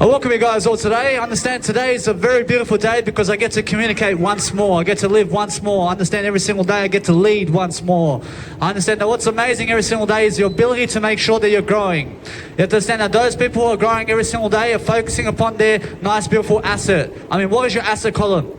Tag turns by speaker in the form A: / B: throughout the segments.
A: I welcome you guys all today. I understand today is a very beautiful day because I get to communicate once more. I get to live once more. I understand every single day I get to lead once more. I understand that what's amazing every single day is your ability to make sure that you're growing. You have to understand that those people who are growing every single day are focusing upon their nice, beautiful asset. I mean, what is your asset column?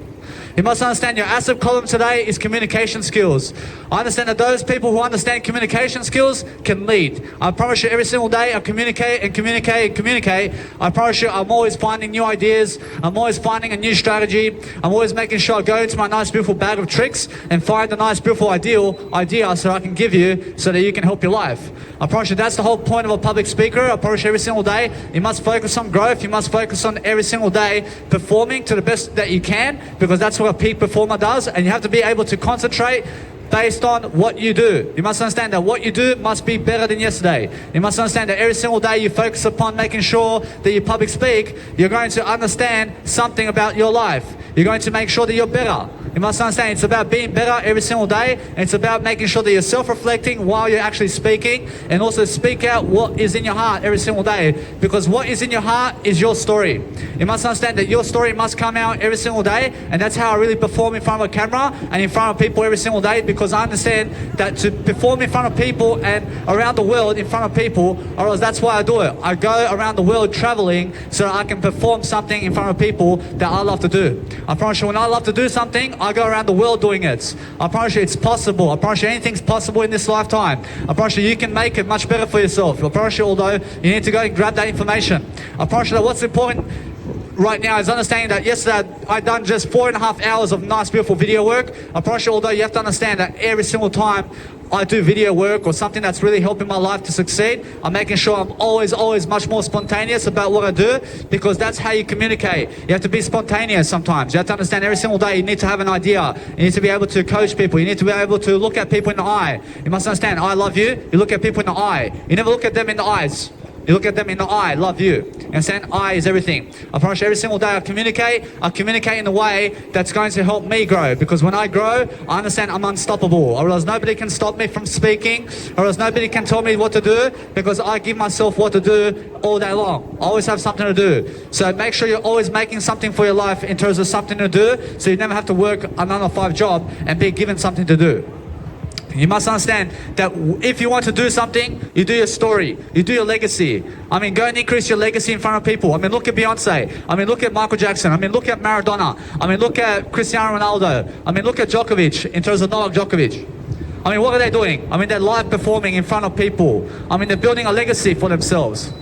A: You must understand your asset column today is communication skills. I understand that those people who understand communication skills can lead. I promise you every single day I communicate and communicate and communicate. I promise you I'm always finding new ideas. I'm always finding a new strategy. I'm always making sure I go into my nice beautiful bag of tricks and find a nice beautiful idea so I can give you so that you can help your life. I promise you that's the whole point of a public speaker. I promise you every single day you must focus on growth. You must focus on every single day performing to the best that you can, because that's what a peak performer does, and you have to be able to concentrate based on what you do. You must understand that what you do must be better than yesterday. You must understand that every single day you focus upon making sure that you public speak, you're going to understand something about your life. You're going to make sure that you're better. You must understand it's about being better every single day, and it's about making sure that you're self-reflecting while you're actually speaking, and also speak out what is in your heart every single day, because what is in your heart is your story. You must understand that your story must come out every single day, and that's how I really perform in front of a camera and in front of people every single day, because I understand that to perform in front of people and around the world in front of people, or else that's why I do it. I go around the world traveling so that I can perform something in front of people that I love to do. I promise you when I love to do something, I go around the world doing it. I promise you it's possible. I promise you anything's possible in this lifetime. I promise you you can make it much better for yourself. I promise you, although you need to go and grab that information. I promise you that what's important right now is understanding that yesterday I done just 4.5 hours of nice beautiful video work. I promise you, although you have to understand that every single time I do video work or something that's really helping my life to succeed, I'm making sure I'm always much more spontaneous about what I do, because that's how you communicate. You have to be spontaneous sometimes. You have to understand every single day you need to have an idea. You need to be able to coach people. You need to be able to look at people in the eye. You must understand, I love you. You look at people in the eye. You never look at them in the eyes. You look at them in the eye, love you. You understand? I is everything. I promise you every single day I communicate in a way that's going to help me grow. Because when I grow, I understand I'm unstoppable. Or else nobody can stop me from speaking. Or else nobody can tell me what to do, because I give myself what to do all day long. I always have something to do. So make sure you're always making something for your life in terms of something to do, so you never have to work a 9-to-5 job and be given something to do. You must understand that if you want to do something, you do your story, you do your legacy. I mean, go and increase your legacy in front of people. I mean, look at Beyonce. I mean, look at Michael Jackson. I mean, look at Maradona. I mean, look at Cristiano Ronaldo. I mean, look at Djokovic in terms of Novak Djokovic. I mean, what are they doing? I mean, they're live performing in front of people. I mean, they're building a legacy for themselves.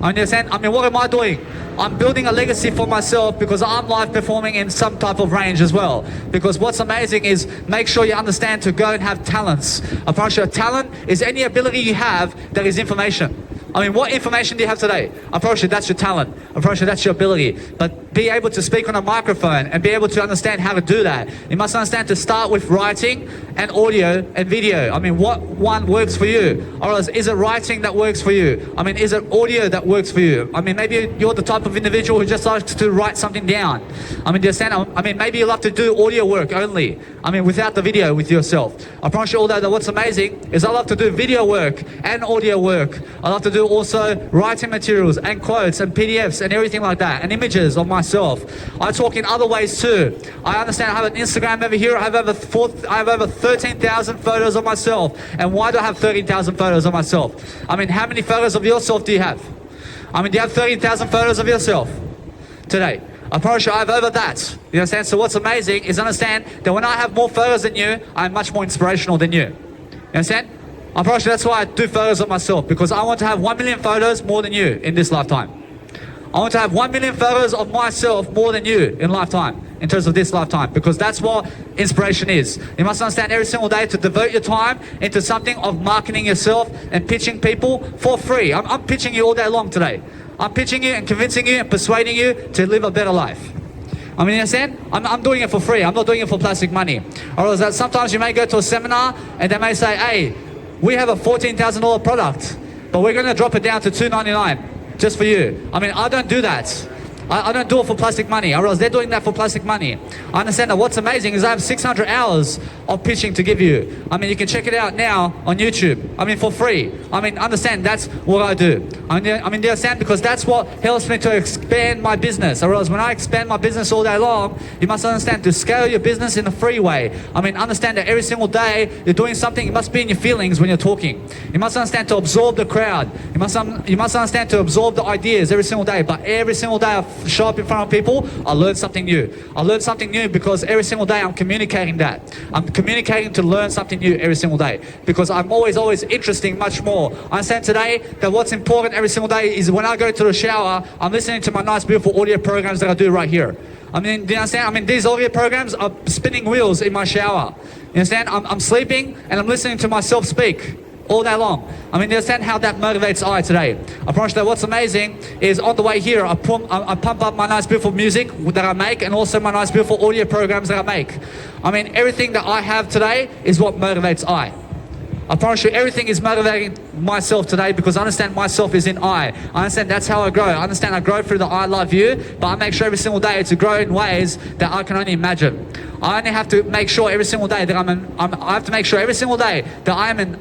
A: I understand? I mean, what am I doing? I'm building a legacy for myself because I'm live performing in some type of range as well. Because what's amazing is make sure you understand to go and have talents. I promise you, a talent is any ability you have that is information. I mean, what information do you have today? I promise you that's your talent. I promise you that's your ability. But be able to speak on a microphone and be able to understand how to do that. You must understand to start with writing and audio and video. I mean, what one works for you? Or else, is it writing that works for you? I mean, is it audio that works for you? I mean, maybe you're the type of individual who just likes to write something down. I mean, do you understand? I mean, maybe you love to do audio work only. I mean, without the video with yourself. I promise you, although that what's amazing is I love to do video work and audio work. I love to do also writing materials and quotes and PDFs and everything like that, and images of myself. I talk in other ways too. I understand I have an Instagram over here. I have over 13,000 photos of myself. And why do I have 13,000 photos of myself? I mean, how many photos of yourself do you have? I mean, do you have 13,000 photos of yourself today? I promise you I have over that. You understand? So what's amazing is understand that when I have more photos than you, I'm much more inspirational than you. You understand? I promise you that's why I do photos of myself, because I want to have 1 million photos more than you in this lifetime. I want to have 1 million photos of myself more than you in lifetime, in terms of this lifetime, because that's what inspiration is. You must understand every single day to devote your time into something of marketing yourself and pitching people for free. I'm pitching you all day long today. I'm pitching you and convincing you and persuading you to live a better life. I mean, you understand? I'm doing it for free. I'm not doing it for plastic money. Or else that sometimes you may go to a seminar and they may say, hey, we have a $14,000 product, but we're going to drop it down to $299 just for you. I mean, I don't do that. I don't do it for plastic money. I realize they're doing that for plastic money. I understand that what's amazing is I have 600 hours of pitching to give you. I mean, you can check it out now on YouTube. I mean, for free. I mean, understand that's what I do. I mean, you understand? Because that's what helps me to expand my business. I realize when I expand my business all day long, you must understand to scale your business in a free way. I mean, understand that every single day you're doing something, you must be in your feelings when you're talking. You must understand to absorb the crowd. You must understand to absorb the ideas every single day. But every single day I show up in front of people, I learn something new. I learn something new because every single day I'm communicating that. I'm communicating to learn something new every single day because I'm always interesting much more. I understand today that what's important every single day is when I go to the shower, I'm listening to my nice beautiful audio programs that I do right here. I mean, do you understand? I mean, these audio programs are spinning wheels in my shower. You understand? I'm sleeping and I'm listening to myself speak all day long. I mean, you understand how that motivates I today. I promise you that what's amazing is on the way here, I pump up my nice beautiful music that I make and also my nice beautiful audio programs that I make. I mean, everything that I have today is what motivates I promise you everything is motivating myself today because I understand myself is in I understand that's how I grow. I understand I grow through the I love you, but I make sure every single day to grow in ways that I can only imagine. I only have to make sure every single day that I have to make sure every single day that I am an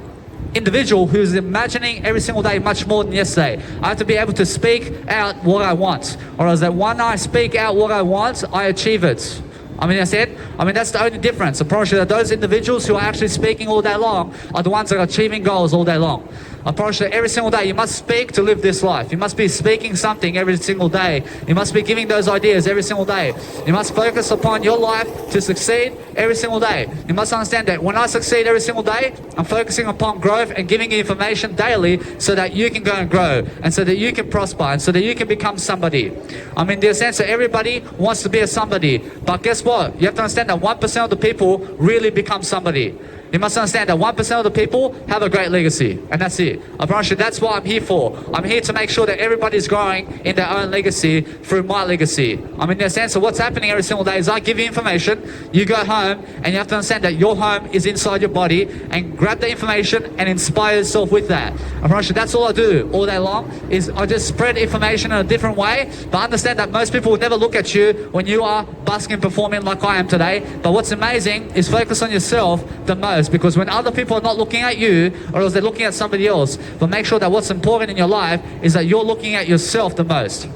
A: individual who's imagining every single day much more than yesterday. I have to be able to speak out what I want, or else that when I speak out what I want, I achieve it. I mean, that's the only difference. I promise you that those individuals who are actually speaking all day long are the ones that are achieving goals all day long. I promise you that every single day you must speak to live this life. You must be speaking something every single day. You must be giving those ideas every single day. You must focus upon your life to succeed every single day. You must understand that when I succeed every single day, I'm focusing upon growth and giving you information daily so that you can go and grow and so that you can prosper and so that you can become somebody. I mean, there's a sense that everybody wants to be a somebody, but guess what? You have to understand that 1% of the people really become somebody. You must understand that 1% of the people have a great legacy, and that's it. I promise you, that's what I'm here for. I'm here to make sure that everybody's growing in their own legacy through my legacy. I mean, in a sense, so what's happening every single day is I give you information, you go home, and you have to understand that your home is inside your body, and grab the information and inspire yourself with that. I promise you, that's all I do all day long, is I just spread information in a different way, but understand that most people will never look at you when you are busking and performing like I am today. But what's amazing is focus on yourself the most. Because when other people are not looking at you, or else they're looking at somebody else, but make sure that what's important in your life is that you're looking at yourself the most.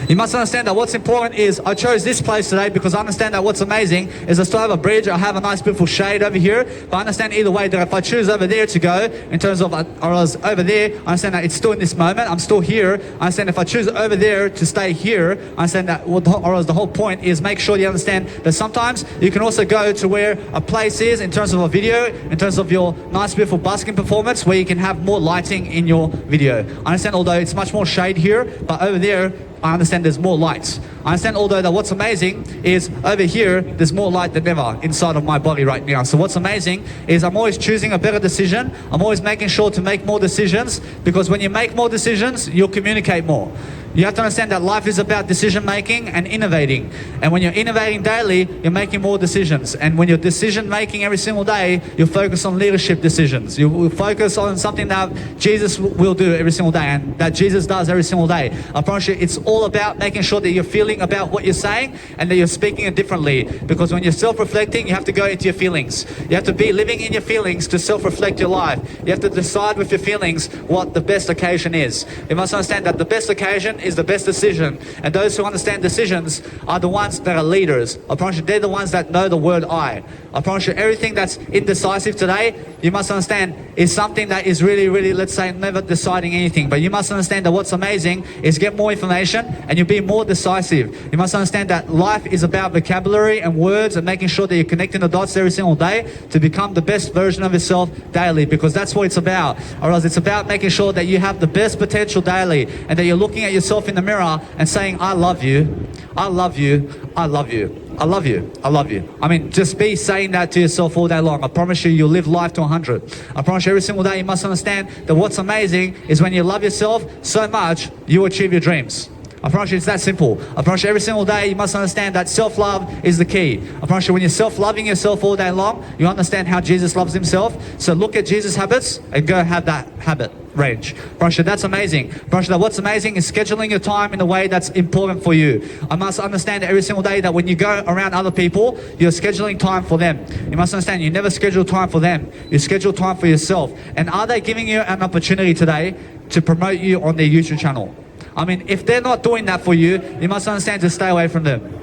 A: You must understand that what's important is I chose this place today because I understand that what's amazing is I still have a bridge, I have a nice beautiful shade over here, but I understand either way that if I choose over there to go, in terms of, or else over there, I understand that it's still in this moment, I'm still here. I understand if I choose over there to stay here, I understand that, or else the whole point is make sure you understand that sometimes you can also go to where a place is in terms of a video, in terms of your nice beautiful busking performance, where you can have more lighting in your video. I understand although it's much more shade here, but over there, I understand there's more lights. I understand although that what's amazing is over here, there's more light than ever inside of my body right now. So what's amazing is I'm always choosing a better decision. I'm always making sure to make more decisions because when you make more decisions, you'll communicate more. You have to understand that life is about decision making and innovating. And when you're innovating daily, you're making more decisions. And when you're decision making every single day, you'll focus on leadership decisions. You will focus on something that Jesus will do every single day and that Jesus does every single day. I promise you, it's all about making sure that you're feeling about what you're saying and that you're speaking it differently. Because when you're self-reflecting, you have to go into your feelings. You have to be living in your feelings to self-reflect your life. You have to decide with your feelings what the best occasion is. You must understand that the best occasion is the best decision, and those who understand decisions are the ones that are leaders. I promise you, they're the ones that know the word I promise you, everything that's indecisive today, you must understand, is something that is really, let's say, never deciding anything. But you must understand that what's amazing is get more information and you'll be more decisive. You must understand that life is about vocabulary and words and making sure that you're connecting the dots every single day to become the best version of yourself daily, because that's what it's about. Or else it's about making sure that you have the best potential daily and that you're looking at yourself in the mirror and saying, I love you, I love you, I love you. I love you, I love you. I mean, just be saying that to yourself all day long. I promise you, you'll live life to 100. I promise you, every single day you must understand that what's amazing is when you love yourself so much, you achieve your dreams. I promise you, it's that simple. I promise you, every single day you must understand that self-love is the key. I promise you, when you're self-loving yourself all day long, you understand how Jesus loves himself. So look at Jesus' habits and go have that habit. range. Brasha, that's amazing. Brasha, what's amazing is scheduling your time in a way that's important for you. I must understand every single day that when you go around other people, you're scheduling time for them. You must understand you never schedule time for them. You schedule time for yourself. And are they giving you an opportunity today to promote you on their YouTube channel? I mean, if they're not doing that for you, you must understand to stay away from them.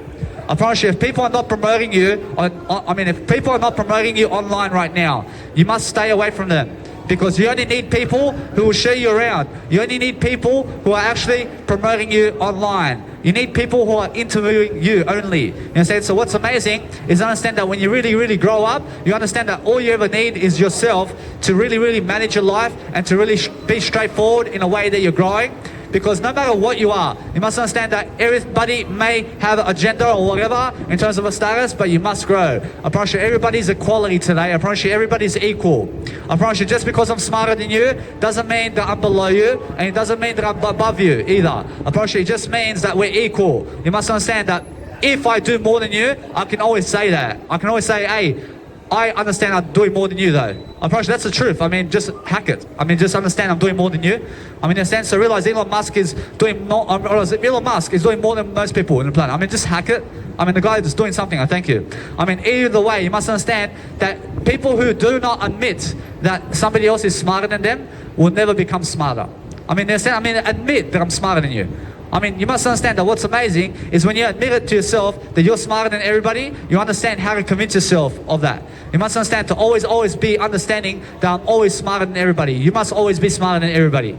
A: I promise you, if people are not promoting you, if people are not promoting you online right now, you must stay away from them. Because you only need people who will show you around. You only need people who are actually promoting you online. You need people who are interviewing you only. You understand? So what's amazing is understand that when you really, really grow up, you understand that all you ever need is yourself to really, really manage your life and to really be straightforward in a way that you're growing. Because no matter what you are, you must understand that everybody may have an agenda or whatever in terms of a status, but you must grow. I promise you, everybody's equality today. I promise you, everybody's equal. I promise you, just because I'm smarter than you, doesn't mean that I'm below you, and it doesn't mean that I'm above you either. I promise you, it just means that we're equal. You must understand that if I do more than you, I can always say that. I can always say, hey, I understand I'm doing more than you though. I promise you, that's the truth. I mean, just hack it. I mean, just understand I'm doing more than you. I mean, in a sense, so realize Elon Musk is doing more than most people on the planet. I mean, just hack it. I mean, the guy is doing something, I thank you. I mean, either way, you must understand that people who do not admit that somebody else is smarter than them will never become smarter. I mean, admit that I'm smarter than you. I mean, you must understand that what's amazing is when you admit it to yourself that you're smarter than everybody, you understand how to convince yourself of that. You must understand to always be understanding that I'm always smarter than everybody. You must always be smarter than everybody.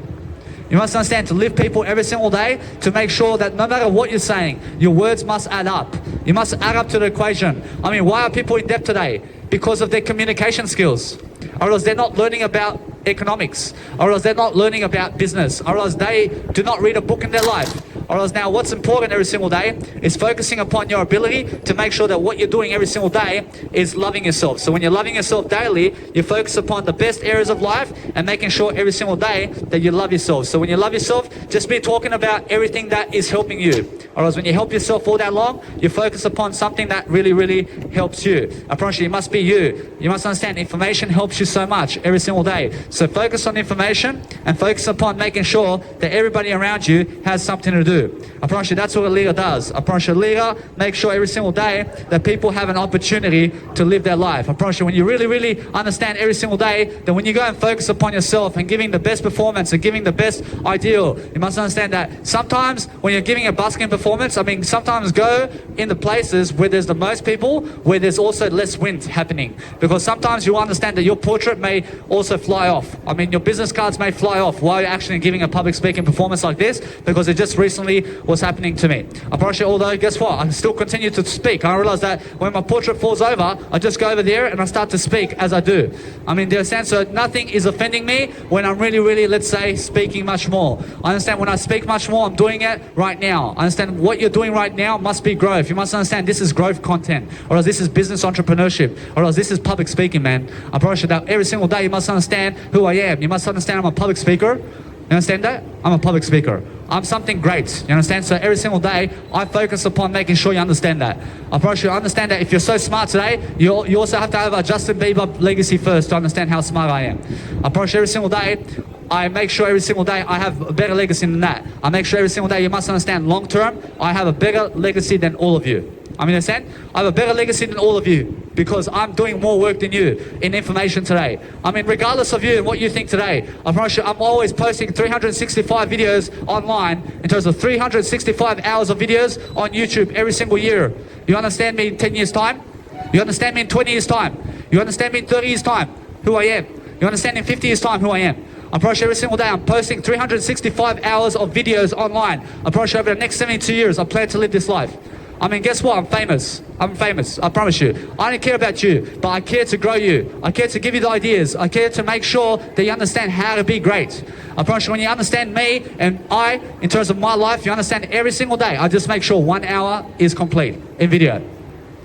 A: You must understand to lift people every single day to make sure that no matter what you're saying, your words must add up. You must add up to the equation. I mean, why are people in debt today? Because of their communication skills. Or else they're not learning about economics. Or else they're not learning about business. Or else they do not read a book in their life. Or else now what's important every single day is focusing upon your ability to make sure that what you're doing every single day is loving yourself. So when you're loving yourself daily, you focus upon the best areas of life and making sure every single day that you love yourself. So when you love yourself, just be talking about everything that is helping you. Or else when you help yourself all day long, you focus upon something that really, really helps you. I promise you, it must be you. You must understand information helps you so much every single day. So focus on information and focus upon making sure that everybody around you has something to do. I promise you, that's what a leader does. I promise you, a leader makes sure every single day that people have an opportunity to live their life. I promise you, when you really, really understand every single day that when you go and focus upon yourself and giving the best performance and giving the best ideal, you must understand that sometimes when you're giving a busking performance, I mean, sometimes go in the places where there's the most people, where there's also less wind happening. Because sometimes you understand that your portrait may also fly off. I mean, your business cards may fly off while you're actually giving a public speaking performance like this, because it just recently was happening to me. I promise you, although guess what? I still continue to speak. I realize that when my portrait falls over, I just go over there and I start to speak as I do. I mean, there's a sense that nothing is offending me when I'm really, really, let's say, speaking much more. I understand when I speak much more, I'm doing it right now. I understand what you're doing right now must be growth. You must understand this is growth content, or else this is business entrepreneurship, or else this is public speaking, man. I promise you that every single day you must understand who I am. You must understand I'm a public speaker. You understand that? I'm a public speaker. I'm something great. You understand? So every single day, I focus upon making sure you understand that. I promise you, understand that if you're so smart today, you also have to have a Justin Bieber legacy first to understand how smart I am. I promise you, every single day, I make sure every single day I have a better legacy than that. I make sure every single day you must understand long term, I have a better legacy than all of you. I mean, understand? I have a better legacy than all of you because I'm doing more work than you in information today. I mean, regardless of you and what you think today, I promise you, I'm always posting 365 videos online in terms of 365 hours of videos on YouTube every single year. You understand me in 10 years' time? You understand me in 20 years' time? You understand me in 30 years' time? Who I am? You understand in 50 years' time who I am? I promise you, every single day I'm posting 365 hours of videos online. I promise you, over the next 72 years, I plan to live this life. I mean, guess what? I'm famous. I'm famous. I promise you. I don't care about you, but I care to grow you. I care to give you the ideas. I care to make sure that you understand how to be great. I promise you, when you understand me and I, in terms of my life, you understand every single day. I just make sure 1 hour is complete in video.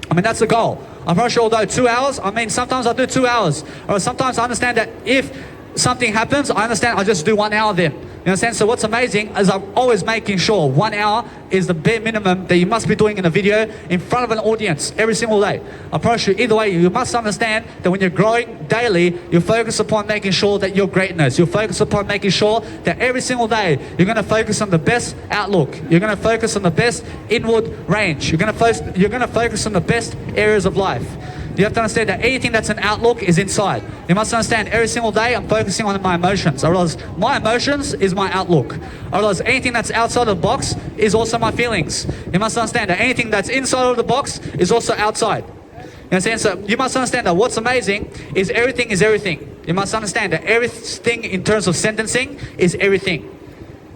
A: I mean, that's the goal. I promise you, although 2 hours, I mean, sometimes I do 2 hours. Or sometimes I understand that if something happens, I understand I just do 1 hour then. You understand? So what's amazing is I'm always making sure 1 hour is the bare minimum that you must be doing in a video in front of an audience every single day. I promise you, either way, you must understand that when you're growing daily, you focus upon making sure that your greatness. You focus upon making sure that every single day you're going to focus on the best outlook. You're going to focus on the best inward range. You're going to focus on the best areas of life. You have to understand that anything that's an outlook is inside. You must understand every single day I'm focusing on my emotions. I realize my emotions is my outlook. I realize anything that's outside of the box is also my feelings. You must understand that anything that's inside of the box is also outside. You understand? So you must understand that what's amazing is everything is everything. You must understand that everything in terms of sentencing is everything.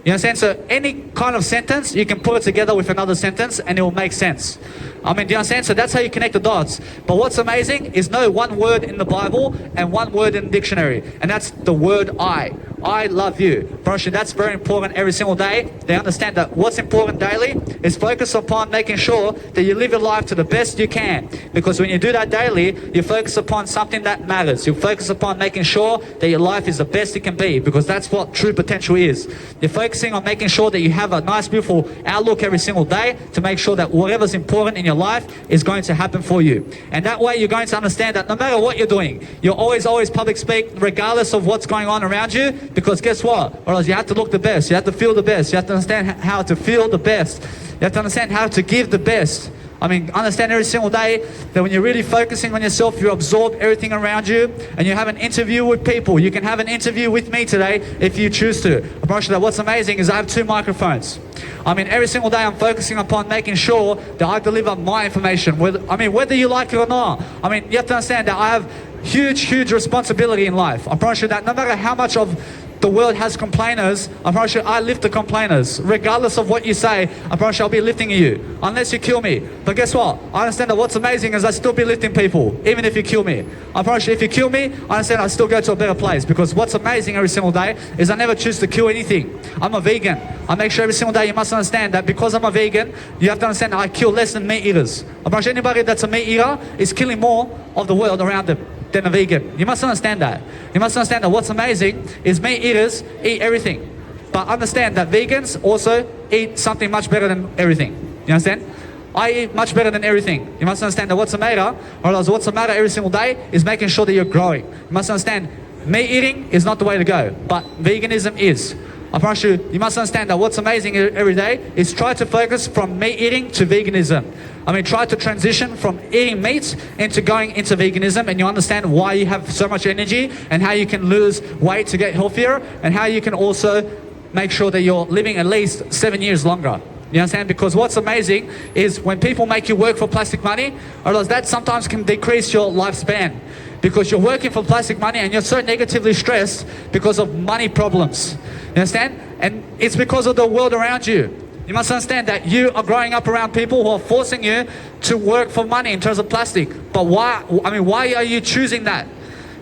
A: You understand? So any kind of sentence, you can put it together with another sentence and it will make sense. I mean, do you understand? So that's how you connect the dots. But what's amazing is no one word in the Bible and one word in the dictionary. And that's the word I. I love you. That's very important every single day. They understand that what's important daily is focus upon making sure that you live your life to the best you can. Because when you do that daily, you focus upon something that matters. You focus upon making sure that your life is the best it can be. Because that's what true potential is. You're focusing on making sure that you have a nice, beautiful outlook every single day to make sure that whatever's important in your life is going to happen for you. And that way you're going to understand that no matter what you're doing, you'll always public speak regardless of what's going on around you. Because guess what? Or else you have to look the best. You have to feel the best. You have to understand how to feel the best. You have to understand how to give the best. I mean, understand every single day that when you're really focusing on yourself, you absorb everything around you and you have an interview with people. You can have an interview with me today if you choose to. I promise you that what's amazing is I have 2 microphones. I mean, every single day I'm focusing upon making sure that I deliver my information. Whether you like it or not. I mean, you have to understand that I have huge responsibility in life. I promise you that no matter how much of the world has complainers, I promise you I lift the complainers. Regardless of what you say, I promise you I'll be lifting you. Unless you kill me. But guess what? I understand that what's amazing is I still be lifting people. Even if you kill me. I promise you if you kill me, I understand I still go to a better place. Because what's amazing every single day is I never choose to kill anything. I'm a vegan. I make sure every single day you must understand that because I'm a vegan, you have to understand that I kill less than meat eaters. I promise you anybody that's a meat eater is killing more of the world around them than a vegan. You must understand that. You must understand that what's amazing is meat eaters eat everything. But understand that vegans also eat something much better than everything. You understand? I eat much better than everything. You must understand that what's the matter, or else what's the matter every single day is making sure that you're growing. You must understand meat eating is not the way to go, but veganism is. I promise you, you must understand that what's amazing every day is try to focus from meat eating to veganism. I mean, try to transition from eating meat into going into veganism, and you understand why you have so much energy and how you can lose weight to get healthier and how you can also make sure that you're living at least 7 years longer. You understand? Because what's amazing is when people make you work for plastic money, or that sometimes can decrease your lifespan. Because you're working for plastic money and you're so negatively stressed because of money problems. You understand? And it's because of the world around you. You must understand that you are growing up around people who are forcing you to work for money in terms of plastic. But why are you choosing that?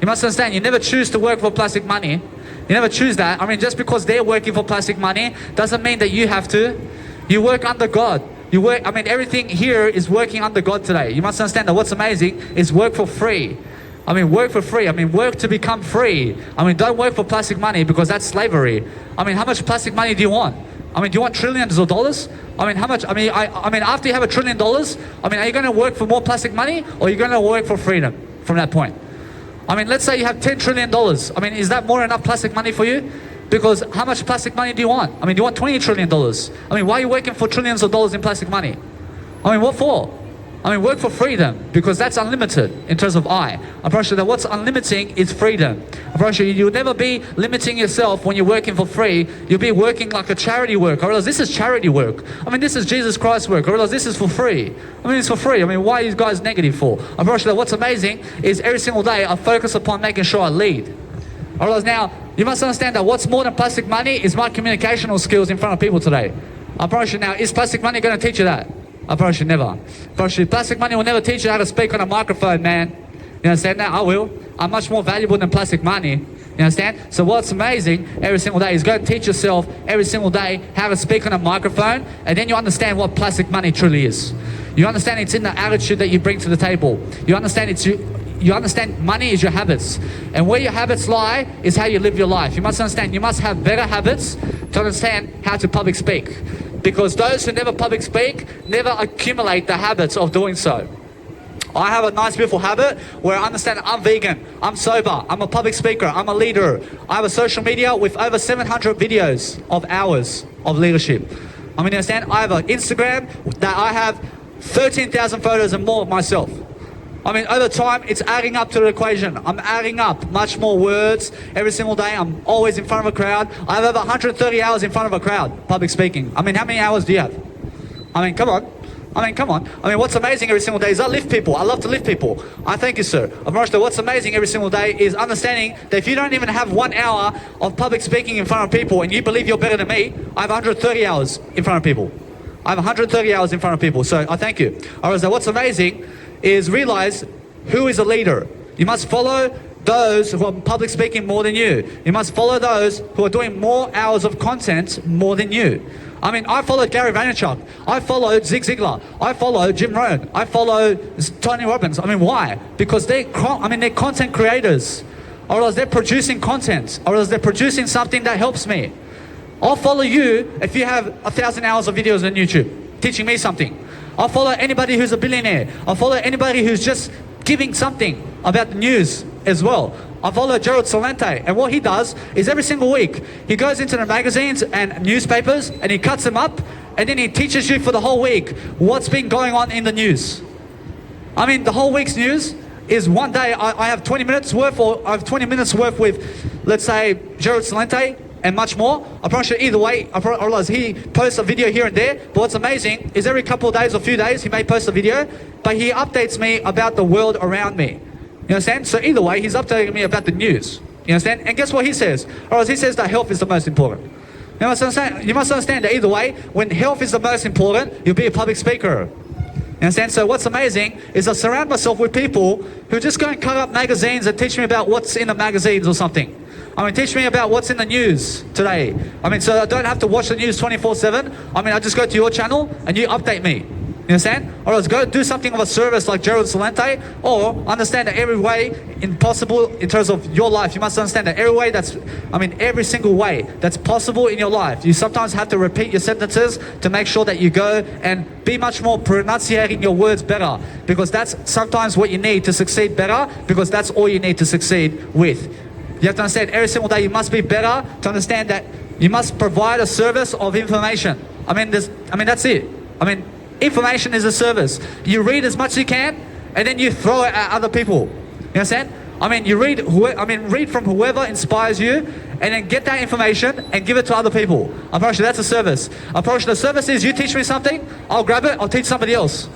A: You must understand, you never choose to work for plastic money. You never choose that. I mean, just because they're working for plastic money doesn't mean that you have to. You work under God. Everything here is working under God today. You must understand that what's amazing is work for free. Work for free. Work to become free. Don't work for plastic money because that's slavery. How much plastic money do you want? Do you want trillions of dollars? How much? After you have $1 trillion, are you going to work for more plastic money or are you going to work for freedom from that point? Let's say you have $10 trillion. Is that more enough plastic money for you? Because how much plastic money do you want? Do you want $20 trillion? Why are you working for trillions of dollars in plastic money? What for? Work for freedom, because that's unlimited in terms of I promise you that what's unlimiting is freedom. I promise you'll never be limiting yourself when you're working for free. You'll be working like a charity work. Or else this is charity work. This is Jesus Christ work. Or else this is for free. It's for free. Why are you guys negative for? I promise you that what's amazing is every single day I focus upon making sure I lead. Or else now, you must understand that what's more than plastic money is my communicational skills in front of people today. I promise you now, is plastic money going to teach you that? I promise you never. I promise you, plastic money will never teach you how to speak on a microphone, man. You understand that? I will. I'm much more valuable than plastic money. You understand? So what's amazing every single day is go and teach yourself every single day how to speak on a microphone, and then you understand what plastic money truly is. You understand it's in the attitude that you bring to the table. You understand you understand money is your habits. And where your habits lie is how you live your life. You must understand, you must have better habits to understand how to public speak. Because those who never public speak never accumulate the habits of doing so. I have a nice beautiful habit where I understand I'm vegan, I'm sober, I'm a public speaker, I'm a leader. I have a social media with over 700 videos of hours of leadership. I mean, you understand? I have an Instagram that I have 13,000 photos and more of myself. I mean, over time, it's adding up to the equation. I'm adding up much more words every single day. I'm always in front of a crowd. I have over 130 hours in front of a crowd, public speaking. I mean, how many hours do you have? I mean, come on. I mean, what's amazing every single day is I lift people. I love to lift people. I thank you, sir. What's amazing every single day is understanding that if you don't even have 1 hour of public speaking in front of people and you believe you're better than me, I have 130 hours in front of people. I have 130 hours in front of people. So I thank you. All right, so what's amazing is realize who is a leader. You must follow those who are public speaking more than you. You must follow those who are doing more hours of content more than you. I mean, I followed Gary Vaynerchuk. I followed Zig Ziglar. I followed Jim Rohn. I follow Tony Robbins. I mean, why? Because they're content creators. Or else they're producing content. Or else they're producing something that helps me. I'll follow you if you have 1,000 hours of videos on YouTube teaching me something. I'll follow anybody who's a billionaire. I'll follow anybody who's just giving something about the news as well. I follow Gerald Celente, and what he does is every single week he goes into the magazines and newspapers and he cuts them up, and then he teaches you for the whole week what's been going on in the news. I mean, the whole week's news is one day I have 20 minutes worth, or I have 20 minutes worth with, let's say, Gerald Celente and much more. I promise you, either way, I realize he posts a video here and there, but what's amazing is every couple of days or few days he may post a video, but he updates me about the world around me. You understand? So either way, he's updating me about the news. You understand? And guess what he says? Or he says that health is the most important. You must understand that either way, when health is the most important, you'll be a public speaker. You understand? So what's amazing is I surround myself with people who just go and cut up magazines and teach me about what's in the magazines or something. I mean, teach me about what's in the news today. I mean, so I don't have to watch the news 24/7. I mean, I just go to your channel and you update me. You understand? Or else go do something of a service like Gerald Celente, or understand that every way possible in terms of your life, you must understand that every single way that's possible in your life, you sometimes have to repeat your sentences to make sure that you go and be much more pronunciating your words better, because that's sometimes what you need to succeed better, because that's all you need to succeed with. You have to understand every single day you must be better to understand that you must provide a service of information. I mean, that's it. I mean, information is a service. You read as much as you can, and then you throw it at other people. You understand? I mean, you read from whoever inspires you, and then get that information and give it to other people. I promise you, that's a service. I promise you, the service is you teach me something, I'll grab it, I'll teach somebody else.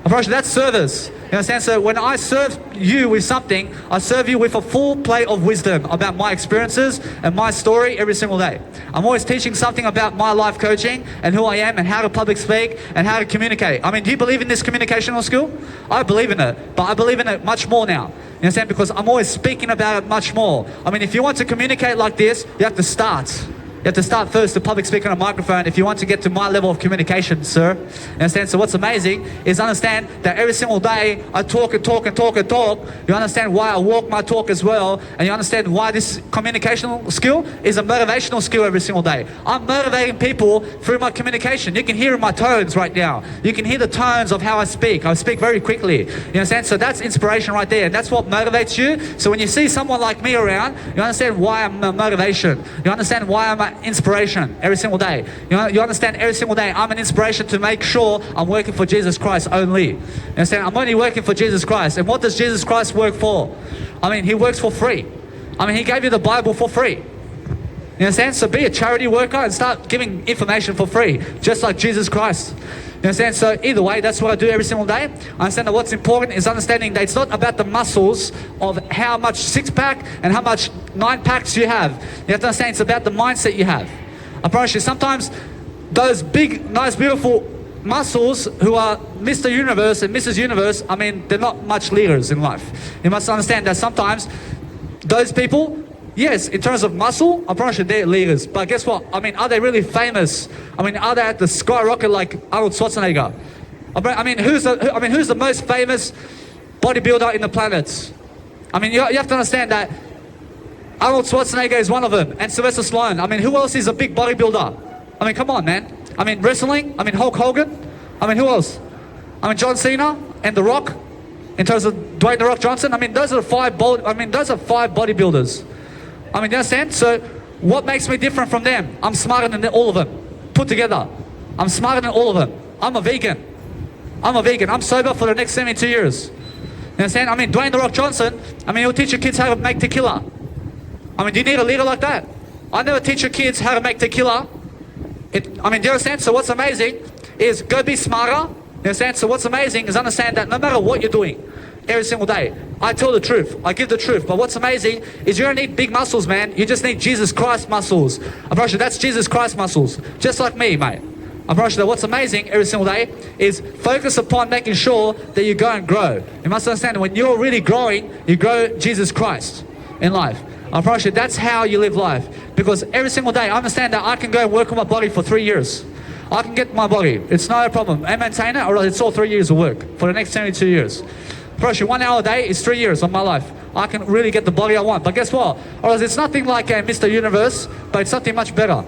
A: I promise you, that's service. You understand? So when I serve you with something, I serve you with a full plate of wisdom about my experiences and my story every single day. I'm always teaching something about my life coaching and who I am and how to public speak and how to communicate. I mean, do you believe in this communicational skill? I believe in it, but I believe in it much more now. You understand? Because I'm always speaking about it much more. I mean, if you want to communicate like this, you have to start. You have to start first to public speak on a microphone if you want to get to my level of communication, sir. You understand? So what's amazing is understand that every single day I talk and talk and talk and talk. You understand why I walk my talk as well, and you understand why this communicational skill is a motivational skill every single day. I'm motivating people through my communication. You can hear my tones right now. You can hear the tones of how I speak. I speak very quickly. You understand? So that's inspiration right there, and that's what motivates you. So when you see someone like me around, you understand why I'm a motivation. You understand why I'm a inspiration every single day. You understand every single day I'm an inspiration to make sure I'm working for Jesus Christ only. You understand? I'm only working for Jesus Christ. And what does Jesus Christ work for? I mean, he works for free. I mean, he gave you the Bible for free. You understand? So be a charity worker and start giving information for free, just like Jesus Christ. You understand? So either way, that's what I do every single day. I understand that what's important is understanding that it's not about the muscles of how much six-pack and how much nine-packs you have. You have to understand it's about the mindset you have. I promise you, sometimes those big, nice, beautiful muscles who are Mr. Universe and Mrs. Universe, I mean, they're not much leaders in life. You must understand that sometimes those people, yes, in terms of muscle, I promise you they're leaders. But guess what? I mean, are they really famous? I mean, are they at the skyrocket like Arnold Schwarzenegger? I mean, who's the most famous bodybuilder in the planet. I mean, you have to understand that Arnold Schwarzenegger is one of them, and Sylvester Stallone. I mean, who else is a big bodybuilder? I mean, come on, man. I mean, wrestling. I mean, Hulk Hogan. I mean, who else? I mean, John Cena and The Rock. In terms of Dwayne The Rock Johnson. I mean, those are five bodybuilders. I mean, you understand? So, what makes me different from them? I'm smarter than all of them put together. I'm smarter than all of them. I'm a vegan. I'm sober for the next 72 years. You understand? I mean, Dwayne The Rock Johnson. I mean, he'll teach your kids how to make tequila. I mean, do you need a leader like that? I never teach your kids how to make tequila. I mean, do you understand? So what's amazing is go be smarter. You understand? So what's amazing is understand that no matter what you're doing, every single day, I tell the truth. I give the truth. But what's amazing is you don't need big muscles, man. You just need Jesus Christ muscles. I promise you, that's Jesus Christ muscles. Just like me, mate. I promise you that what's amazing every single day is focus upon making sure that you go and grow. You must understand when you're really growing, you grow Jesus Christ in life. I promise you, that's how you live life. Because every single day, I understand that I can go and work on my body for 3 years. I can get my body. It's no problem. And maintain it, or it's all 3 years of work for the next 72 years. I promise you, 1 hour a day is 3 years of my life. I can really get the body I want. But guess what? Or it's nothing like a Mr. Universe, but it's something much better.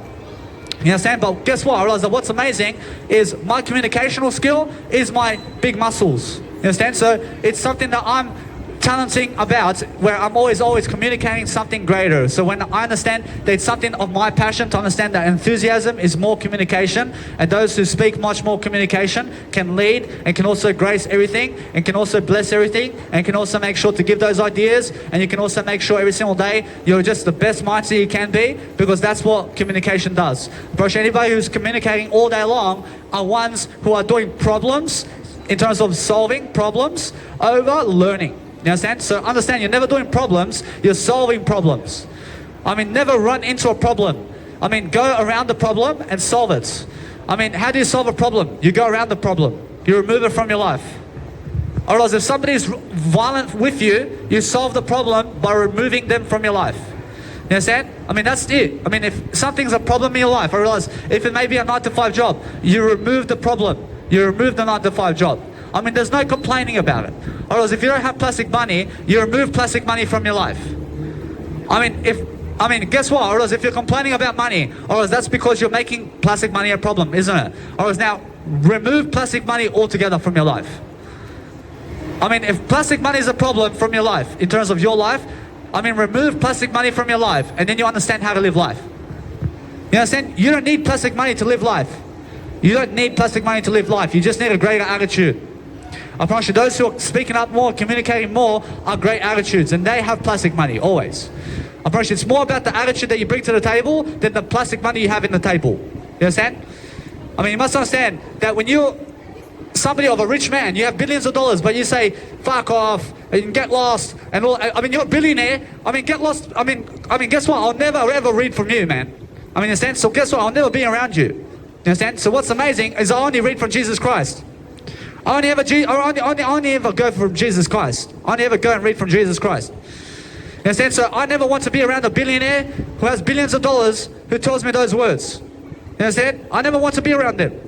A: You understand? But guess what? I realize that what's amazing is my communicational skill is my big muscles. You understand? So it's something that I'm talenting about, where I'm always communicating something greater. So when I understand that it's something of my passion, to understand that enthusiasm is more communication, and those who speak much more communication can lead and can also grace everything and can also bless everything and can also make sure to give those ideas, and you can also make sure every single day you're just the best mindset you can be, because that's what communication does. But anybody who's communicating all day long are ones who are doing problems in terms of solving problems over learning. You understand? So understand, you're never doing problems, you're solving problems. I mean, never run into a problem. I mean, go around the problem and solve it. I mean, how do you solve a problem? You go around the problem. You remove it from your life. Otherwise, if somebody is violent with you, you solve the problem by removing them from your life. You understand? I mean, that's it. I mean, if something's a problem in your life, I realize if it may be a 9-to-5 job, you remove the problem. You remove the 9-to-5 job. I mean, there's no complaining about it. Or else if you don't have plastic money, you remove plastic money from your life. I mean, guess what? Or else if you're complaining about money, or else that's because you're making plastic money a problem, isn't it? Or else now, remove plastic money altogether from your life. I mean, if plastic money is a problem from your life, in terms of your life, I mean, remove plastic money from your life, and then you understand how to live life. You understand? You don't need plastic money to live life. You don't need plastic money to live life. You just need a greater attitude. I promise you, those who are speaking up more, communicating more, are great attitudes, and they have plastic money, always. I promise you, it's more about the attitude that you bring to the table than the plastic money you have in the table. You understand? I mean, you must understand that when you're somebody of a rich man, you have billions of dollars, but you say, fuck off, and get lost, and all. I mean, you're a billionaire, I mean, get lost, I mean, guess what? I'll never ever read from you, man. I mean, you understand? So guess what? I'll never be around you. You understand? So what's amazing is I only read from Jesus Christ. I only ever go from Jesus Christ. I only ever go and read from Jesus Christ. You understand? So I never want to be around a billionaire who has billions of dollars who tells me those words. You understand? I never want to be around them.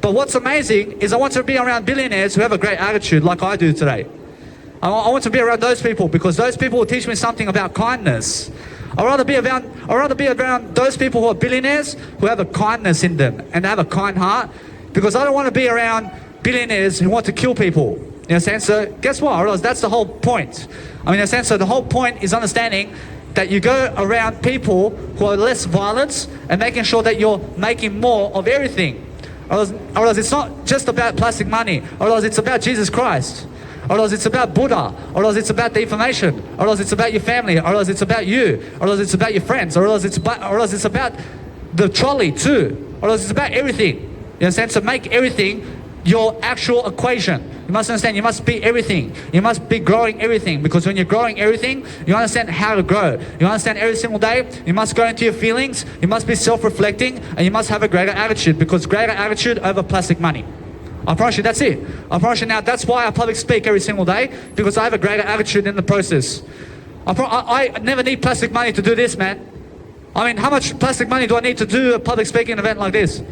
A: But what's amazing is I want to be around billionaires who have a great attitude like I do today. I want to be around those people because those people will teach me something about kindness. I'd rather be around those people who are billionaires who have a kindness in them and have a kind heart, because I don't want to be around billionaires who want to kill people. You understand? So guess what? I realize that's the whole point. I mean, you understand? So the whole point is understanding that you go around people who are less violent and making sure that you're making more of everything. I realize it's not just about plastic money. I realize it's about Jesus Christ. I realize it's about Buddha. I realize it's about the information. I realize it's about your family. I realize it's about you. I realize it's about your friends. I realize it's about the trolley too. I realize it's about everything. You understand? So make everything your actual equation. You must understand, you must be everything. You must be growing everything, because when you're growing everything, you understand how to grow. You understand every single day, you must go into your feelings, you must be self-reflecting, and you must have a greater attitude, because greater attitude over plastic money. I promise you, that's it. I promise you now, that's why I public speak every single day, because I have a greater attitude in the process. I never need plastic money to do this, man. I mean, how much plastic money do I need to do a public speaking event like this?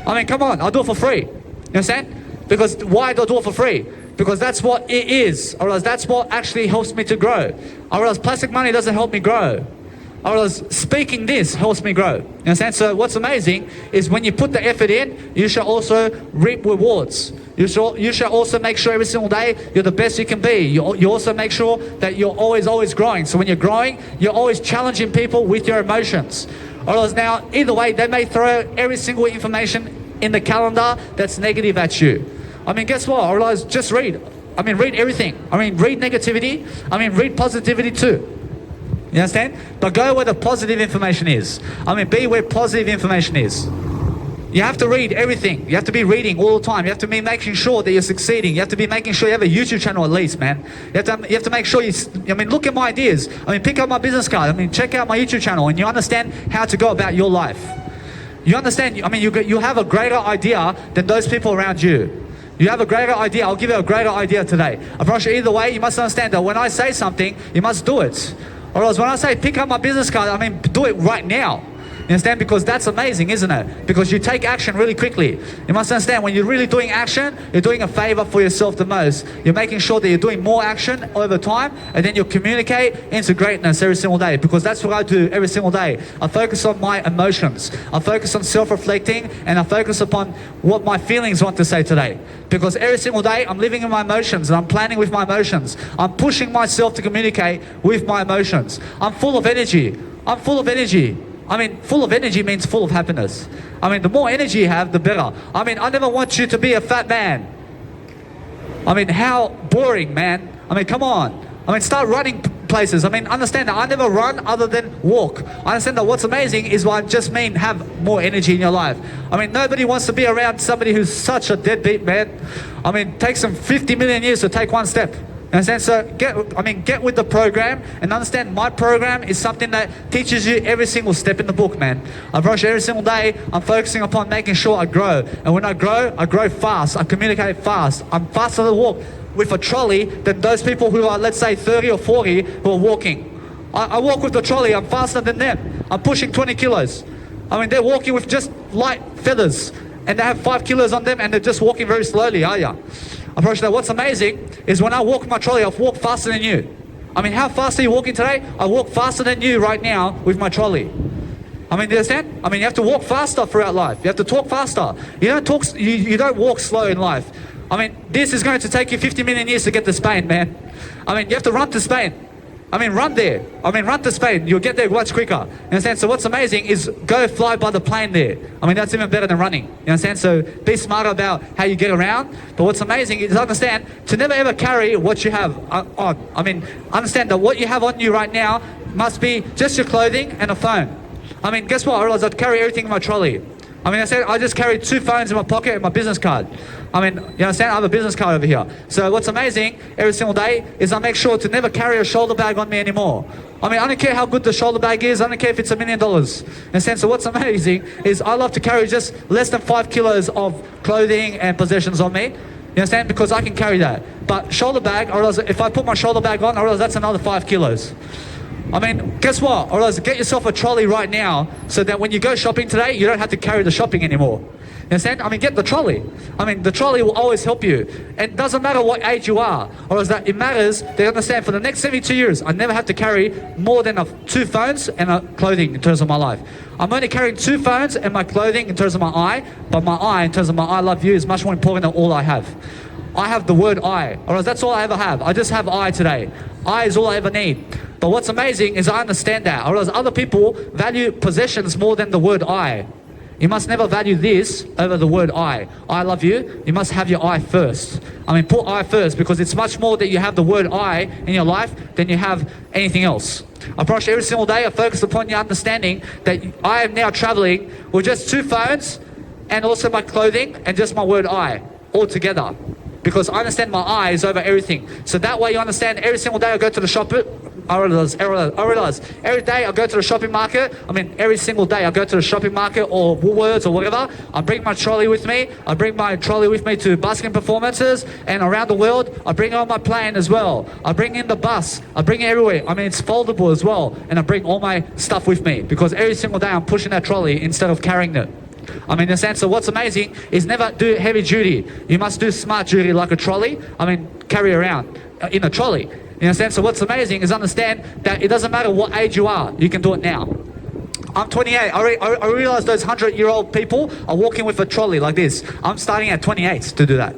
A: I mean, come on, I'll do it for free. You understand? Because why do I do it for free? because that's what it is. I realize that's what actually helps me to grow. I realize plastic money doesn't help me grow. I realize speaking this helps me grow. You understand? So what's amazing is when you put the effort in, you shall also reap rewards. You shall also make sure every single day you're the best you can be. You also make sure that you're always growing. So when you're growing, you're always challenging people with your emotions. I realize now, either way, they may throw every single information in the calendar that's negative at you. I mean, guess what? I realize just read. I mean, read everything. I mean, read negativity. I mean, read positivity too. You understand? But go where the positive information is. I mean, be where positive information is. You have to read everything. You have to be reading all the time. You have to be making sure that you're succeeding. You have to be making sure you have a YouTube channel at least, man. You have to make sure I mean, look at my ideas. I mean, pick up my business card. I mean, check out my YouTube channel and you understand how to go about your life. You understand, I mean, you have a greater idea than those people around you. You have a greater idea. I'll give you a greater idea today. I promise you, either way, you must understand that when I say something, you must do it. Or else when I say pick up my business card, I mean do it right now. You understand? Because that's amazing, isn't it? Because you take action really quickly. You must understand, when you're really doing action, you're doing a favor for yourself the most. You're making sure that you're doing more action over time, and then you'll communicate into greatness every single day. Because that's what I do every single day. I focus on my emotions. I focus on self-reflecting, and I focus upon what my feelings want to say today. Because every single day, I'm living in my emotions, and I'm planning with my emotions. I'm pushing myself to communicate with my emotions. I'm full of energy. I'm full of energy. I mean, full of energy means full of happiness. I mean, the more energy you have, the better. I mean, I never want you to be a fat man. I mean, how boring, man. I mean, come on. I mean, start running places. I mean, understand that I never run other than walk. I understand that what's amazing is what I just mean have more energy in your life. I mean, nobody wants to be around somebody who's such a deadbeat, man. I mean, it takes them 50 million years to take one step. Understand? So get with the program and understand my program is something that teaches you every single step in the book, man. I promise you, every single day I'm focusing upon making sure I grow. And when I grow fast. I communicate fast. I'm faster to walk with a trolley than those people who are, let's say, 30 or 40 who are walking. I walk with the trolley. I'm faster than them. I'm pushing 20 kilos. I mean, they're walking with just light feathers and they have 5 kilos on them and they're just walking very slowly, are ya? I promise you that what's amazing is when I walk my trolley, I walk faster than you. I mean, how fast are you walking today? I walk faster than you right now with my trolley. I mean, do you understand? I mean, you have to walk faster throughout life. You have to talk faster. You don't walk slow in life. I mean, this is going to take you 50 million years to get to Spain, man. I mean, you have to run to Spain. I mean, run there. I mean, run to Spain. You'll get there much quicker. You understand? So what's amazing is go fly by the plane there. I mean, that's even better than running. You understand? So be smarter about how you get around. But what's amazing is understand to never ever carry what you have on. I mean, understand that what you have on you right now must be just your clothing and a phone. I mean, guess what? I realized I'd carry everything in my trolley. I mean, I just carried 2 phones in my pocket and my business card. I mean, you understand? I have a business card over here. So what's amazing every single day is I make sure to never carry a shoulder bag on me anymore. I mean, I don't care how good the shoulder bag is. I don't care if it's $1 million. So what's amazing is I love to carry just less than 5 kilos of clothing and possessions on me. You understand? Because I can carry that. But shoulder bag, I realize if I put my shoulder bag on, I realize that's another 5 kilos. I mean, guess what? Or else get yourself a trolley right now so that when you go shopping today, you don't have to carry the shopping anymore. You understand? I mean, get the trolley. I mean, the trolley will always help you. And it doesn't matter what age you are. Or else that it matters, they understand, for the next 72 years, I never have to carry more than 2 phones and clothing in terms of my life. I'm only carrying 2 phones and my clothing in terms of my eye, but my eye, in terms of my I love you, is much more important than all I have. I have the word I, or else that's all I ever have. I just have I today. I is all I ever need. But what's amazing is I understand that. Or else other people value possessions more than the word I. You must never value this over the word I. I love you. You must have your I first. I mean, put I first, because it's much more that you have the word I in your life than you have anything else. I promise you, every single day I focus upon your understanding that I am now traveling with just 2 phones and also my clothing and just my word I all together. Because I understand my eye is over everything. So that way you understand every single day I go to the shop. I realize every day I go to the shopping market. I mean, every single day I go to the shopping market or Woolworths or whatever. I bring my trolley with me. I bring my trolley with me to busking performances and around the world. I bring it on my plane as well. I bring in the bus. I bring it everywhere. I mean, it's foldable as well. And I bring all my stuff with me because every single day I'm pushing that trolley instead of carrying it. I mean, in a sense, so what's amazing is never do heavy duty. You must do smart duty like a trolley. I mean, carry around in a trolley. You understand? So what's amazing is understand that it doesn't matter what age you are, you can do it now. I'm 28. I realize those 100-year-old people are walking with a trolley like this. I'm starting at 28 to do that.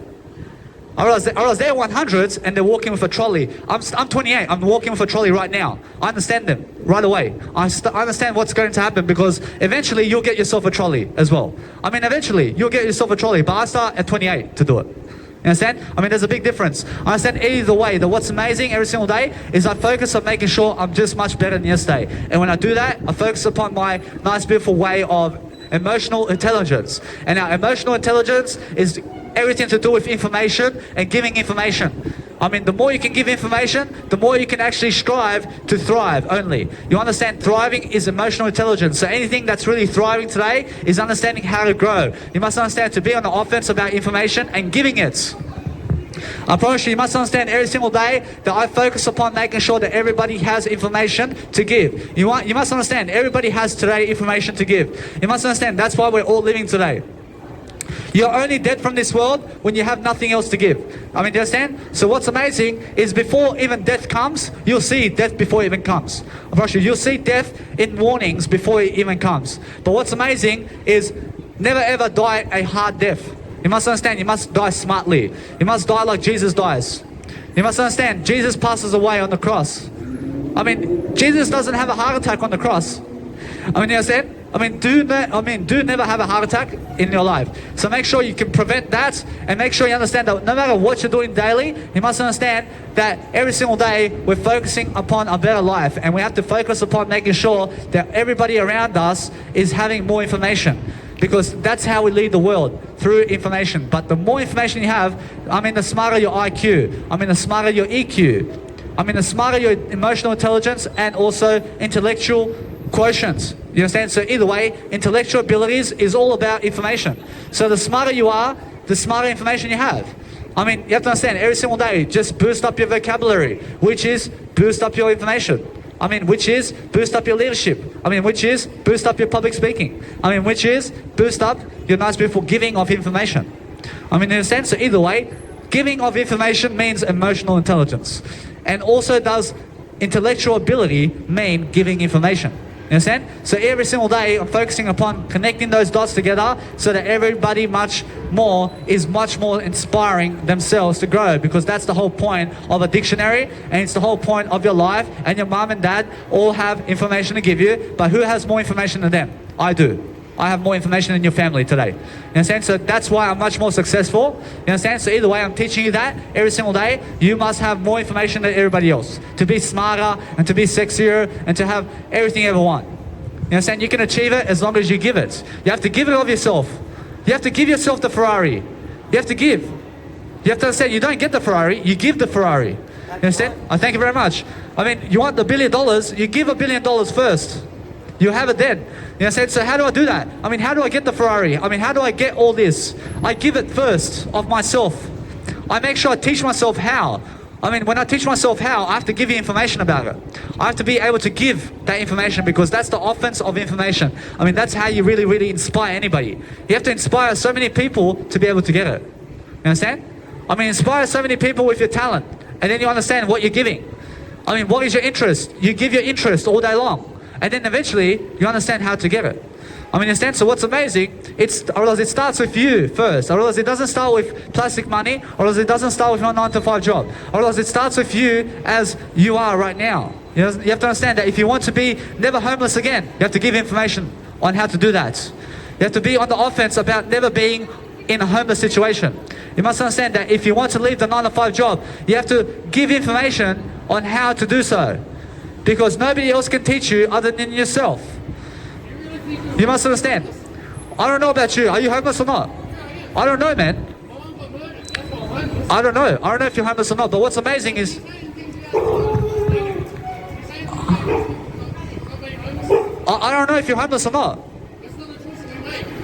A: I realize they're 100s and they're walking with a trolley. I'm 28. I'm walking with a trolley right now. I understand them right away. I understand what's going to happen because eventually you'll get yourself a trolley as well. I mean, eventually you'll get yourself a trolley, but I start at 28 to do it. You understand? I mean, there's a big difference. I understand either way that what's amazing every single day is I focus on making sure I'm just much better than yesterday. And when I do that, I focus upon my nice, beautiful way of emotional intelligence. And our emotional intelligence is everything to do with information and giving information. I mean, the more you can give information, the more you can actually strive to thrive only. You understand, thriving is emotional intelligence. So anything that's really thriving today is understanding how to grow. You must understand to be on the offense about information and giving it. I promise you must understand every single day that I focus upon making sure that everybody has information to give. You must understand, everybody has today information to give. You must understand, that's why we're all living today. You're only dead from this world when you have nothing else to give. I mean, do you understand? So what's amazing is before even death comes, you'll see death before it even comes. I promise you, you'll see death in warnings before it even comes. But what's amazing is never ever die a hard death. You must understand, you must die smartly. You must die like Jesus dies. You must understand, Jesus passes away on the cross. I mean, Jesus doesn't have a heart attack on the cross. I mean, you understand? I mean, do never have a heart attack in your life. So make sure you can prevent that and make sure you understand that no matter what you're doing daily, you must understand that every single day we're focusing upon a better life and we have to focus upon making sure that everybody around us is having more information. Because that's how we lead the world, through information. But the more information you have, I mean, the smarter your IQ, I mean, the smarter your EQ, I mean, the smarter your emotional intelligence and also intellectual quotients. You understand? So either way, intellectual abilities is all about information. So the smarter you are, the smarter information you have. I mean, you have to understand, every single day, just boost up your vocabulary, which is boost up your information. I mean, which is boost up your leadership. I mean, which is boost up your public speaking. I mean, which is boost up your nice, beautiful giving of information. I mean, in a sense, so either way, giving of information means emotional intelligence. And also does intellectual ability mean giving information. You understand? So every single day I'm focusing upon connecting those dots together so that everybody is much more inspiring themselves to grow, because that's the whole point of a dictionary and it's the whole point of your life. And your mom and dad all have information to give you, but who has more information than them? I do. I have more information than your family today. You understand? So that's why I'm much more successful. You understand? So either way, I'm teaching you that every single day. You must have more information than everybody else to be smarter and to be sexier and to have everything you ever want. You understand? You can achieve it as long as you give it. You have to give it of yourself. You have to give yourself the Ferrari. You have to give. You have to understand, you don't get the Ferrari, you give the Ferrari. You understand? I thank you very much. I mean, you want the $1 billion, you give $1 billion first. You have it then. You understand? So how do I do that? I mean, how do I get the Ferrari? I mean, how do I get all this? I give it first of myself. I make sure I teach myself how. I mean, when I teach myself how, I have to give you information about it. I have to be able to give that information, because that's the offense of information. I mean, that's how you really, really inspire anybody. You have to inspire so many people to be able to get it. You understand? I mean, inspire so many people with your talent, and then you understand what you're giving. I mean, what is your interest? You give your interest all day long. And then eventually, you understand how to get it. I mean, understand? So what's amazing, I realize it starts with you first. I realize it doesn't start with plastic money. I realize it doesn't start with your 9-to-5 job. I realize it starts with you as you are right now. You have to understand that if you want to be never homeless again, you have to give information on how to do that. You have to be on the offense about never being in a homeless situation. You must understand that if you want to leave the 9-to-5 job, you have to give information on how to do so. Because nobody else can teach you other than yourself. You must understand. I don't know about you. Are you homeless or not? I don't know, man. I don't know. I don't know if you're homeless or not. But what's amazing is... I don't know if you're homeless or not.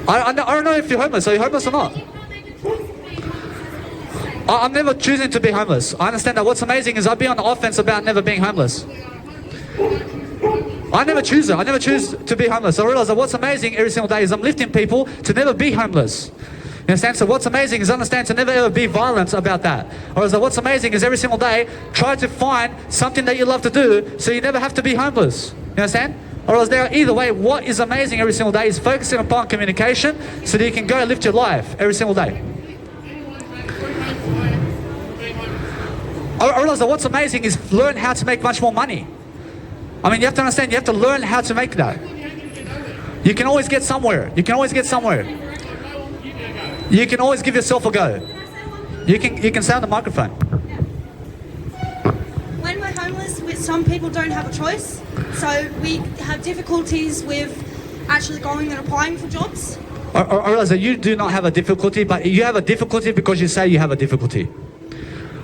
A: I don't know if you're homeless. Are you homeless or not? I'm never choosing to be homeless. I understand that. What's amazing is I'll be on the offense about never being homeless. I never choose it. I never choose to be homeless. I realize that what's amazing every single day is I'm lifting people to never be homeless. You understand? So what's amazing is understand to never ever be violent about that. Or is that what's amazing is every single day try to find something that you love to do so you never have to be homeless. You understand? Or else there, either way, what is amazing every single day is focusing upon communication so that you can go and live your life every single day. I realize that what's amazing is learn how to make much more money. I mean, you have to understand, you have to learn how to make that. You can always get somewhere. You can always get somewhere. You can always give yourself a go. You can say on the microphone.
B: When we're homeless, some people don't have a choice. So we have difficulties with actually going and applying for jobs.
A: I realize that you do not have a difficulty, but you have a difficulty because you say you have a difficulty.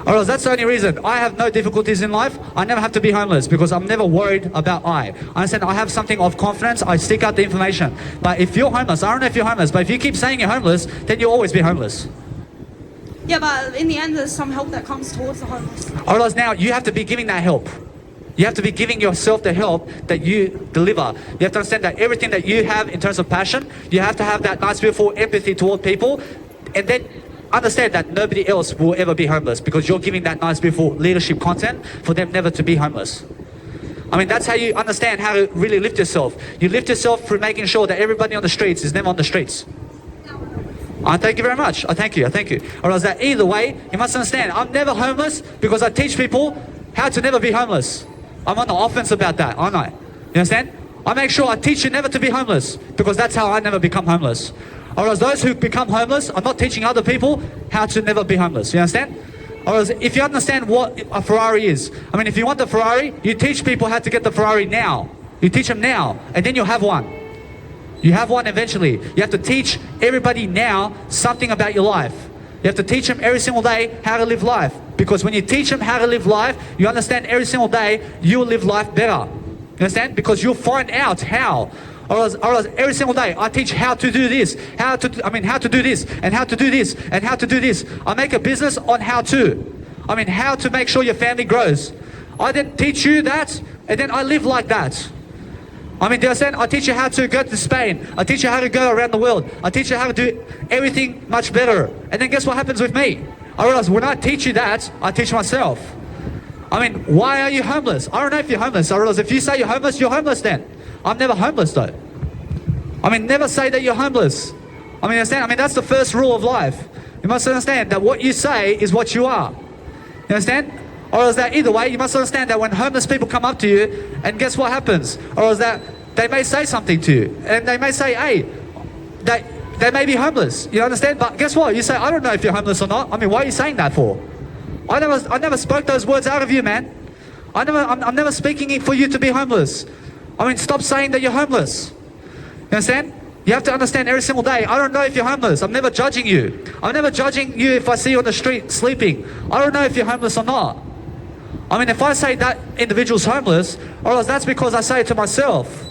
A: Or else that's the only reason. I have no difficulties in life. I never have to be homeless because I'm never worried about I understand I have something of confidence. I seek out the information. But if you're homeless, I don't know if you're homeless, but if you keep saying you're homeless, then you'll always be homeless.
B: Yeah, but in the end, there's some help that comes towards the homeless.
A: Or else now you have to be giving that help. You have to be giving yourself the help that you deliver. You have to understand that everything that you have in terms of passion, you have to have that nice, beautiful empathy toward people, and then understand that nobody else will ever be homeless because you're giving that nice, beautiful leadership content for them never to be homeless. I mean, that's how you understand how to really lift yourself. You lift yourself through making sure that everybody on the streets is never on the streets. I thank you very much. I thank you. Or else that either way, you must understand, I'm never homeless because I teach people how to never be homeless. I'm on the offense about that, aren't I? You understand? I make sure I teach you never to be homeless because that's how I never become homeless. Or else those who become homeless are not teaching other people how to never be homeless. You understand? Or else if you understand what a Ferrari is, I mean, if you want the Ferrari, you teach people how to get the Ferrari now. You teach them now, and then you'll have one. You have one eventually. You have to teach everybody now something about your life. You have to teach them every single day how to live life. Because when you teach them how to live life, you understand every single day you will live life better. You understand? Because you'll find out how. Or else every single day I teach how to do this, how to do this, and how to do this, and how to do this. I make a business on how to. I mean, how to make sure your family grows. I then teach you that, and then I live like that. I mean, do you understand? I teach you how to go to Spain. I teach you how to go around the world. I teach you how to do everything much better. And then guess what happens with me? I realize when I teach you that, I teach myself. I mean, why are you homeless? I don't know if you're homeless. I realize if you say you're homeless then. I'm never homeless though. I mean, never say that you're homeless. I mean, understand? I mean, that's the first rule of life. You must understand that what you say is what you are. You understand? Or is that either way, you must understand that when homeless people come up to you, and guess what happens? Or is that they may say something to you, and they may say, hey, they may be homeless. You understand? But guess what? You say, I don't know if you're homeless or not. I mean, why are you saying that for? I never spoke those words out of you, man. I'm never speaking it for you to be homeless. I mean, stop saying that you're homeless. You understand? You have to understand every single day, I don't know if you're homeless. I'm never judging you. I'm never judging you if I see you on the street sleeping. I don't know if you're homeless or not. I mean, if I say that individual's homeless, or else that's because I say it to myself.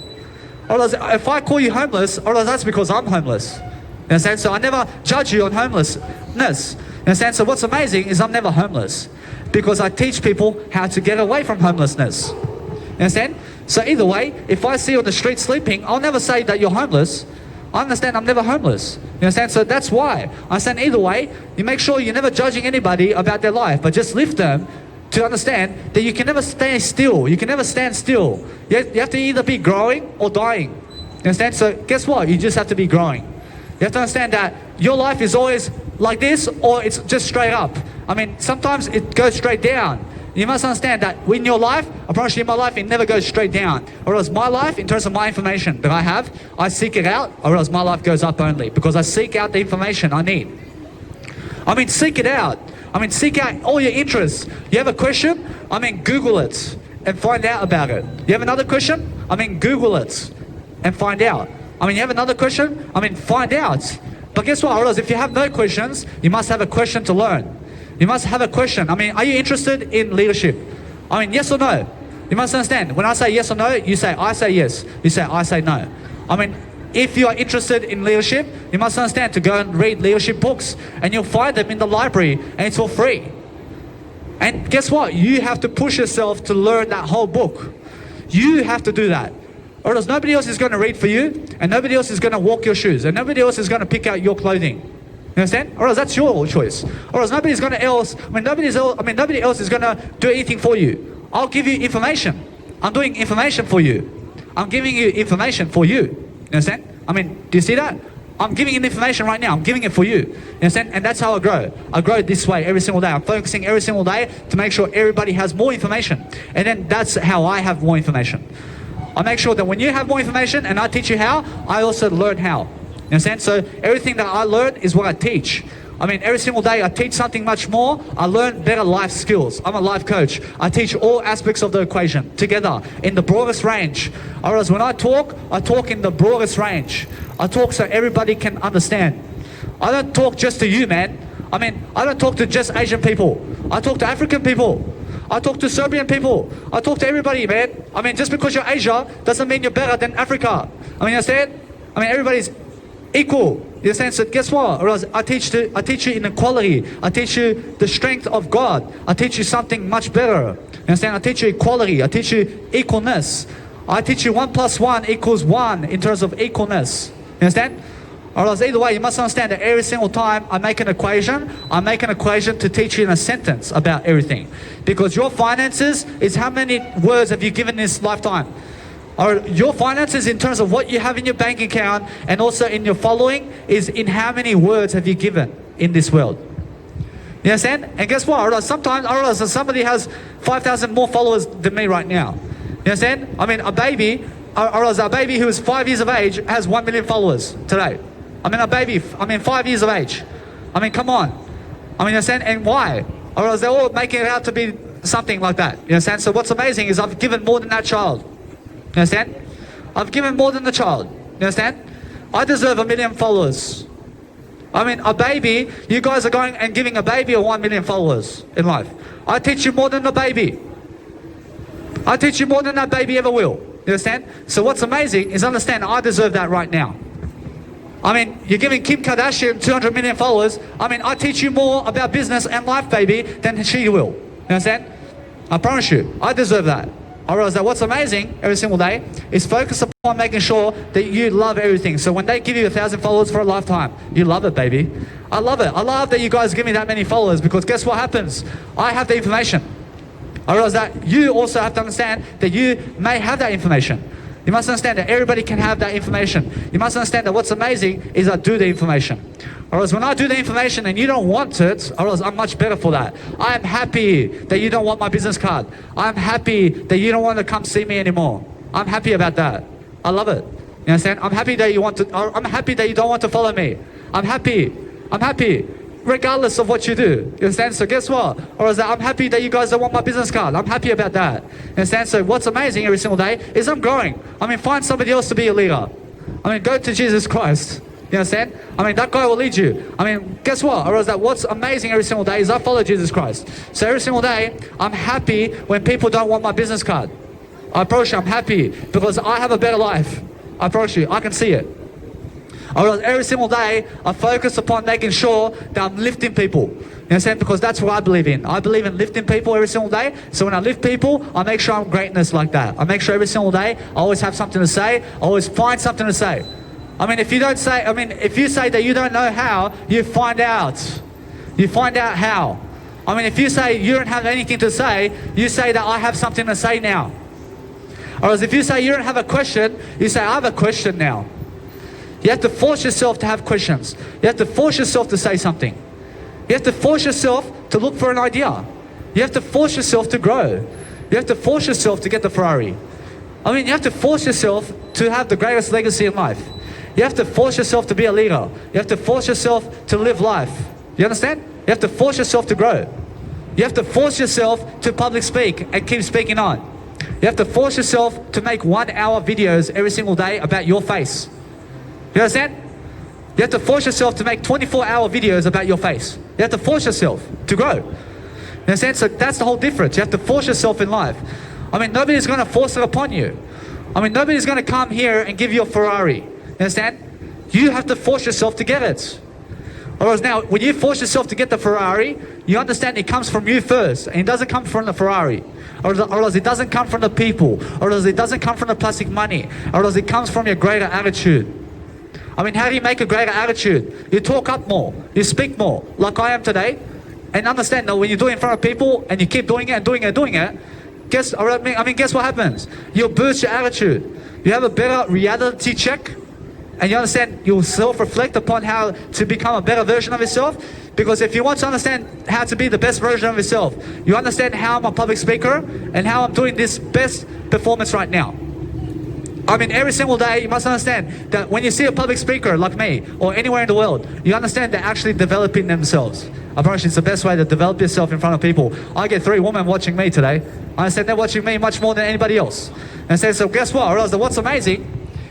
A: Or else if I call you homeless, or else that's because I'm homeless. You understand? So I never judge you on homelessness. You understand? So what's amazing is I'm never homeless because I teach people how to get away from homelessness. You understand? So either way, if I see you on the street sleeping, I'll never say that you're homeless. I understand I'm never homeless. You understand? So that's why. I understand either way, you make sure you're never judging anybody about their life, but just lift them to understand that you can never stay still. You can never stand still. You have to either be growing or dying. You understand? So guess what? You just have to be growing. You have to understand that your life is always like this or it's just straight up. I mean, sometimes it goes straight down. You must understand that in your life, I promise you in my life, it never goes straight down. Or else my life, in terms of my information that I have, I seek it out, or else my life goes up only. Because I seek out the information I need. I mean, seek it out. I mean, seek out all your interests. You have a question? I mean, Google it and find out about it. You have another question? I mean, Google it and find out. I mean, you have another question? I mean, find out. But guess what? Or else if you have no questions, you must have a question to learn. You must have a question. I mean, are you interested in leadership? I mean, yes or no? You must understand. When I say yes or no, you say, I say yes. You say, I say no. I mean, if you are interested in leadership, you must understand to go and read leadership books. And you'll find them in the library and it's for free. And guess what? You have to push yourself to learn that whole book. You have to do that. Or else nobody else is going to read for you. And nobody else is going to walk your shoes. And nobody else is going to pick out your clothing. You understand? Or else that's your choice. Or else nobody else is gonna do anything for you. I'll give you information. I'm doing information for you. I'm giving you information for you. You understand? I mean, do you see that? I'm giving you information right now. I'm giving it for you. You understand? And that's how I grow. I grow this way every single day. I'm focusing every single day to make sure everybody has more information. And then that's how I have more information. I make sure that when you have more information and I teach you how, I also learn how. You understand? So everything that I learn is what I teach. I mean, every single day I teach something much more. I learn better life skills. I'm a life coach. I teach all aspects of the equation together in the broadest range. Whereas when I talk in the broadest range. I talk so everybody can understand. I don't talk just to you, man. I mean, I don't talk to just Asian people. I talk to African people. I talk to Serbian people. I talk to everybody, man. I mean, just because you're Asia doesn't mean you're better than Africa. I mean, you understand? I mean, everybody's equal. You understand? So guess what? Or else I teach you in equality. I teach you the strength of God. I teach you something much better. You understand? I teach you equality. I teach you equalness. I teach you 1 + 1 = 1 in terms of equalness. You understand? Or else either way, you must understand that every single time I make an equation to teach you in a sentence about everything. Because your finances is how many words have you given this lifetime? Or your finances in terms of what you have in your bank account and also in your following is in how many words have you given in this world. You understand? And guess what? Or else somebody has 5,000 more followers than me right now. You understand? I mean, a baby who is 5 years of age has 1 million followers today. I mean, 5 years of age. I mean, come on. I mean, you understand? And why? Or else they're all making it out to be something like that. You understand? So what's amazing is I've given more than that child. You understand? I've given more than the child. You understand? I deserve 1 million followers. I mean, a baby, you guys are going and giving a baby 1 million followers in life. I teach you more than the baby. I teach you more than that baby ever will. You understand? So what's amazing is understand I deserve that right now. I mean, you're giving Kim Kardashian 200 million followers. I mean, I teach you more about business and life, baby, than she will. You understand? I promise you, I deserve that. I realize that what's amazing every single day is focus upon making sure that you love everything. So when they give you 1,000 followers for a lifetime, you love it, baby. I love it. I love that you guys give me that many followers because guess what happens? I have the information. I realize that you also have to understand that you may have that information. You must understand that everybody can have that information. You must understand that what's amazing is I do the information. Or else when I do the information and you don't want it, or else I'm much better for that. I am happy that you don't want my business card. I'm happy that you don't want to come see me anymore. I'm happy about that. I love it. You understand? I'm happy that I'm happy that you don't want to follow me. I'm happy. I'm happy. Regardless of what you do. You understand? So guess what? Or is that I'm happy that you guys don't want my business card. I'm happy about that. You understand? So what's amazing every single day is I'm growing. I mean, find somebody else to be a leader. I mean, go to Jesus Christ. You understand? I mean, that guy will lead you. I mean, guess what? Or is that what's amazing every single day is I follow Jesus Christ. So every single day, I'm happy when people don't want my business card. I promise you, I'm happy because I have a better life. I promise you, I can see it. Every single day, I focus upon making sure that I'm lifting people. You understand? Because that's what I believe in. I believe in lifting people every single day. So when I lift people, I make sure I'm greatness like that. I make sure every single day, I always have something to say. I always find something to say. I mean, if you say that you don't know how, you find out. You find out how. I mean, if you say you don't have anything to say, you say that I have something to say now. Or else if you say you don't have a question, you say I have a question now. You have to force yourself to have questions. You have to force yourself to say something. You have to force yourself to look for an idea. You have to force yourself to grow. You have to force yourself to get the Ferrari. I mean, you have to force yourself to have the greatest legacy in life. You have to force yourself to be a leader. You have to force yourself to live life. You understand? You have to force yourself to grow. You have to force yourself to public speak and keep speaking on. You have to force yourself to make 1 hour videos every single day about your face. You understand? You have to force yourself to make 24-hour videos about your face. You have to force yourself to grow. You understand? So that's the whole difference. You have to force yourself in life. I mean, nobody's going to force it upon you. I mean, nobody's going to come here and give you a Ferrari. You understand? You have to force yourself to get it. Whereas now, when you force yourself to get the Ferrari, you understand it comes from you first. And it doesn't come from the Ferrari. Or else it doesn't come from the people. Or else it doesn't come from the plastic money. Or else it comes from your greater attitude. I mean, how do you make a greater attitude? You talk up more. You speak more, like I am today. And understand that when you do it in front of people and you keep doing it and doing it and doing it, guess what happens? You'll boost your attitude. You have a better reality check, and you understand, you'll self-reflect upon how to become a better version of yourself. Because if you want to understand how to be the best version of yourself, you understand how I'm a public speaker and how I'm doing this best performance right now. I mean, every single day, you must understand that when you see a public speaker like me or anywhere in the world, you understand they're actually developing themselves. I promise you, it's the best way to develop yourself in front of people. I get 3 women watching me today. I understand they're watching me much more than anybody else. And so guess what? I realize that what's amazing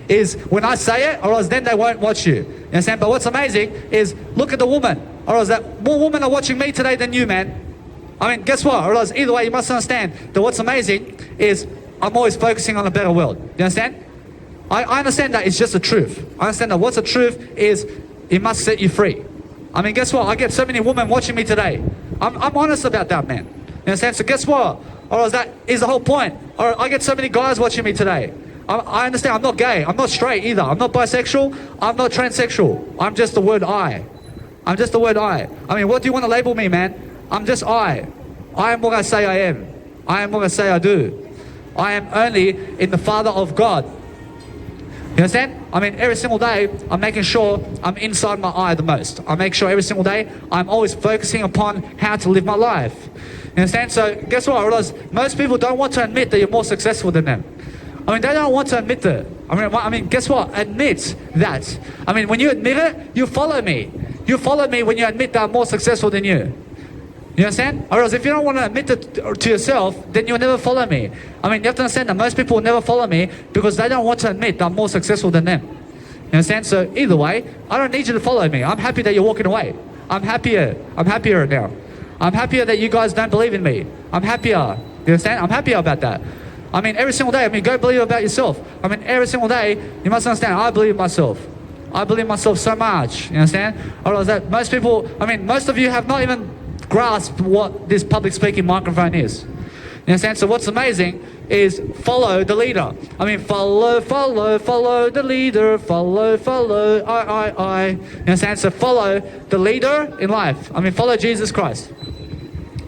A: is when I say it, or else then they won't watch you. You understand? But what's amazing is look at the woman. Or else that more women are watching me today than you, man. I mean, guess what? Or else either way, you must understand that what's amazing is I'm always focusing on a better world. You understand? I understand that it's just the truth. I understand that what's the truth is it must set you free. I mean, guess what? I get so many women watching me today. I'm honest about that, man. You understand? So guess what? Or else that is the whole point. Or I get so many guys watching me today. I understand I'm not gay. I'm not straight either. I'm not bisexual. I'm not transsexual. I'm just the word I. I'm just the word I. I mean, what do you want to label me, man? I'm just I. I am what I say I am. I am what I say I do. I am only in the Father of God. You understand? I mean, every single day, I'm making sure I'm inside my eye the most. I make sure every single day, I'm always focusing upon how to live my life. You understand? So, guess what? I realize most people don't want to admit that you're more successful than them. I mean, they don't want to admit that. I mean, guess what? Admit that. I mean, when you admit it, you follow me. You follow me when you admit that I'm more successful than you. You understand? Or else if you don't want to admit it to yourself, then you'll never follow me. I mean, you have to understand that most people will never follow me because they don't want to admit that I'm more successful than them. You understand? So either way, I don't need you to follow me. I'm happy that you're walking away. I'm happier now. I'm happier that you guys don't believe in me. I'm happier. You understand? I'm happier about that. I mean, every single day, go believe about yourself. I mean, every single day, you must understand, I believe in myself. I believe in myself so much. You understand? Or else that most people, most of you have not even grasp what this public speaking microphone is. You understand? So what's amazing is follow the leader. I mean, follow the leader. Follow, I. You understand? So follow the leader in life. I mean, follow Jesus Christ.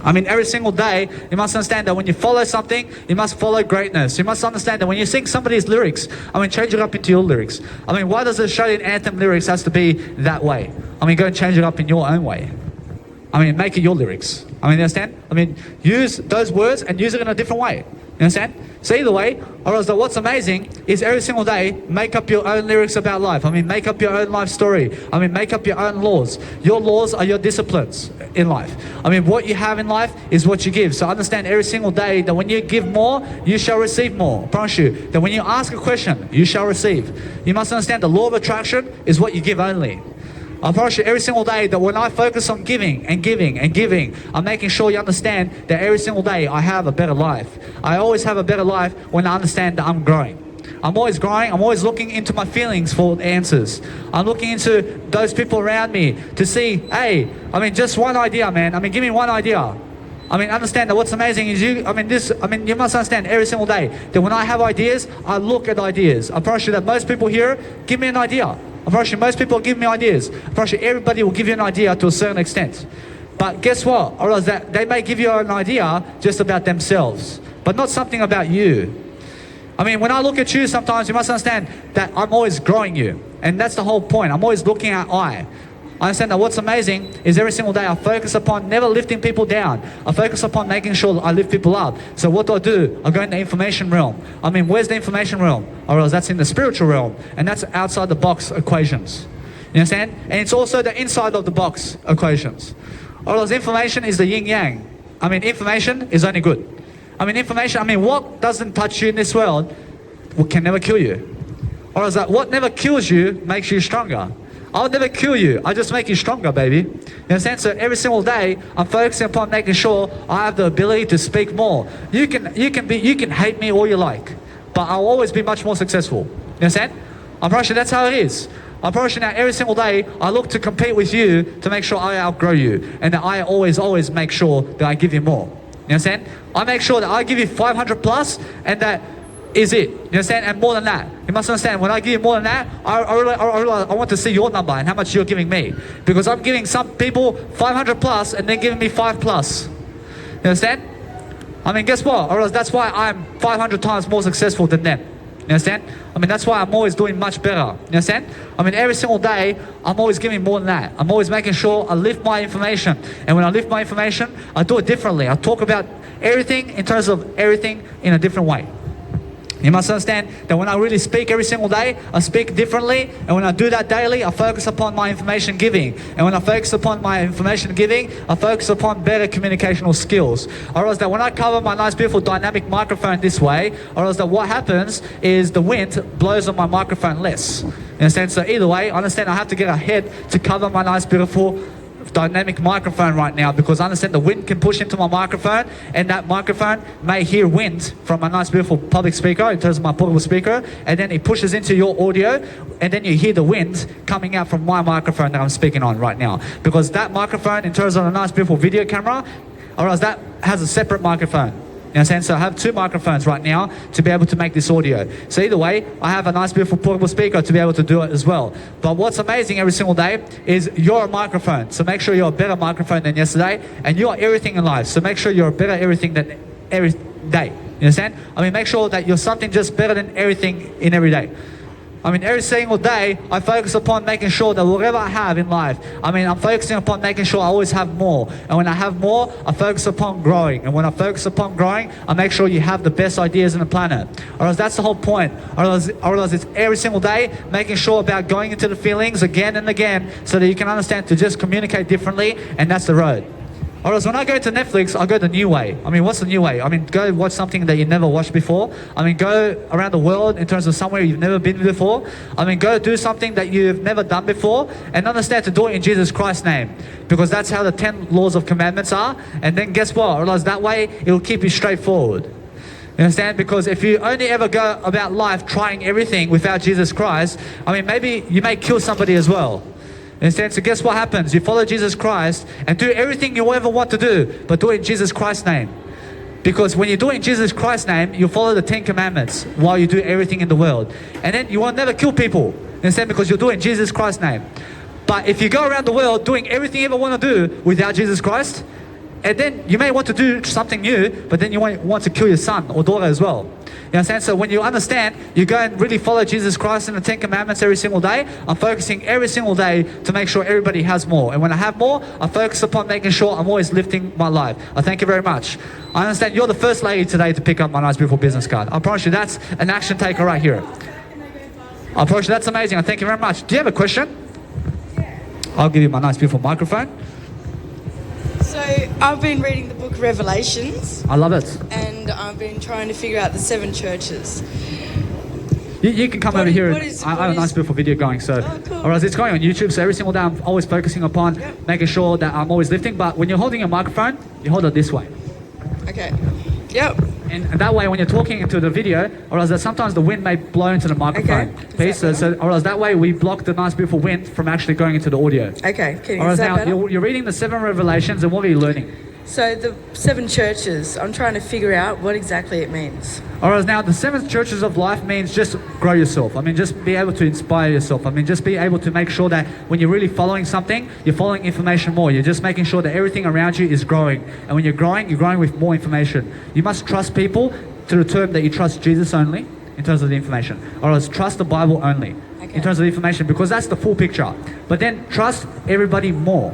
A: I mean, every single day, you must understand that when you follow something, you must follow greatness. You must understand that when you sing somebody's lyrics, change it up into your lyrics. Why does the Australian anthem lyrics has to be that way? Go and change it up in your own way. Make it your lyrics. You understand? Use those words and use it in a different way. You understand? So either way, or else what's amazing is every single day, make up your own lyrics about life. Make up your own life story. Make up your own laws. Your laws are your disciplines in life. What you have in life is what you give. So understand every single day that when you give more, you shall receive more. I promise you that when you ask a question, you shall receive. You must understand the law of attraction is what you give only. I promise you every single day that when I focus on giving and giving and giving, I'm making sure you understand that every single day I have a better life. I always have a better life when I understand that I'm growing. I'm always growing. I'm always looking into my feelings for answers. I'm looking into those people around me to see, hey, just one idea, man. Give me one idea. Understand that what's amazing is you must understand every single day that when I have ideas, I look at ideas. I promise you that most people here give me an idea. I promise you most people give me ideas. I promise you everybody will give you an idea to a certain extent. But guess what? Or else that they may give you an idea just about themselves, but not something about you. When I look at you sometimes, you must understand that I'm always growing you. And that's the whole point. I'm always looking at I understand that what's amazing is every single day I focus upon never lifting people down. I focus upon making sure that I lift people up. So what do? I go in the information realm. Where's the information realm? Or else that's in the spiritual realm. And that's outside the box equations. You understand? And it's also the inside of the box equations. Or else information is the yin yang. Information is only good. Information, what doesn't touch you in this world can never kill you. Or else that what never kills you makes you stronger. I'll never kill you. I just make you stronger, baby. You understand? So every single day, I'm focusing upon making sure I have the ability to speak more. You can hate me all you like, but I'll always be much more successful. You understand? I'm pretty sure that's how it is. I'm pretty sure now every single day, I look to compete with you to make sure I outgrow you, and that I always make sure that I give you more. You understand? I make sure that I give you 500 plus, and that is it. You understand? And more than that. You must understand, when I give you more than that, I want to see your number and how much you're giving me. Because I'm giving some people 500 plus and they're giving me 5 plus. You understand? I mean, guess what? Or else that's why I'm 500 times more successful than them. You understand? I mean, that's why I'm always doing much better. You understand? I mean, every single day, I'm always giving more than that. I'm always making sure I lift my information. And when I lift my information, I do it differently. I talk about everything in terms of everything in a different way. You must understand that when I really speak every single day, I speak differently. And when I do that daily, I focus upon my information giving. And when I focus upon my information giving, I focus upon better communicational skills. Or else that when I cover my nice, beautiful, dynamic microphone this way, or else that what happens is the wind blows on my microphone less. You understand? So either way, I understand I have to get ahead to cover my nice, beautiful, dynamic microphone right now, because I understand the wind can push into my microphone, and that microphone may hear wind from my nice beautiful public speaker in terms of my portable speaker, and then it pushes into your audio, and then you hear the wind coming out from my microphone that I'm speaking on right now, because that microphone in terms of a nice beautiful video camera, or else that has a separate microphone. You understand? So I have 2 microphones right now to be able to make this audio. So either way, I have a nice beautiful portable speaker to be able to do it as well. But what's amazing every single day is you're a microphone. So make sure you're a better microphone than yesterday, and you are everything in life. So make sure you're better everything than every day. You understand? I mean, make sure that you're something just better than everything in every day. I mean, every single day, I focus upon making sure that whatever I have in life, I mean, I'm focusing upon making sure I always have more. And when I have more, I focus upon growing. And when I focus upon growing, I make sure you have the best ideas on the planet. Or else that's the whole point. Or else it's every single day making sure about going into the feelings again and again so that you can understand to just communicate differently, and that's the road. Or else when I go to Netflix, I go the new way. I mean, what's the new way? I mean, go watch something that you never watched before. I mean, go around the world in terms of somewhere you've never been before. I mean, go do something that you've never done before, and understand to do it in Jesus Christ's name. Because that's how the 10 laws of commandments are. And then guess what? Or else that way, it will keep you straightforward. You understand? Because if you only ever go about life trying everything without Jesus Christ, I mean, maybe you may kill somebody as well. Instead, so guess what happens? You follow Jesus Christ and do everything you ever want to do, but do it in Jesus Christ's name. Because when you do it in Jesus Christ's name, you follow the 10 commandments while you do everything in the world. And then you will never kill people. Instead, because you do it in Jesus Christ's name. But if you go around the world doing everything you ever want to do without Jesus Christ, and then you may want to do something new, but then you want to kill your son or daughter as well. You understand? So when you understand, you go and really follow Jesus Christ and the 10 commandments every single day. I'm focusing every single day to make sure everybody has more. And when I have more, I focus upon making sure I'm always lifting my life. I thank you very much. I understand you're the first lady today to pick up my nice beautiful business card. I promise you that's an action taker right here. I promise you that's amazing. I thank you very much. Do you have a question? I'll give you my nice beautiful microphone.
C: So I've been reading the book Revelations.
A: I love it.
C: And I've been trying to figure out the 7 churches.
A: You can come over here. I have a nice beautiful video going. So,
C: cool.
A: Or else it's going on YouTube. So every single day I'm always focusing upon making sure that I'm always lifting. But when you're holding a microphone, you hold it this way.
C: Okay. Yep.
A: And that way, when you're talking into the video, or else that sometimes the wind may blow into the microphone piece. Or else that way we block the nice beautiful wind from actually going into the audio.
C: Okay.
A: Or else now
C: better?
A: you're reading the 7 revelations, and what are you learning?
C: So the 7 churches, I'm trying to figure out what exactly it means.
A: Or else now the 7 churches of life means just grow yourself. I mean, just be able to inspire yourself. I mean, just be able to make sure that when you're really following something, you're following information more. You're just making sure that everything around you is growing. And when you're growing with more information. You must trust people to the term that you trust Jesus only in terms of the information. Or else trust the Bible only in terms of the information, because that's the full picture. But then trust everybody more.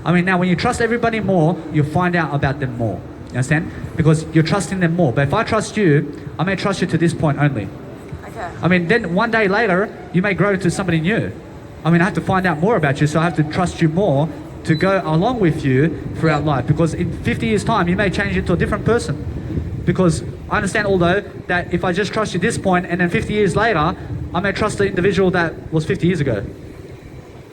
A: I mean, now when you trust everybody more, you'll find out about them more. You understand? Because you're trusting them more. But if I trust you, I may trust you to this point only.
C: Okay.
A: I mean, then one day later, you may grow to somebody new. I mean, I have to find out more about you, so I have to trust you more to go along with you throughout life. Because in 50 years' time, you may change into a different person. Because I understand, although, that if I just trust you this point, and then 50 years later, I may trust the individual that was 50 years ago.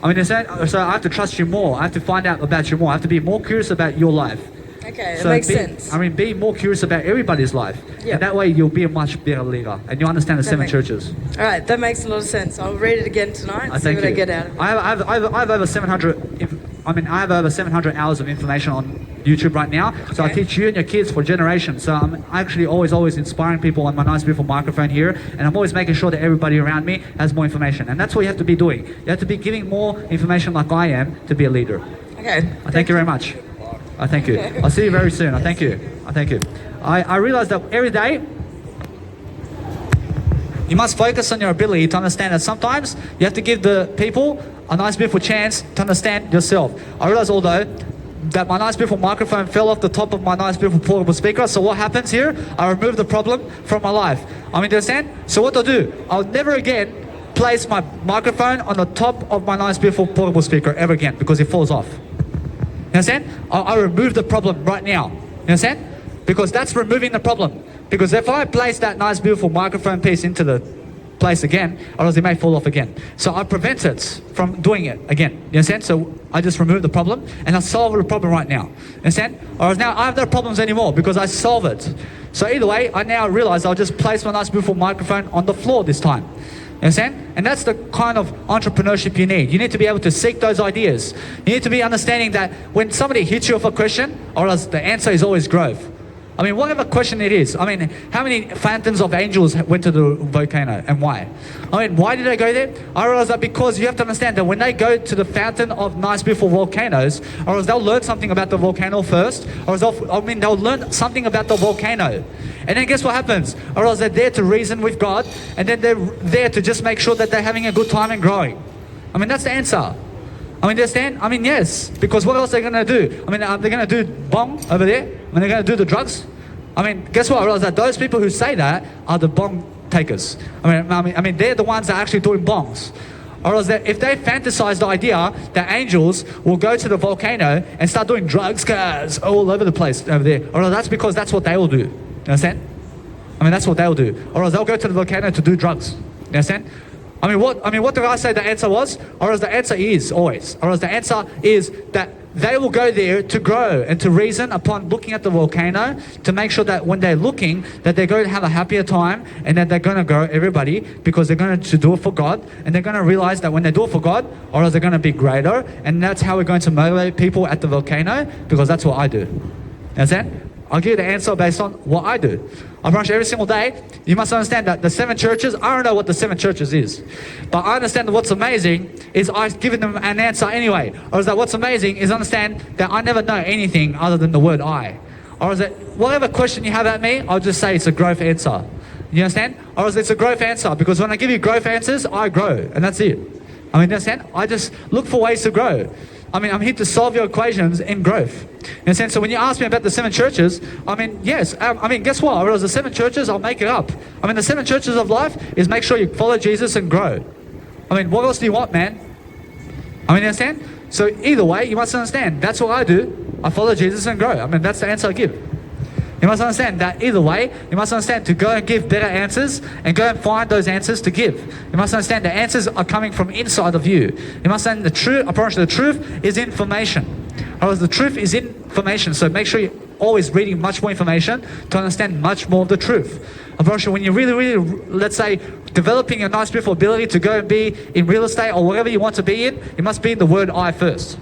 A: I mean, so I have to trust you more. I have to find out about you more. I have to be more curious about your life.
C: Okay, that
A: So
C: makes sense.
A: I mean, be more curious about everybody's life.
C: Yeah.
A: And that way you'll be a much better leader. And you'll understand the 7
C: makes-
A: churches.
C: All right, that makes a lot of sense. I'll read it again tonight and see
A: Thank
C: what
A: you.
C: I get out of it.
A: I have over 700 I have over 700 hours of information on YouTube right now. So I
C: Okay.
A: teach you and your kids for generations. So I'm actually always inspiring people on my nice beautiful microphone here, and I'm always making sure that everybody around me has more information. And that's what you have to be doing. You have to be giving more information like I am to be a leader.
C: Okay.
A: I thank you very much. I thank you. I'll see you very soon. I thank you. I thank you. I realize that every day you must focus on your ability to understand that sometimes you have to give the people a nice beautiful chance to understand yourself. I realize although that my nice beautiful microphone fell off the top of my nice beautiful portable speaker, so what happens here? I remove the problem from my life. I mean, do you understand? So what I'll do, I'll never again place my microphone on the top of my nice beautiful portable speaker ever again because it falls off. You understand? I remove the problem right now. You understand? Because that's removing the problem. Because if I place that nice beautiful microphone piece into the place again, otherwise it may fall off again. So I prevent it from doing it again. You understand? So I just remove the problem and I solve the problem right now. You understand? Whereas now I have no problems anymore because I solve it. So either way, I now realize I'll just place my nice beautiful microphone on the floor this time. You understand? And that's the kind of entrepreneurship you need. You need to be able to seek those ideas. You need to be understanding that when somebody hits you with a question, or else the answer is always growth. I mean, whatever question it is. I mean, how many phantoms of angels went to the volcano and why? I mean, why did they go there? I realize that because you have to understand that when they go to the fountain of nice, beautiful volcanoes, or else they'll learn something about the volcano first, or else they'll learn something about the volcano. And then guess what happens? Or else they're there to reason with God, and then they're there to just make sure that they're having a good time and growing. I mean, that's the answer. I mean, understand? I mean, yes. Because what else are they going to do? I mean, they're going to do bong over there? I mean, they're going to do the drugs? I mean, guess what? I realize that those people who say that are the bong takers. I mean, they're the ones that are actually doing bongs. Or else that if they fantasize the idea that angels will go to the volcano and start doing drugs cars all over the place over there, or else that's because that's what they will do. You understand? I mean, that's what they'll do. Or else they'll go to the volcano to do drugs. You understand? I mean, what did I say the answer was? Or else the answer is always. Or else the answer is that they will go there to grow and to reason upon looking at the volcano to make sure that when they're looking, that they're going to have a happier time and that they're going to grow everybody because they're going to do it for God, and they're going to realize that when they do it for God, or else they're going to be greater, and that's how we're going to motivate people at the volcano because that's what I do. Understand? I'll give you the answer based on what I do. I promise you every single day, you must understand that the 7 churches, I don't know what the 7 churches is. But I understand that what's amazing is I've given them an answer anyway. Or is that what's amazing is understand that I never know anything other than the word I. Or is that whatever question you have at me, I'll just say it's a growth answer. You understand? Or is it's a growth answer because when I give you growth answers, I grow. And that's it. I mean, you understand? I just look for ways to grow. I mean, I'm here to solve your equations in growth. In a sense, so when you ask me about the 7 churches, I mean, yes, I mean, guess what? I realize the 7 churches, I'll make it up. I mean, the 7 churches of life is make sure you follow Jesus and grow. I mean, what else do you want, man? I mean, you understand? So either way, you must understand, that's what I do. I follow Jesus and grow. I mean, that's the answer I give. You must understand that either way, you must understand to go and give better answers and go and find those answers to give. You must understand the answers are coming from inside of you. You must understand the truth, I promise you, the truth is information. Otherwise, the truth is information. So make sure you're always reading much more information to understand much more of the truth. I promise you, when you're really, let's say, developing a nice, beautiful ability to go and be in real estate or whatever you want to be in, you must be in the word I first.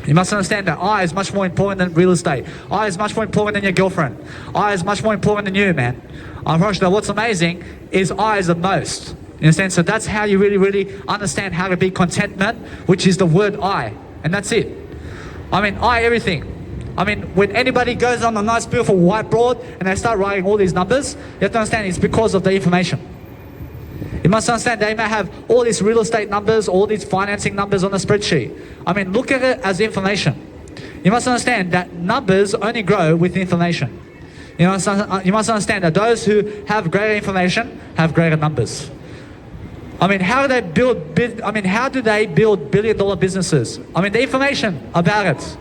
A: You must understand that I is much more important than real estate. I is much more important than your girlfriend. I is much more important than you, man. I promise you that what's amazing is I is the most. You understand? So that's how you really understand how to be contentment, which is the word I. And that's it. I mean, I everything. I mean, when anybody goes on a nice, beautiful whiteboard and they start writing all these numbers, you have to understand it's because of the information. You must understand they may have all these real estate numbers, all these financing numbers on a spreadsheet. I mean, look at it as information. You must understand that numbers only grow with information. You must understand that those who have greater information have greater numbers. I mean, how do they build billion-dollar businesses? I mean, the information about it.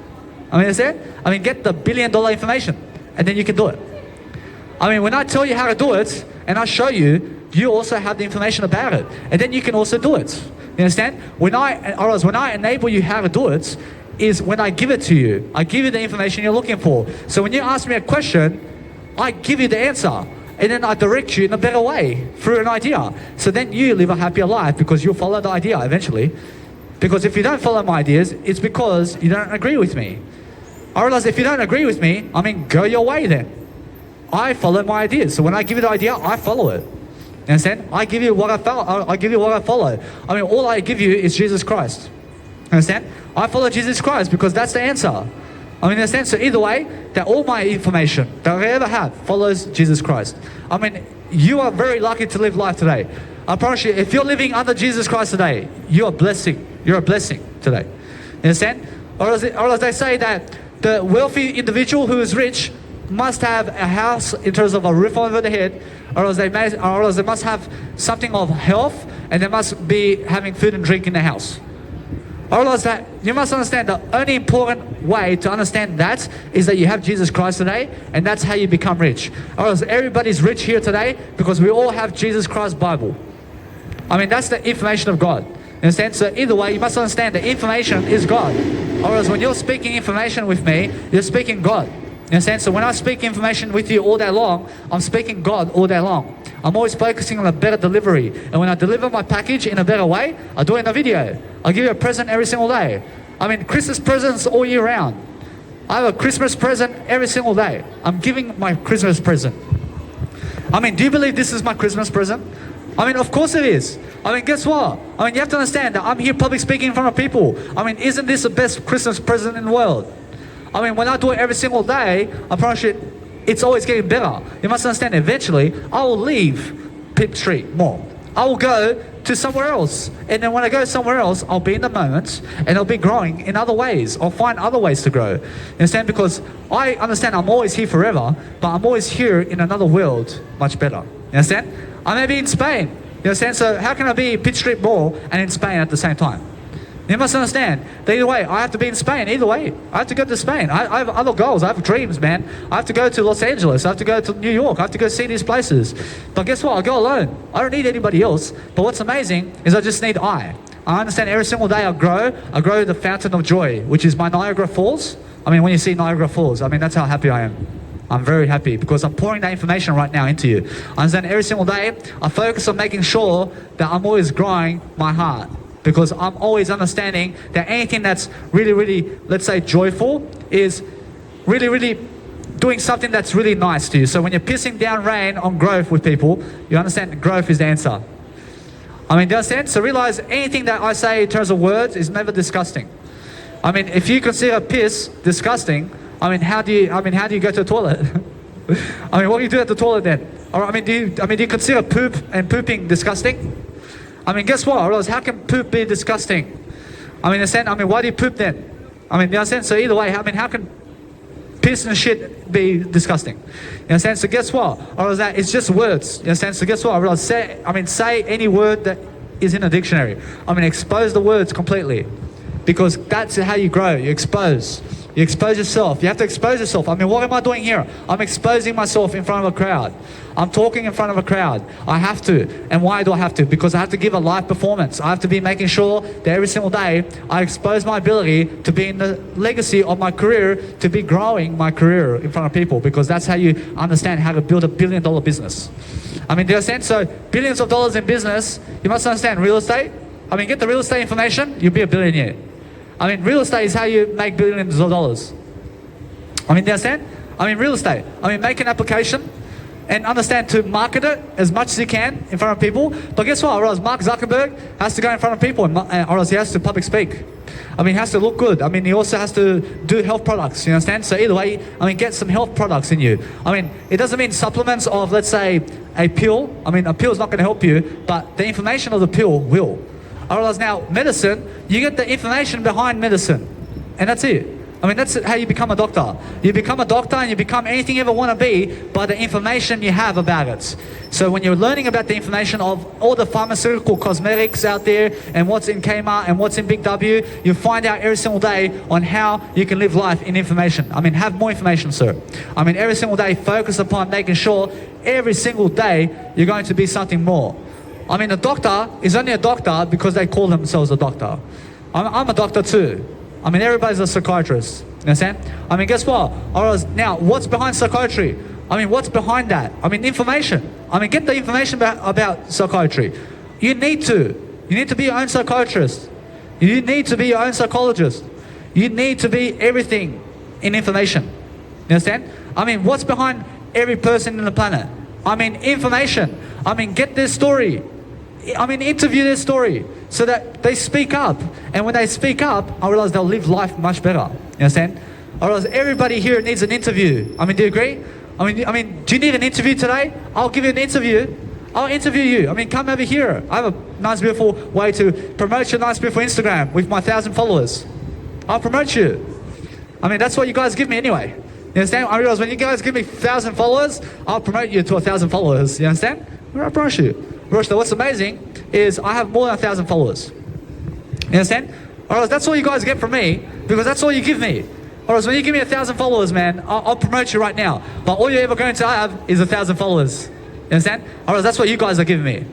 A: I mean, is it? I mean, get the billion-dollar information, and then you can do it. I mean, when I tell you how to do it, and I show you, you also have the information about it, and then you can also do it. You understand? When I enable you how to do it, is when I give it to you. I give you the information you're looking for. So when you ask me a question, I give you the answer, and then I direct you in a better way through an idea. So then you live a happier life because you'll follow the idea eventually. Because if you don't follow my ideas, it's because you don't agree with me. I realize if you don't agree with me, I mean, go your way then. I follow my ideas. So when I give you the idea, I follow it. You understand? I give you what I follow. I give you what I follow. I mean, all I give you is Jesus Christ. Understand? I follow Jesus Christ because that's the answer. I mean, understand? So either way, that all my information that I ever have follows Jesus Christ. I mean, you are very lucky to live life today. I promise you, if you're living under Jesus Christ today, you're a blessing. You're a blessing today. You understand? Or as they say that the wealthy individual who is rich must have a house in terms of a roof over their head, or else they must have something of health, and they must be having food and drink in the house. Or else that you must understand the only important way to understand that is that you have Jesus Christ today, and that's how you become rich. Or else everybody's rich here today because we all have Jesus Christ Bible. I mean, that's the information of God. You understand? So either way, you must understand the information is God. Or else when you're speaking information with me, you're speaking God. You understand? So when I speak information with you all day long, I'm speaking God all day long. I'm always focusing on a better delivery. And when I deliver my package in a better way, I do it in a video. I give you a present every single day. I mean, Christmas presents all year round. I have a Christmas present every single day. I'm giving my Christmas present. I mean, do you believe this is my Christmas present? I mean, of course it is. I mean, guess what? I mean, you have to understand that I'm here public speaking in front of people. I mean, isn't this the best Christmas present in the world? I mean, when I do it every single day, I promise you, it's always getting better. You must understand, eventually, I will leave Pitt Street Mall. I will go to somewhere else. And then when I go somewhere else, I'll be in the moment, and I'll be growing in other ways. I'll find other ways to grow. You understand? Because I understand I'm always here forever, but I'm always here in another world much better. You understand? I may be in Spain. You understand? So how can I be Pitt Street Mall and in Spain at the same time? You must understand that either way, I have to be in Spain. Either way, I have to go to Spain. I have other goals. I have dreams, man. I have to go to Los Angeles. I have to go to New York. I have to go see these places. But guess what? I go alone. I don't need anybody else. But what's amazing is I just need I understand every single day I grow the fountain of joy, which is my Niagara Falls. I mean, when you see Niagara Falls, I mean, that's how happy I am. I'm very happy because I'm pouring that information right now into you. I understand every single day, I focus on making sure that I'm always growing my heart. Because I'm always understanding that anything that's really, really, let's say, joyful is really, really doing something that's really nice to you. So when you're pissing down rain on growth with people, you understand that growth is the answer. I mean, do you understand? So realize anything that I say in terms of words is never disgusting. I mean, if you consider piss disgusting, how do you go to the toilet? I mean, what do you do at the toilet then? Or do you consider poop and pooping disgusting? I mean, guess what? Or else, how can poop be disgusting? Why do you poop then? You understand? So either way, how can piss and shit be disgusting? You understand? So guess what? Or else that it's just words. You understand? So guess what? I realize say any word that is in a dictionary. Expose the words completely. Because that's how you grow. You expose. You expose yourself. You have to expose yourself. What am I doing here? I'm exposing myself in front of a crowd. I'm talking in front of a crowd. I have to. And why do I have to? Because I have to give a live performance. I have to be making sure that every single day I expose my ability to be in the legacy of my career, to be growing my career in front of people. Because that's how you understand how to build a $1 billion business. Do you understand? So billions of dollars in business, you must understand real estate. Get the real estate information, you'll be a billionaire. Real estate is how you make billions of dollars. Do you understand? Real estate. Make an application and understand to market it as much as you can in front of people. But guess what? Or else Mark Zuckerberg has to go in front of people, or else he has to public speak. He has to look good. He also has to do health products. You understand? So either way, get some health products in you. It doesn't mean supplements of, let's say, a pill. A pill is not going to help you, but the information of the pill will. Or else now, medicine, you get the information behind medicine. And that's it. That's how you become a doctor. You become a doctor and you become anything you ever want to be by the information you have about it. So when you're learning about the information of all the pharmaceutical cosmetics out there and what's in Kmart and what's in Big W, you find out every single day on how you can live life in information. Have more information, sir. Every single day, focus upon making sure every single day you're going to be something more. A doctor is only a doctor because they call themselves a doctor. I'm a doctor too. Everybody's a psychiatrist. You understand? Guess what? Now, what's behind psychiatry? What's behind that? Information. Get the information about psychiatry. You need to be your own psychiatrist. You need to be your own psychologist. You need to be everything in information. You understand? I mean, what's behind every person in the planet? I mean, information. I mean, get their story. I mean, interview their story so that they speak up. And when they speak up, I realize they'll live life much better. You understand? I realize everybody here needs an interview. I mean, do you agree? I mean, do you need an interview today? I'll give you an interview. I'll interview you. I mean, come over here. I have a nice, beautiful way to promote your nice, beautiful Instagram with my 1,000 followers. I'll promote you. I mean, that's what you guys give me anyway. You understand? I realize when you guys give me 1,000 followers, I'll promote you to 1,000 followers. You understand? I'll promote you. Roshda, what's amazing is I have more than 1,000 followers. You understand? Alright, that's all you guys get from me because that's all you give me. Alright, when you give me 1,000 followers, man, I'll promote you right now. But all you're ever going to have is 1,000 followers. You understand? Alright, that's what you guys are giving me.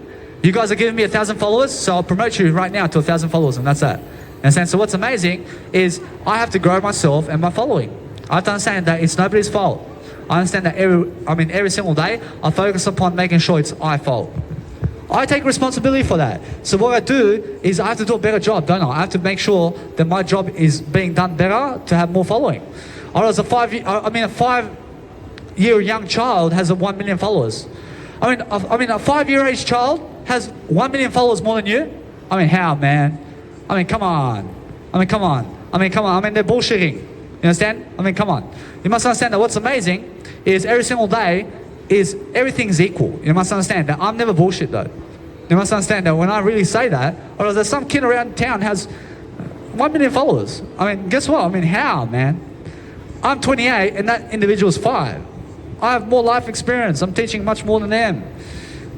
A: You guys are giving me 1,000 followers, so I'll promote you right now to 1,000 followers, and that's that. You understand? So what's amazing is I have to grow myself and my following. I have to understand that it's nobody's fault. I understand that every single day I focus upon making sure it's my fault. I take responsibility for that. So what I do is I have to do a better job, don't I? I have to make sure that my job is being done better to have more following. Or as a 5-year young child has 1 million followers. I mean a 5-year age child has 1 million followers more than you. I mean, how, man? I mean, come on. I mean, they're bullshitting. You understand? I mean, come on. You must understand that what's amazing is every single day is everything's equal. You must understand that I'm never bullshit though. You must understand that when I really say that, or there's some kid around town has 1 million followers. I mean, guess what? I mean, how, man? I'm 28 and that individual's 5. I have more life experience. I'm teaching much more than them.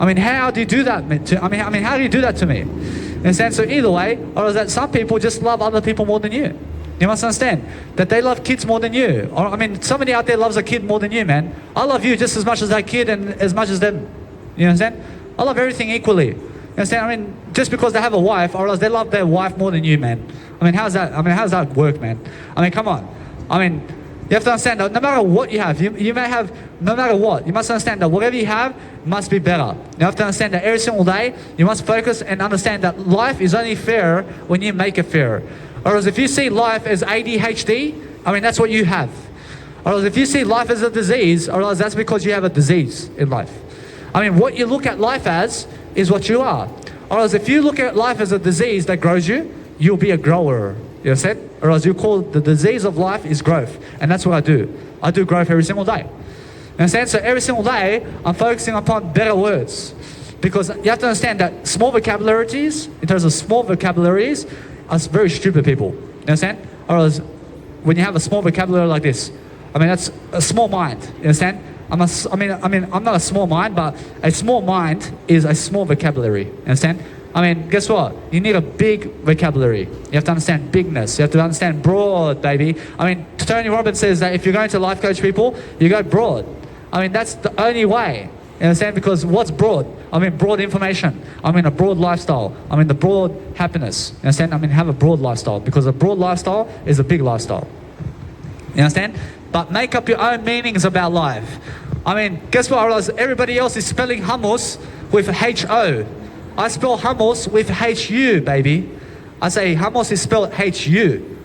A: I mean, how do you do that? How do you do that to me? You understand? So either way, or is that some people just love other people more than you. You must understand that they love kids more than you. Or, I mean, somebody out there loves a kid more than you, man. I love you just as much as that kid and as much as them. You understand? I love everything equally. You understand? I mean, just because they have a wife, or else they love their wife more than you, man. I mean, how's that work, man? I mean, come on. I mean, you have to understand that no matter what you have, you may have, no matter what, you must understand that whatever you have must be better. You have to understand that every single day, you must focus and understand that life is only fair when you make it fair. Or else if you see life as ADHD, I mean, that's what you have. Or else if you see life as a disease, or else that's because you have a disease in life. I mean, what you look at life as is what you are. Or else if you look at life as a disease that grows you, you'll be a grower. You understand? Or else you call the disease of life is growth. And that's what I do. I do growth every single day. You understand? So every single day, I'm focusing upon better words. Because you have to understand that small vocabularies, in terms of small vocabularies, are very stupid people. You understand? Or else when you have a small vocabulary like this, I mean, that's a small mind. You understand? I'm not a small mind, but a small mind is a small vocabulary. You understand? I mean, guess what? You need a big vocabulary. You have to understand bigness. You have to understand broad, baby. I mean, Tony Robbins says that if you're going to life coach people, you go broad. I mean, that's the only way. You understand? Because what's broad? I mean, broad information. I mean, a broad lifestyle. I mean, the broad happiness. You understand? I mean, have a broad lifestyle. Because a broad lifestyle is a big lifestyle. You understand? But make up your own meanings about life. I mean, guess what? I realize everybody else is spelling hummus with H-O. I spell hummus with H-U, baby. I say hummus is spelled H-U.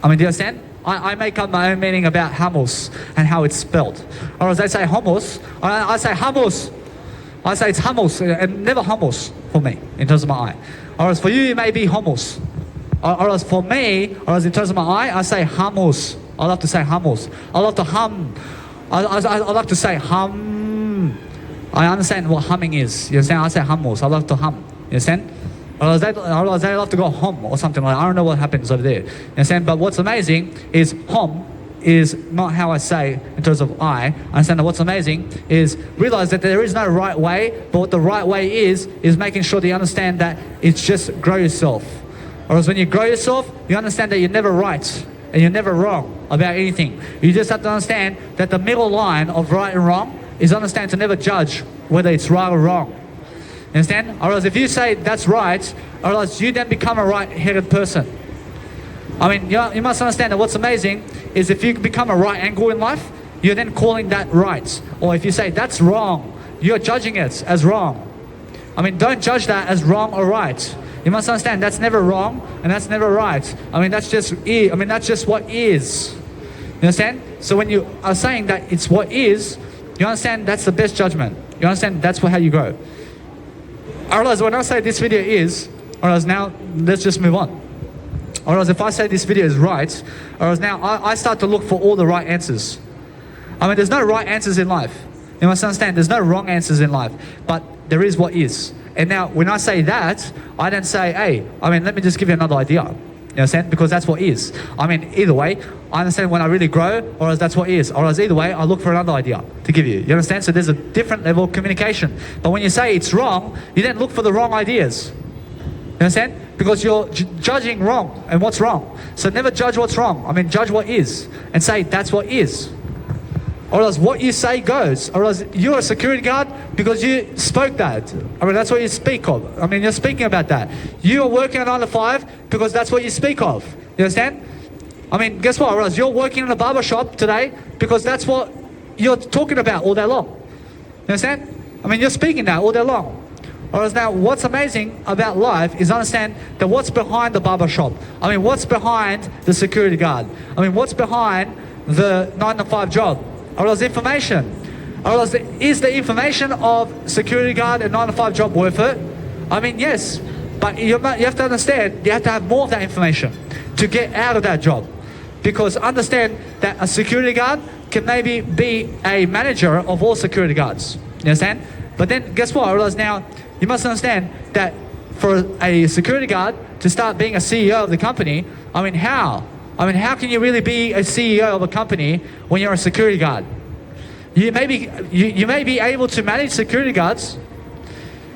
A: I mean, do you understand? I make up my own meaning about hummus and how it's spelled. Or as they say hummus, I say hummus. I say it's hummus and never hummus for me in terms of my eye. Or as for you, it may be hummus. Or as for me, or as in terms of my eye, I say hummus. I love to say hummus. I love to hum. I love to say hum. I understand what humming is. You understand? I say hummus. I love to hum. You understand? Or they love to go hum or something like that. I don't know what happens over there. You understand? But what's amazing is hum is not how I say in terms of I understand that what's amazing is realize that there is no right way, but what the right way is making sure that you understand that it's just grow yourself. Or else when you grow yourself, you understand that you're never right and you're never wrong about anything. You just have to understand that the middle line of right and wrong is understand to never judge whether it's right or wrong. You understand? Or else if you say that's right, or else you then become a right-headed person. I mean, you must understand that what's amazing is if you become a right angle in life, you're then calling that right. Or if you say that's wrong, you're judging it as wrong. I mean, don't judge that as wrong or right. You must understand that's never wrong and that's never right. I mean, that's just that's just what is. You understand? So when you are saying that it's what is, you understand that's the best judgment. You understand that's how you grow. Otherwise, when I say this video is, otherwise now let's just move on. Otherwise, if I say this video is right, otherwise now I start to look for all the right answers. I mean, there's no right answers in life. You must understand there's no wrong answers in life, but there is what is. And now when I say that, I don't say, hey, let me just give you another idea. You understand? Because that's what is. Either way, I understand when I really grow, or else that's what is. Or else either way, I look for another idea to give you. You understand? So there's a different level of communication. But when you say it's wrong, you then look for the wrong ideas. You understand? Because you're judging wrong and what's wrong. So never judge what's wrong. Judge what is and say that's what is. Or else what you say goes. Or else you're a security guard because you spoke that. That's what you speak of. You're speaking about that. You are working at 9 to 5 because that's what you speak of. You understand? Guess what? Or else you're working in a barber shop today because that's what you're talking about all day long. You understand? You're speaking that all day long. Or else now what's amazing about life is understand that what's behind the barber shop. What's behind the security guard. What's behind the 9 to 5 job. Or else information. Or else is the information of security guard and 9 to 5 job worth it? Yes. But you have to understand, you have to have more of that information to get out of that job. Because understand that a security guard can maybe be a manager of all security guards. You understand? But then guess what? Or else now you must understand that for a security guard to start being a CEO of the company, how? How can you really be a CEO of a company when you're a security guard? You may be able to manage security guards.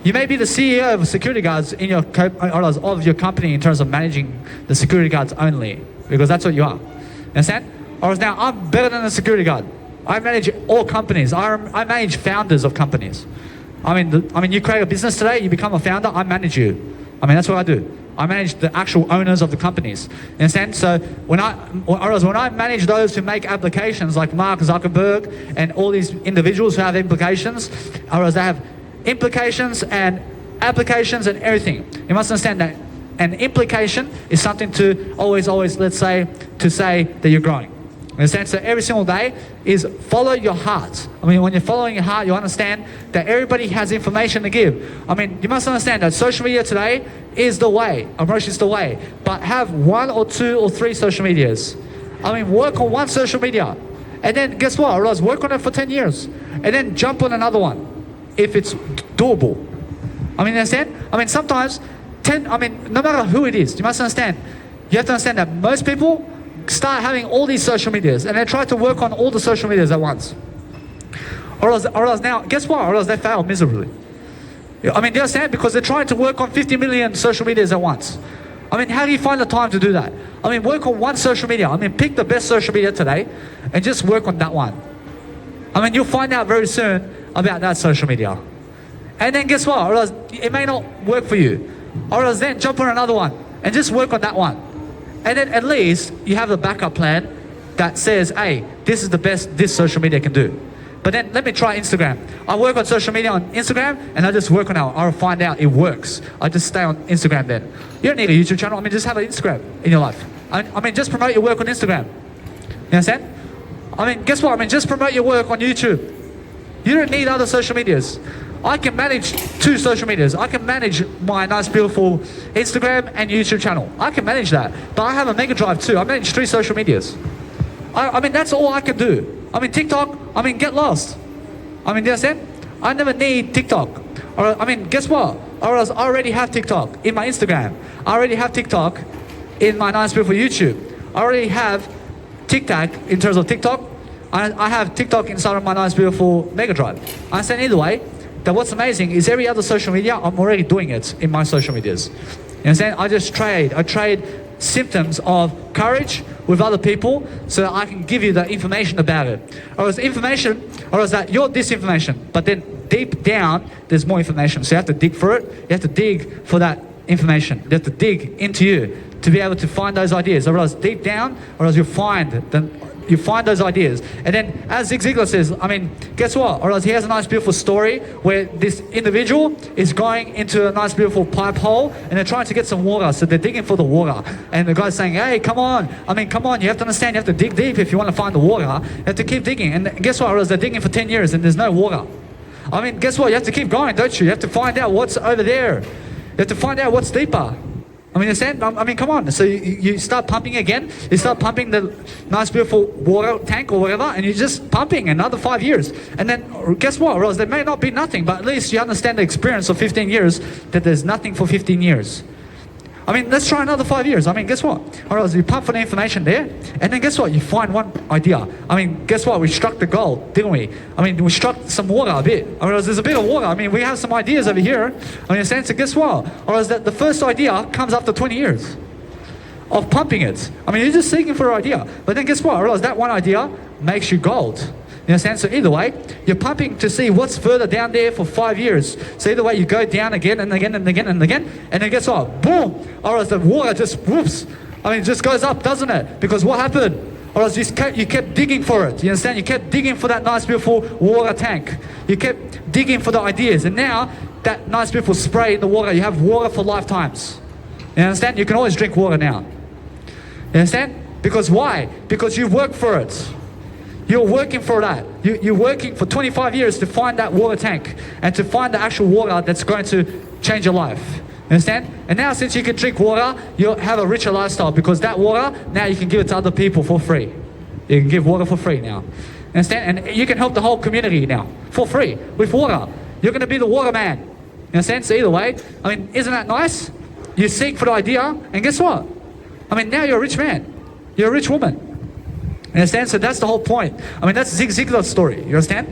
A: You may be the CEO of security guards in your of your company in terms of managing the security guards only, because that's what you are. Understand? Or now I'm better than a security guard. I manage all companies. I manage founders of companies. You create a business today, you become a founder, I manage you. That's what I do. I manage the actual owners of the companies. You understand? So when I manage those who make applications like Mark Zuckerberg and all these individuals who have implications, or they have implications and applications and everything. You must understand that an implication is something to always, let's say, to say that you're growing. Understand? So every single day is follow your heart. When you're following your heart, you understand that everybody has information to give. You must understand that social media today is the way. Amrosh is the way. But have 1 or 2 or 3 social medias. Work on one social media. And then guess what? Or work on it for 10 years. And then jump on another one. If it's doable. Understand? Sometimes, no matter who it is, you must understand. You have to understand that most people start having all these social medias and they try to work on all the social medias at once. Or else now, guess what? Or else they fail miserably. Do you understand? Because they're trying to work on 50 million social medias at once. How do you find the time to do that? Work on one social media. Pick the best social media today and just work on that one. You'll find out very soon about that social media. And then guess what? Or else it may not work for you. Or else then jump on another one and just work on that one. And then at least you have a backup plan that says, hey, this is the best this social media can do. But then let me try Instagram. I work on social media on Instagram and I just work on it. I'll find out it works. I just stay on Instagram then. You don't need a YouTube channel. Just have an Instagram in your life. Just promote your work on Instagram. You understand? Guess what? Just promote your work on YouTube. You don't need other social medias. I can manage 2 social medias. I can manage my nice, beautiful Instagram and YouTube channel. I can manage that. But I have a mega drive too. I manage 3 social medias. That's all I can do. TikTok, get lost. Do you understand? I never need TikTok. Or, guess what? Or else I already have TikTok in my Instagram. I already have TikTok in my nice, beautiful YouTube. I already have TikTok in terms of TikTok. I have TikTok inside of my nice, beautiful mega drive. I understand either way. That what's amazing is every other social media, I'm already doing it in my social medias. You understand? I trade symptoms of courage with other people so that I can give you the information about it. Or is information, or is that you're disinformation, but then deep down, there's more information. So you have to dig for it. You have to dig for that information. You have to dig into you to be able to find those ideas. Or else deep down, or else you'll find the you find those ideas. And then, as Zig Ziglar says, I mean, guess what? Or else he has a nice, beautiful story where this individual is going into a nice, beautiful pipe hole, and they're trying to get some water, so they're digging for the water. And the guy's saying, hey, come on. I mean, come on, you have to understand, you have to dig deep if you want to find the water. You have to keep digging. And guess what? Or else they're digging for 10 years and there's no water. I mean, guess what? You have to keep going, don't you? You have to find out what's over there. You have to find out what's deeper. I mean, understand? I mean, come on. So you start pumping again. You start pumping the nice, beautiful water tank or whatever, and you're just pumping another 5 years. And then guess what? Or else there may not be nothing, but at least you understand the experience of 15 years, that there's nothing for 15 years. I mean, let's try another 5 years. I mean, guess what? Or else you pump for the information there, and then guess what? You find one idea. I mean, guess what? We struck the gold, didn't we? I mean, we struck some water a bit. Or else there's a bit of water. I mean, we have some ideas over here. I mean, so guess what? Or else that the first idea comes after 20 years of pumping it. I mean, you're just seeking for an idea. But then guess what? Or else that one idea makes you gold. You understand? So either way, you're pumping to see what's further down there for 5 years. So either way, you go down again and again and again and again, and then guess what? Boom! Or else the water just whoops. I mean, it just goes up, doesn't it? Because what happened? Or else you kept digging for it. You understand? You kept digging for that nice, beautiful water tank. You kept digging for the ideas, and now that nice, beautiful spray in the water, you have water for lifetimes. You understand? You can always drink water now. You understand? Because why? Because you've worked for it. You're working for that. You're working for 25 years to find that water tank and to find the actual water that's going to change your life. You understand? And now since you can drink water, you'll have a richer lifestyle, because that water, now you can give it to other people for free. You can give water for free now. You understand? And you can help the whole community now for free with water. You're going to be the water man. You understand? So either way, I mean, isn't that nice? You seek for the idea, and guess what? I mean, now you're a rich man. You're a rich woman. You understand? So that's the whole point. I mean, that's Zig Ziglar's story. You understand?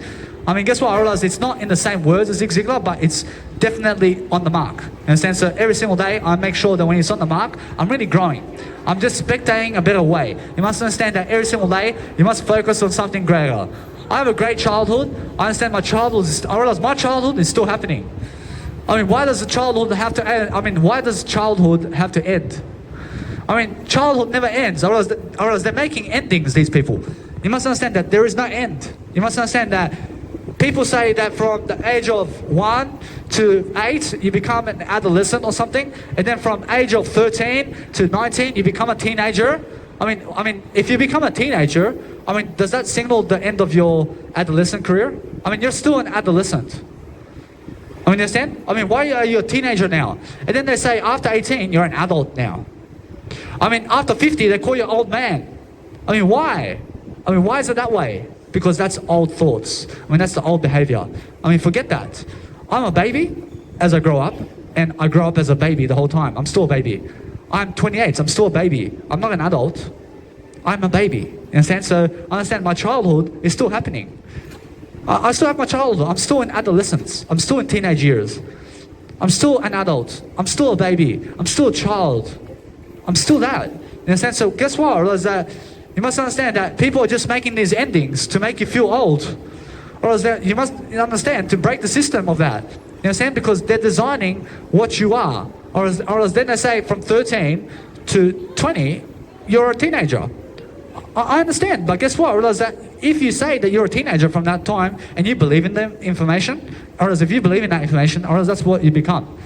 A: I mean, guess what? I realize it's not in the same words as Zig Ziglar, but it's definitely on the mark. You understand? So every single day, I make sure that when it's on the mark, I'm really growing. I'm just spectating a better way. You must understand that every single day, you must focus on something greater. I have a great childhood. I understand my childhood I realize my childhood is still happening. I mean, why does the childhood have to end? I mean, why does childhood have to end? I mean, childhood never ends, or else they're making endings, these people. You must understand that there is no end. You must understand that people say that from the age of 1 to 8, you become an adolescent or something, and then from age of 13 to 19, you become a teenager. I mean, if you become a teenager, I mean, does that signal the end of your adolescent career? I mean, you're still an adolescent. I mean, you understand? I mean, why are you a teenager now? And then they say after 18, you're an adult now. I mean, after 50, they call you old man. I mean, why? I mean, why is it that way? Because that's old thoughts. I mean, that's the old behavior. I mean, forget that. I'm a baby as I grow up, and I grow up as a baby the whole time. I'm still a baby. I'm 28, so I'm still a baby. I'm not an adult. I'm a baby. You understand? So I understand my childhood is still happening. I still have my childhood. I'm still in adolescence. I'm still in teenage years. I'm still an adult. I'm still a baby. I'm still a child. I'm still that. You understand? So guess what? Is that you must understand that people are just making these endings to make you feel old. Or is that you must understand to break the system of that. You understand? Because they're designing what you are. Or as then they say from 13 to 20, you're a teenager. I understand, but guess what? I realize that if you say that you're a teenager from that time and you believe in the information, or as if you believe in that information, or as that's what you become.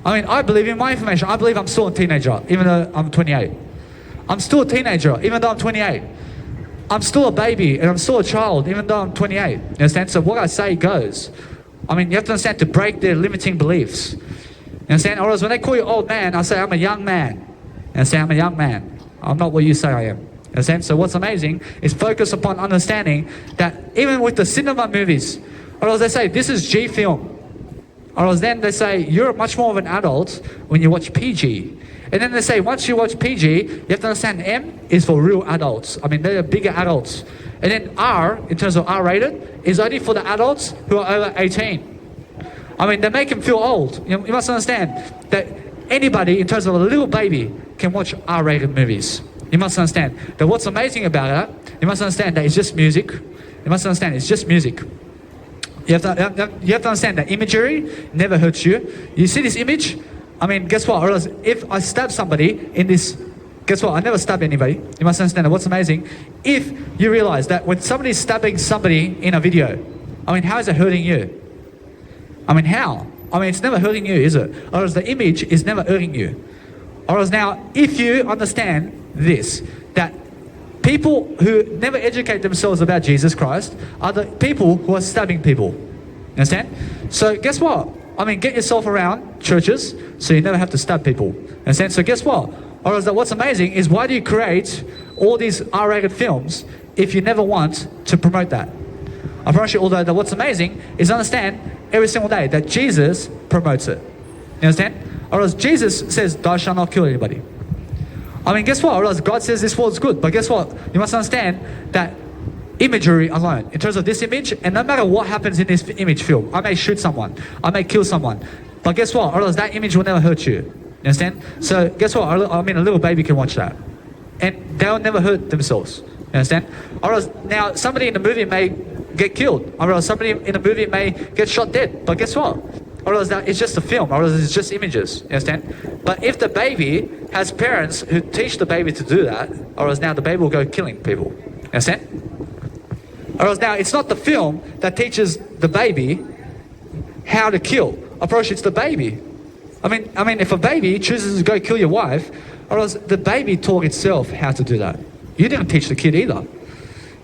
A: I mean, I believe in my information. I believe I'm still a teenager, even though I'm 28. I'm still a teenager, even though I'm 28. I'm still a baby, and I'm still a child, even though I'm 28. You understand? So what I say goes. I mean, you have to understand to break their limiting beliefs. You understand? Or else when they call you old man, I say I'm a young man. You understand? I'm a young man. I'm not what you say I am. You understand? So what's amazing is focus upon understanding that even with the cinema movies, or else they say this is G film. Or else then they say you're much more of an adult when you watch PG. And then they say once you watch PG, you have to understand M is for real adults. I mean, they're bigger adults. And then R, in terms of R-rated, is only for the adults who are over 18. I mean, they make them feel old. You must understand that anybody, in terms of a little baby, can watch R-rated movies. You must understand that what's amazing about it, you must understand that it's just music. You must understand it's just music. You have to understand that imagery never hurts you. You see this image? I mean, guess what? Or else if I stab somebody in this guess what? I never stab anybody. You must understand that what's amazing, if you realize that when somebody's stabbing somebody in a video, I mean, how is it hurting you? I mean, how? I mean, it's never hurting you, is it? Or else the image is never hurting you. Or else now, if you understand this, that people who never educate themselves about Jesus Christ are the people who are stabbing people. You understand? So guess what? I mean, get yourself around churches so you never have to stab people. Understand? So guess what? Or else what's amazing is, why do you create all these R-rated films if you never want to promote that? I promise you, although that what's amazing is understand every single day that Jesus promotes it. You understand? Or else Jesus says, thou shalt not kill anybody. I mean, guess what? Or else God says this world's good. But guess what? You must understand that imagery alone, in terms of this image, and no matter what happens in this image film, I may shoot someone, I may kill someone, but guess what? Or else that image will never hurt you. You understand? So guess what? I mean, a little baby can watch that, and they'll never hurt themselves. You understand? Or else now somebody in the movie may get killed, or else somebody in the movie may get shot dead. But guess what? Or else that it's just a film, or else it's just images. You understand? But if the baby has parents who teach the baby to do that, or else now the baby will go killing people. You understand? Or else now it's not the film that teaches the baby how to kill. Approach, it's the baby. I mean, if a baby chooses to go kill your wife, or else the baby taught itself how to do that. You didn't teach the kid either.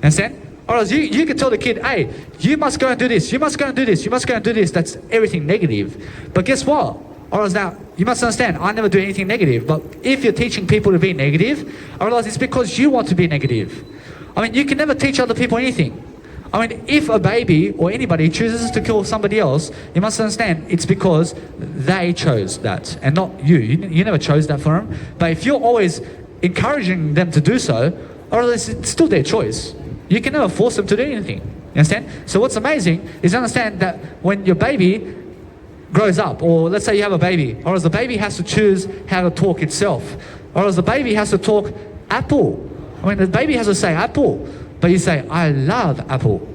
A: Understand? Or else you can tell the kid, hey, you must go and do this, you must go and do this, you must go and do this. That's everything negative. But guess what? Or else now, you must understand, I never do anything negative. But if you're teaching people to be negative, or else it's because you want to be negative. I mean, you can never teach other people anything. I mean, if a baby or anybody chooses to kill somebody else, you must understand it's because they chose that and not you. You never chose that for them. But if you're always encouraging them to do so, or else it's still their choice. You can never force them to do anything. You understand? So what's amazing is understand that when your baby grows up, or let's say you have a baby, or else the baby has to choose how to talk itself, or else the baby has to talk apple. I mean, the baby has to say apple, but you say, I love apple.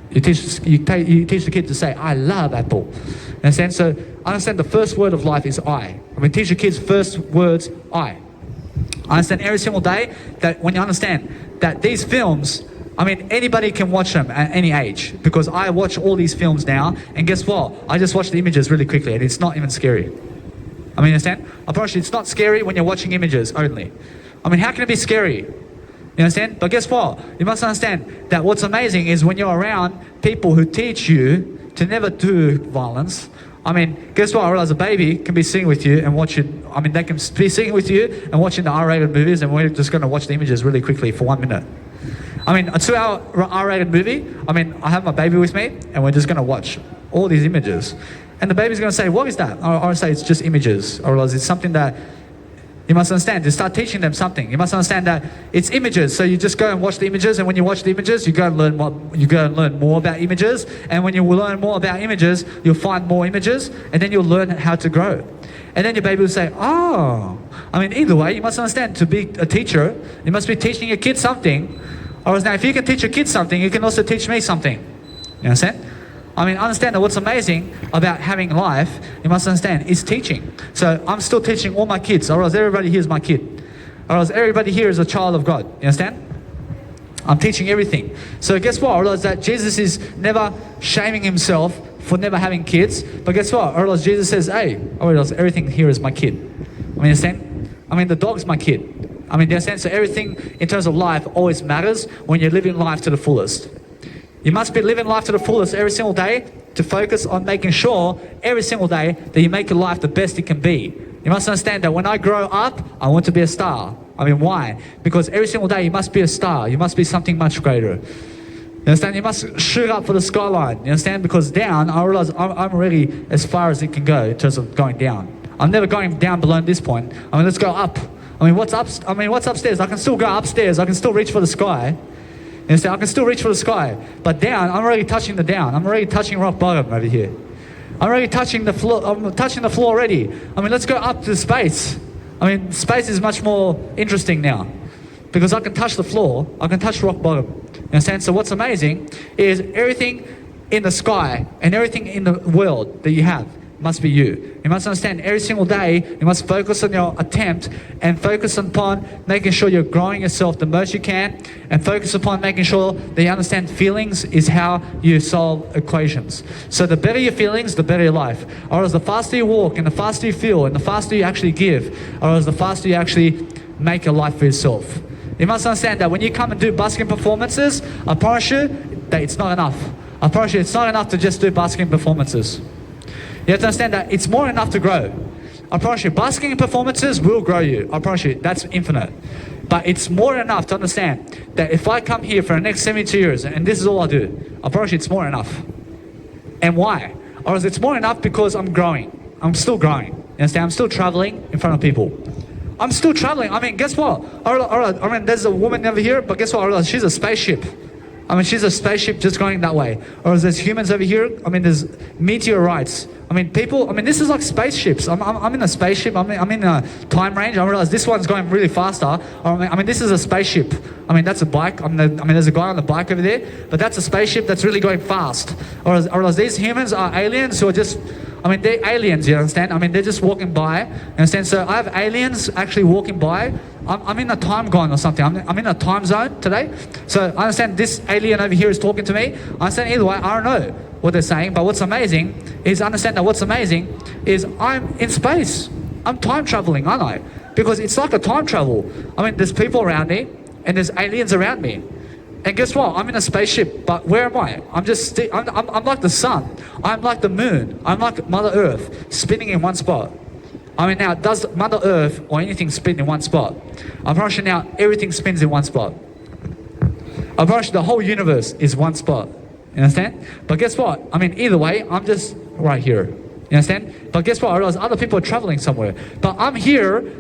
A: You teach the kid to say, I love apple. Understand? So understand the first word of life is I. I mean, teach your kids first words, I. I understand every single day that when you understand that these films, I mean, anybody can watch them at any age, because I watch all these films now, and guess what? I just watch the images really quickly, and it's not even scary. I mean, understand? I promise you, it's not scary when you're watching images only. I mean, how can it be scary? You understand? But guess what? You must understand that what's amazing is when you're around people who teach you to never do violence. I mean, guess what? I realize a baby can be sitting with you and watching, I mean, they can be sitting with you and watching the R-rated movies, and we're just going to watch the images really quickly for 1 minute. I mean, a 2-hour R-rated movie, I mean, I have my baby with me, and we're just going to watch all these images. And the baby's going to say, what is that? Or I say, it's just images. Or else it's something that you must understand. You start teaching them something. You must understand that it's images. So you just go and watch the images, and when you watch the images, you go and learn more about images. And when you learn more about images, you'll find more images, and then you'll learn how to grow. And then your baby will say, oh. I mean, either way, you must understand, to be a teacher, you must be teaching your kids something. Or now, if you can teach your kids something, you can also teach me something. You understand? I mean, understand that what's amazing about having life, you must understand, is teaching. So I'm still teaching all my kids, or else everybody here is my kid. Or else everybody here is a child of God. You understand? I'm teaching everything. So guess what? Or else that Jesus is never shaming himself for never having kids. But guess what? Or else Jesus says, hey, or else everything here is my kid. I mean, understand? I mean, the dog's my kid. I mean, you understand? So everything in terms of life always matters when you're living life to the fullest. You must be living life to the fullest every single day, to focus on making sure every single day that you make your life the best it can be. You must understand that when I grow up, I want to be a star. I mean, why? Because every single day you must be a star. You must be something much greater. You understand? You must shoot up for the skyline. You understand? Because down, I realize I'm already as far as it can go in terms of going down. I'm never going down below this point. I mean, let's go up. I mean, what's upstairs? I can still go upstairs. I can still reach for the sky. You understand? I can still reach for the sky. But down, I'm already touching the down. I'm already touching rock bottom over here. I'm already touching the floor. I'm touching the floor already. I mean, let's go up to space. I mean, space is much more interesting now, because I can touch the floor. I can touch rock bottom. You understand? So what's amazing is everything in the sky and everything in the world that you have must be you. You must understand every single day, you must focus on your attempt and focus upon making sure you're growing yourself the most you can, and focus upon making sure that you understand feelings is how you solve equations. So the better your feelings, the better your life. Or as the faster you walk and the faster you feel and the faster you actually give, or as the faster you actually make a life for yourself. You must understand that when you come and do busking performances, I promise you that it's not enough. I promise you it's not enough to just do busking performances. You have to understand that it's more than enough to grow. I promise you, busking performances will grow you. I promise you, that's infinite. But it's more than enough to understand that if I come here for the next 72 years and this is all I do, I promise you it's more than enough. And why? Or is it's more than enough because I'm growing. I'm still growing. You understand? I'm still traveling in front of people. I'm still traveling. I mean, guess what? I mean, there's a woman over here, but guess what? She's a spaceship. I mean, she's a spaceship just going that way. Or there's humans over here. I mean, there's meteorites. I mean, people, I mean, this is like spaceships. I'm in a spaceship. I'm in a time range. I realize this one's going really faster. I mean, this is a spaceship. I mean, that's a bike. I mean, there's a guy on the bike over there, but that's a spaceship that's really going fast. Or else these humans are aliens who are just, I mean, they're aliens, you understand? I mean, they're just walking by, you understand? So I have aliens actually walking by. I'm in a time gone or something. I'm in a time zone today. So I understand this alien over here is talking to me. I understand either way, I don't know what they're saying, but what's amazing is understand that what's amazing is I'm in space. I'm time traveling, aren't I? Because it's like a time travel. I mean, there's people around me and there's aliens around me. And guess what? I'm in a spaceship, but where am I? I'm like the sun. I'm like the moon. I'm like Mother Earth, spinning in one spot. I mean, now, does Mother Earth or anything spin in one spot? I promise you now, everything spins in one spot. I promise you the whole universe is one spot. You understand? But guess what? I mean, either way, I'm just right here. You understand? But guess what? I realize other people are traveling somewhere. But I'm here.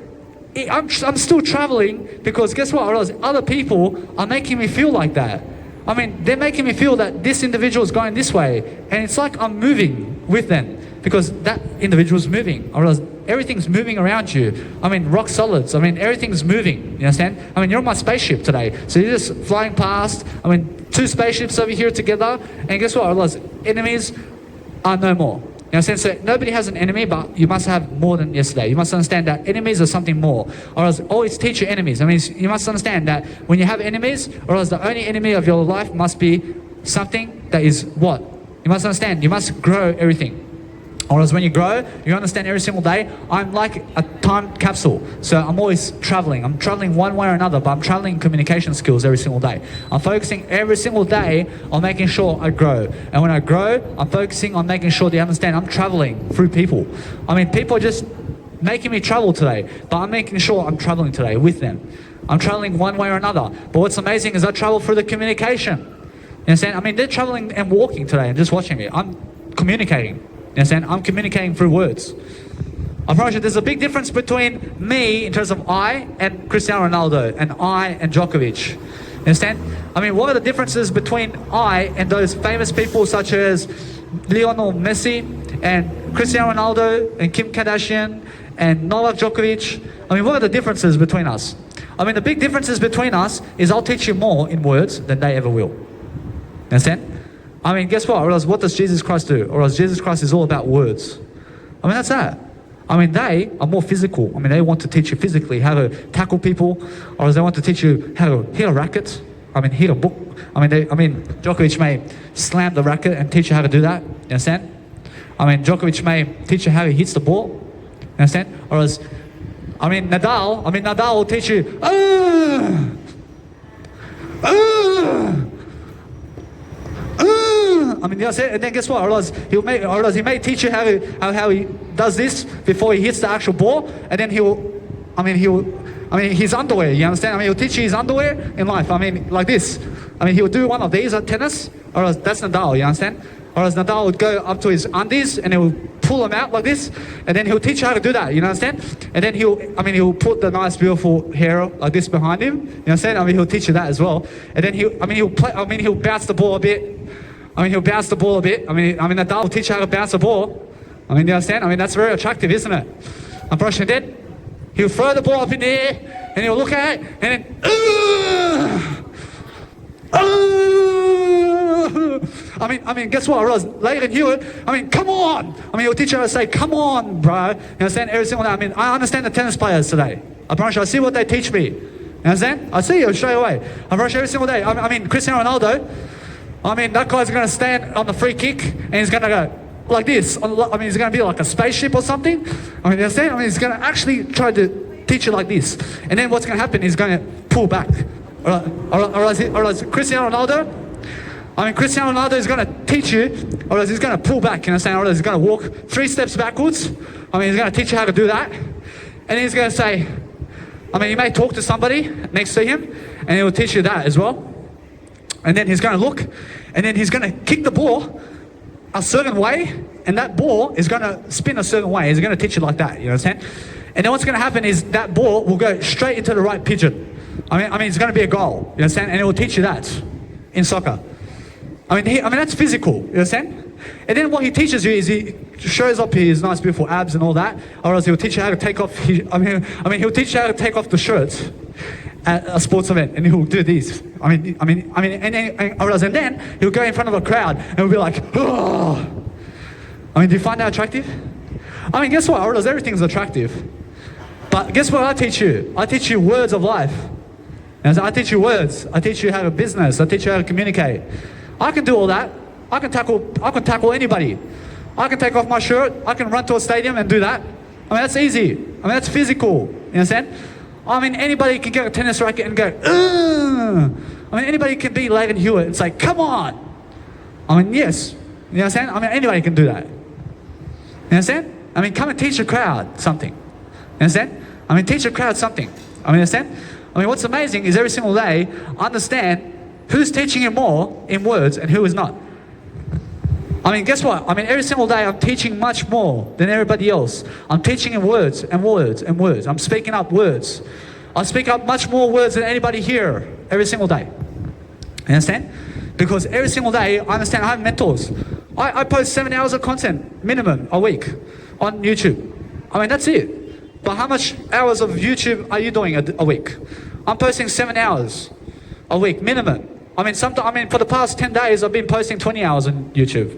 A: I'm still traveling because guess what? I realize other people are making me feel like that. I mean, they're making me feel that this individual is going this way. And it's like I'm moving with them because that individual is moving. I realize everything's moving around you. I mean, rock solids. I mean, everything's moving. You understand? I mean, you're on my spaceship today. So you're just flying past. I mean, two spaceships over here together. And guess what? I realize enemies are no more. You understand? So nobody has an enemy, but you must have more than yesterday. You must understand that enemies are something more. Or else always teach your enemies. I mean, you must understand that when you have enemies, or else the only enemy of your life must be something that is what? You must understand, you must grow everything. Or else when you grow, you understand every single day, I'm like a time capsule. So I'm always traveling. I'm traveling one way or another, but I'm traveling communication skills every single day. I'm focusing every single day on making sure I grow. And when I grow, I'm focusing on making sure they understand I'm traveling through people. I mean, people are just making me travel today, but I'm making sure I'm traveling today with them. I'm traveling one way or another. But what's amazing is I travel through the communication. You understand? I mean, they're traveling and walking today and just watching me. I'm communicating. You understand? I'm communicating through words. I promise you, there's a big difference between me in terms of I and Cristiano Ronaldo and I and Djokovic. You understand? I mean, what are the differences between I and those famous people such as Lionel Messi and Cristiano Ronaldo and Kim Kardashian and Novak Djokovic? I mean, what are the differences between us? I mean, the big differences between us is I'll teach you more in words than they ever will. You understand? I mean, guess what? Or else what does Jesus Christ do? Or else Jesus Christ is all about words. I mean, that's that. I mean, they are more physical. I mean, they want to teach you physically how to tackle people, or else they want to teach you how to hit a racket. I mean, hit a book. I mean, Djokovic may slam the racket and teach you how to do that. You understand? I mean, Djokovic may teach you how he hits the ball. You understand? Or else, Nadal will teach you, I mean, and then guess what? Or else he may teach you how he does this before he hits the actual ball, and then his underwear. You understand? I mean, he'll teach you his underwear in life. I mean, like this. I mean, he'll do one of these at tennis, or else that's Nadal. You understand? Or else Nadal would go up to his undies and he'll pull them out like this, and then he'll teach you how to do that. You understand? And then he'll put the nice, beautiful hair like this behind him. You understand? I mean, he'll teach you that as well. And then he'll bounce the ball a bit. I mean, Nadal will teach you how to bounce the ball. I mean, you understand? I mean, that's very attractive, isn't it? I'm brushing then. He'll throw the ball up in the air, and he'll look at it, and then, I mean, guess what? Leighton Hewitt, come on. He'll teach you how to say, come on, bro. You understand? Every single day. I understand the tennis players today. I promise you, I see what they teach me. You understand? I see you straight away. I promise you every single day. Cristiano Ronaldo, that guy's going to stand on the free kick and he's going to go like this. He's going to be like a spaceship or something. You understand? He's going to actually try to teach you like this. And then what's going to happen is going to pull back. Or Cristiano Ronaldo, Cristiano Ronaldo is going to teach you, or he's going to pull back, you understand? Or he's going to walk 3 steps backwards. He's going to teach you how to do that. And he's going to say, you may talk to somebody next to him, and he will teach you that as well. And then he's going to look, and then he's going to kick the ball a certain way, and that ball is going to spin a certain way. He's going to teach you like that, you understand? And then what's going to happen is that ball will go straight into the right pigeon. It's going to be a goal, you understand? And it will teach you that in soccer. That's physical, you understand? And then what he teaches you is he shows up his nice, beautiful abs and all that, or else he'll teach you how to take off. He'll teach you how to take off the shirts at a sports event, and he'll do these. And then he'll go in front of a crowd and he'll be like, oh. Do you find that attractive? Guess what? Or else everything's attractive. But guess what I teach you? I teach you words of life. And I teach you words. I teach you how to business. I teach you how to communicate. I can do all that. I can tackle anybody. I can take off my shirt. I can run to a stadium and do that. That's easy. That's physical. You understand? Anybody can get a tennis racket and go, ugh. Anybody can be Leighton Hewitt and say, come on. Yes. You understand? Anybody can do that. You understand? Come and teach a crowd something. You understand? Teach a crowd something. Understand? What's amazing is every single day, understand who's teaching you more in words and who is not. Guess what? Every single day I'm teaching much more than everybody else. I'm teaching in words and words and words. I'm speaking up words. I speak up much more words than anybody here every single day. You understand? Because every single day, I understand I have mentors. I post 7 hours of content, minimum, a week on YouTube. That's it. But how much hours of YouTube are you doing a week? I'm posting 7 hours a week, minimum. For the past 10 days, I've been posting 20 hours on YouTube.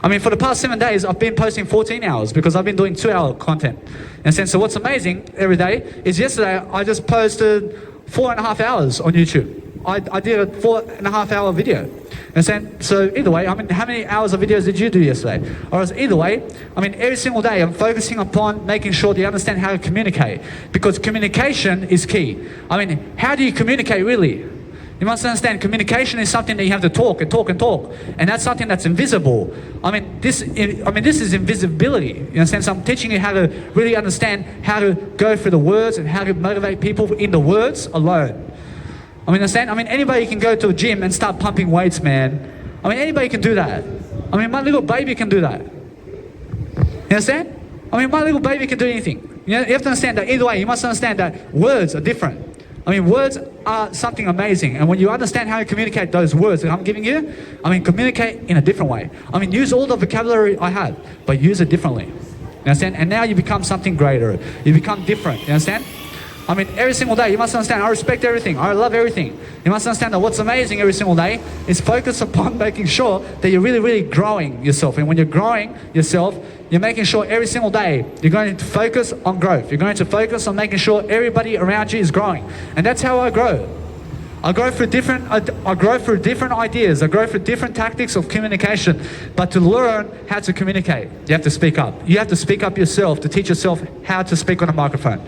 A: For the past 7 days, I've been posting 14 hours because I've been doing 2-hour content. And so what's amazing every day is yesterday, I just posted 4.5 hours on YouTube. I did a 4.5 hour video. And so either way, how many hours of videos did you do yesterday? Or else either way, every single day I'm focusing upon making sure that you understand how to communicate. Because communication is key. How do you communicate really? You must understand communication is something that you have to talk and talk and talk. And that's something that's invisible. This is invisibility. You understand? So I'm teaching you how to really understand how to go through the words and how to motivate people in the words alone. Understand? Anybody can go to a gym and start pumping weights, man. Anybody can do that. My little baby can do that. You understand? My little baby can do anything. You have to understand that either way, you must understand that words are different. Words are something amazing. And when you understand how to communicate those words that I'm giving you, communicate in a different way. Use all the vocabulary I have, but use it differently. You understand? And now you become something greater. You become different. You understand? Every single day, you must understand, I respect everything. I love everything. You must understand that what's amazing every single day is focus upon making sure that you're really, really growing yourself. And when you're growing yourself, you're making sure every single day you're going to focus on growth. You're going to focus on making sure everybody around you is growing. And that's how I grow. I grow through different ideas. I grow through different tactics of communication. But to learn how to communicate, you have to speak up. You have to speak up yourself to teach yourself how to speak on a microphone.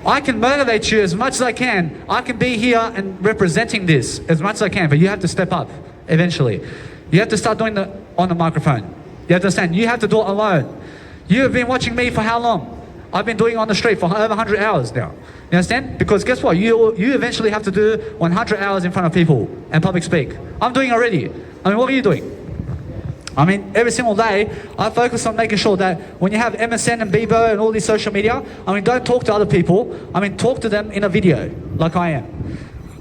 A: I can motivate you as much as I can. I can be here and representing this as much as I can, but you have to step up eventually. You have to start doing it on the microphone. You have to understand, you have to do it alone. You have been watching me for how long? I've been doing it on the street for over 100 hours now. You understand? Because guess what? You eventually have to do 100 hours in front of people and public speak. I'm doing it already. What are you doing? Every single day, I focus on making sure that when you have MSN and Bebo and all these social media, don't talk to other people. Talk to them in a video, like I am.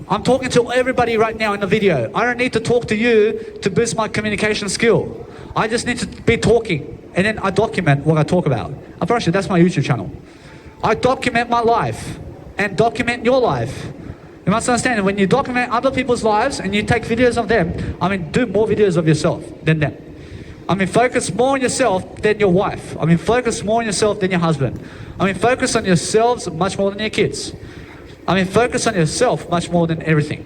A: I'm talking to everybody right now in the video. I don't need to talk to you to boost my communication skill. I just need to be talking, and then I document what I talk about. I promise you, that's my YouTube channel. I document my life, and document your life. You You must understand, when you document other people's lives and you take videos of them, I mean, do more videos of yourself than them. I mean, focus more on yourself than your wife. I mean, focus more on yourself than your husband. I mean, focus on yourselves much more than your kids. I mean, focus on yourself much more than everything.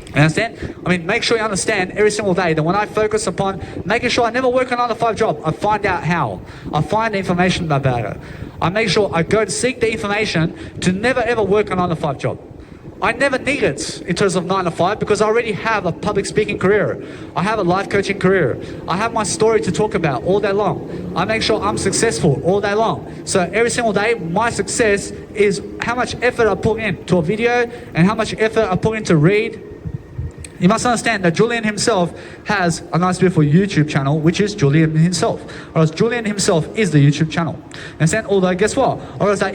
A: You understand? I mean, make sure you understand every single day that when I focus upon making sure I never work a 9-to-5 job, I find out how. I find the information about it. I make sure I go and seek the information to never ever work a 9-to-5 job. I never need it in terms of 9 to 5 because I already have a public speaking career. I have a life coaching career. I have my story to talk about all day long. I make sure I'm successful all day long. So every single day, my success is how much effort I put into a video and how much effort I put into read. You must understand that Julian himself has a nice beautiful YouTube channel, which is Julian himself. Or else Julian himself is the YouTube channel. Understand? Although, guess what? I realized that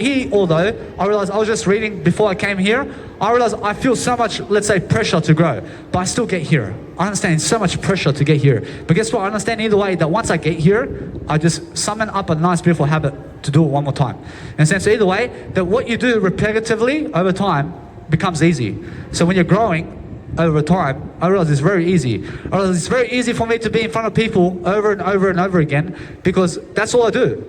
A: I realized I was just reading before I came here, I realized I feel so much, let's say, pressure to grow, but I still get here. I understand so much pressure to get here. But guess what? I understand either way that once I get here, I just summon up a nice beautiful habit to do it one more time. Understand? So either way, that what you do repetitively over time becomes easy. So when you're growing, over time, I realize it's very easy. I realize it's very easy for me to be in front of people over and over and over again because that's all I do.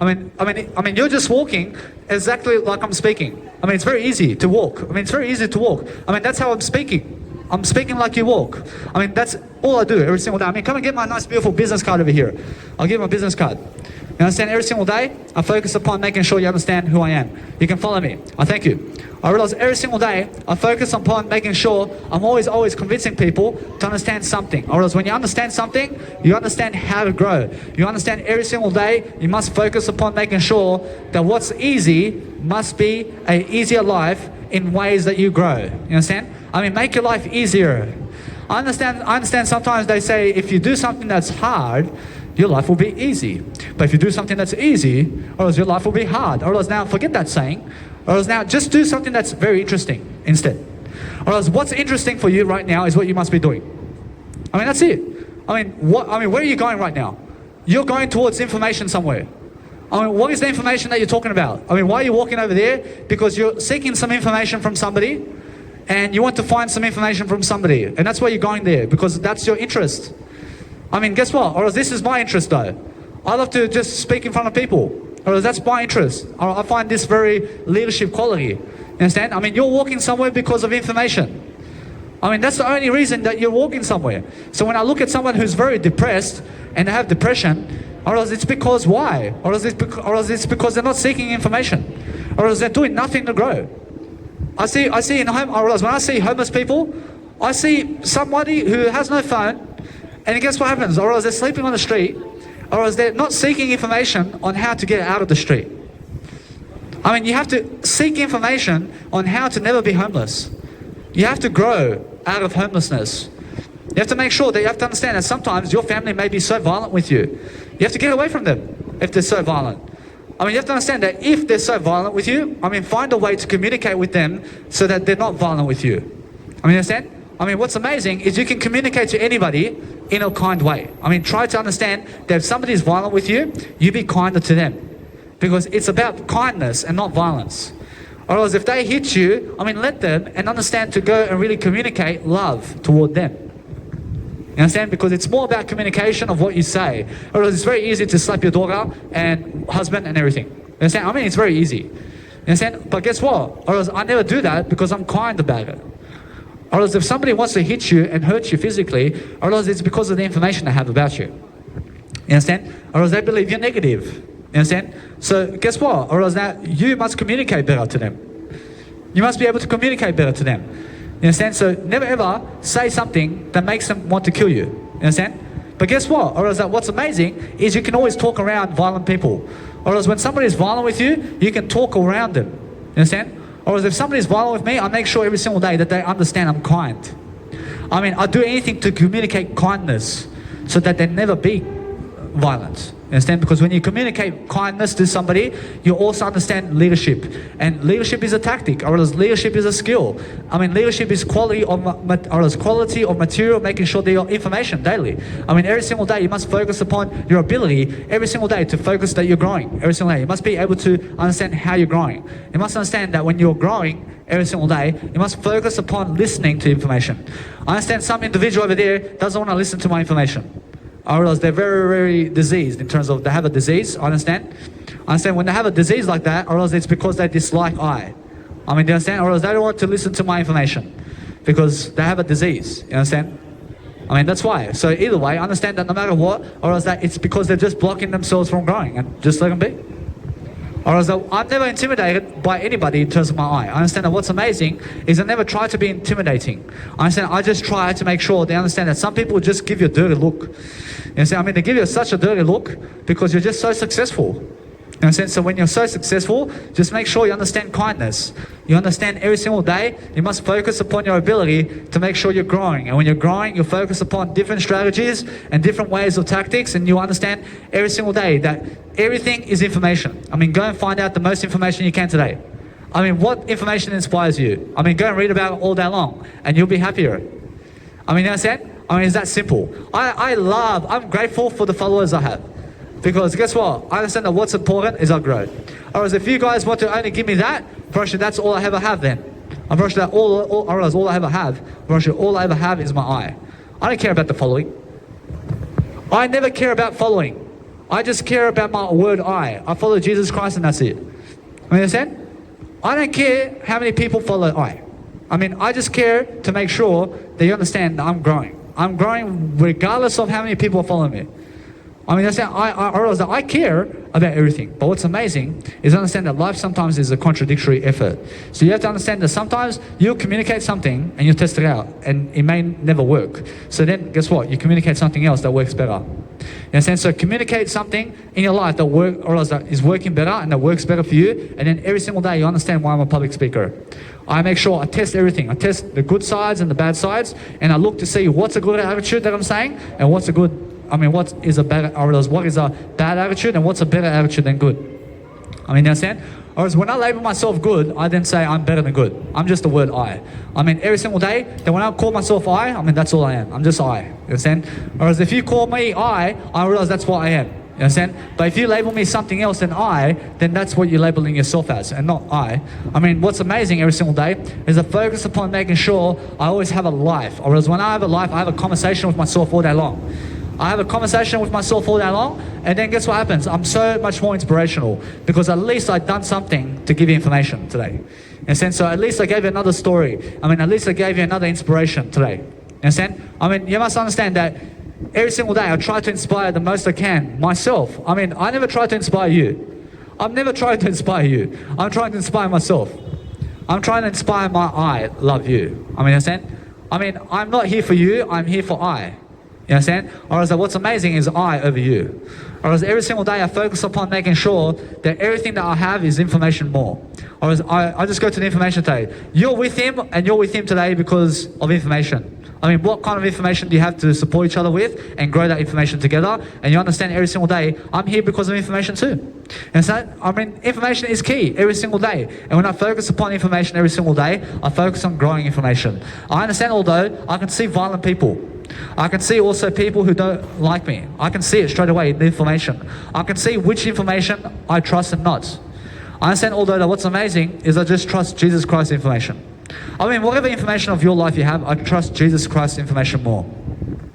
A: I mean, you're just walking exactly like I'm speaking. I mean, it's very easy to walk. I mean, it's very easy to walk. I mean, that's how I'm speaking. I'm speaking like you walk. I mean, that's all I do every single day. I mean, come and get my nice, beautiful business card over here. I'll give you my business card. You understand? Every single day, I focus upon making sure you understand who I am. You can follow me. I thank you. I realize every single day, I focus upon making sure I'm always convincing people to understand something. I realize when you understand something, you understand how to grow. You understand every single day, you must focus upon making sure that what's easy must be an easier life in ways that you grow. You understand? I mean, make your life easier. I understand sometimes they say if you do something that's hard, your life will be easy. But if you do something that's easy, or else your life will be hard. Or else now forget that saying. Or else now just do something that's very interesting instead. Or else what's interesting for you right now is what you must be doing. I mean, that's it. I mean, where are you going right now? You're going towards information somewhere. I mean, what is the information that you're talking about? I mean, why are you walking over there? Because you're seeking some information from somebody and you want to find some information from somebody. And that's why you're going there, because that's your interest. I mean, guess what? Or else this is my interest though. I love to just speak in front of people. Or else that's my interest. Or I find this very leadership quality. You understand? I mean, you're walking somewhere because of information. I mean, that's the only reason that you're walking somewhere. So when I look at someone who's very depressed and they have depression, or else it's because why? Or else it's because they're not seeking information. Or else they're doing nothing to grow. I see in home, or else when I see homeless people, I see somebody who has no phone, and guess what happens? Or else they're sleeping on the street, or else they're not seeking information on how to get out of the street. I mean, you have to seek information on how to never be homeless. You have to grow out of homelessness. You have to make sure that you have to understand that sometimes your family may be so violent with you. You have to get away from them if they're so violent. I mean, you have to understand that if they're so violent with you, I mean, find a way to communicate with them so that they're not violent with you. I mean, understand? I mean, what's amazing is you can communicate to anybody in a kind way. I mean, try to understand that if somebody is violent with you, you be kinder to them. Because it's about kindness and not violence. Or else if they hit you, I mean, let them and understand to go and really communicate love toward them. You understand? Because it's more about communication of what you say. Or else it's very easy to slap your daughter and husband and everything. You understand? I mean, it's very easy. You understand? But guess what? Or else I never do that because I'm kind about it. Or else if somebody wants to hit you and hurt you physically, or else it's because of the information they have about you. You understand? Or else they believe you're negative. You understand? So guess what? Or else now you must communicate better to them. You must be able to communicate better to them. You understand? So never ever say something that makes them want to kill you. You understand? But guess what? Or else what's amazing is you can always talk around violent people. Or else when somebody is violent with you, you can talk around them. You understand? Or if somebody's violent with me, I make sure every single day that they understand I'm kind. I do anything to communicate kindness so that they never be violent. You You understand? Because when you communicate kindness to somebody, you also understand leadership. And leadership is a tactic, or else leadership is a skill. I mean, leadership is quality of material, making sure that your information daily. I mean, every single day you must focus upon your ability every single day to focus that you're growing. Every single day you must be able to understand how you're growing. You must understand that when you're growing every single day, you must focus upon listening to information. I understand some individual over there doesn't want to listen to my information. Or else they're very, very diseased in terms of they have a disease, I understand? I understand when they have a disease like that, or else it's because they dislike I. I mean, do you understand? Or else they don't want to listen to my information because they have a disease, you understand? I mean, that's why. So either way, understand that no matter what, or else that it's because they're just blocking themselves from growing, and just let them be. Or else I'm never intimidated by anybody in terms of my eye. I understand that what's amazing is I never try to be intimidating. I understand I just try to make sure they understand that some people just give you a dirty look. You understand? I mean, they give you such a dirty look because you're just so successful. You understand? So when you're so successful, just make sure you understand kindness. You understand every single day, you must focus upon your ability to make sure you're growing. And when you're growing, you focus upon different strategies and different ways of tactics, and you understand every single day that everything is information. I mean, go and find out the most information you can today. I mean, what information inspires you? I mean, go and read about it all day long, and you'll be happier. I mean, you understand? I mean, it's that simple. I'm grateful for the followers I have. Because guess what? I understand that what's important is I grow. Whereas if you guys want to only give me that, Russia, that's all I ever have then. I'm Russia, that all I ever have, Russia, all I ever have is my eye. I don't care about the following. I never care about following. I just care about my word I. I follow Jesus Christ and that's it. You understand? I don't care how many people follow I. I mean, I just care to make sure that you understand that I'm growing. I'm growing regardless of how many people are following me. I mean, I realize that I care about everything. But what's amazing is understand that life sometimes is a contradictory effort. So you have to understand that sometimes you'll communicate something and you'll test it out and it may never work. So then guess what? You communicate something else that works better. You understand? So communicate something in your life that that is working better and that works better for you. And then every single day you understand why I'm a public speaker. I make sure I test everything. I test the good sides and the bad sides, and I look to see what's a good attitude that I'm saying and what is a bad attitude and what's a better attitude than good. I mean, you understand? Whereas when I label myself good, I then say I'm better than good. I'm just the word I. I mean, every single day, then when I call myself I mean, that's all I am. I'm just I. You understand? Whereas if you call me I realize that's what I am. You understand? But if you label me something else than I, then that's what you're labeling yourself as, and not I. I mean, what's amazing every single day is a focus upon making sure I always have a life. Or else when I have a life, I have a conversation with myself all day long. I have a conversation with myself all day long, and then guess what happens? I'm so much more inspirational because at least I've done something to give you information today. In a sense, so at least I gave you another story. I mean, at least I gave you another inspiration today. You understand? I mean, you must understand that every single day I try to inspire the most I can myself. I mean, I never try to inspire you. I've never tried to inspire you. I'm trying to inspire myself. I'm trying to inspire my I love you. I mean, you understand? I mean, I'm not here for you, I'm here for I. You understand? Or else what's amazing is I over you. Or else every single day I focus upon making sure that everything that I have is information more. Or else I just go to the information today. You're with him and you're with him today because of information. I mean, what kind of information do you have to support each other with and grow that information together? And you understand every single day, I'm here because of information too. And so, I mean, information is key every single day. And when I focus upon information every single day, I focus on growing information. I understand, although I can see violent people. I can see also people who don't like me. I can see it straight away in the information. I can see which information I trust and not. I understand, although that what's amazing is I just trust Jesus Christ's information. I mean, whatever information of your life you have, I trust Jesus Christ's information more.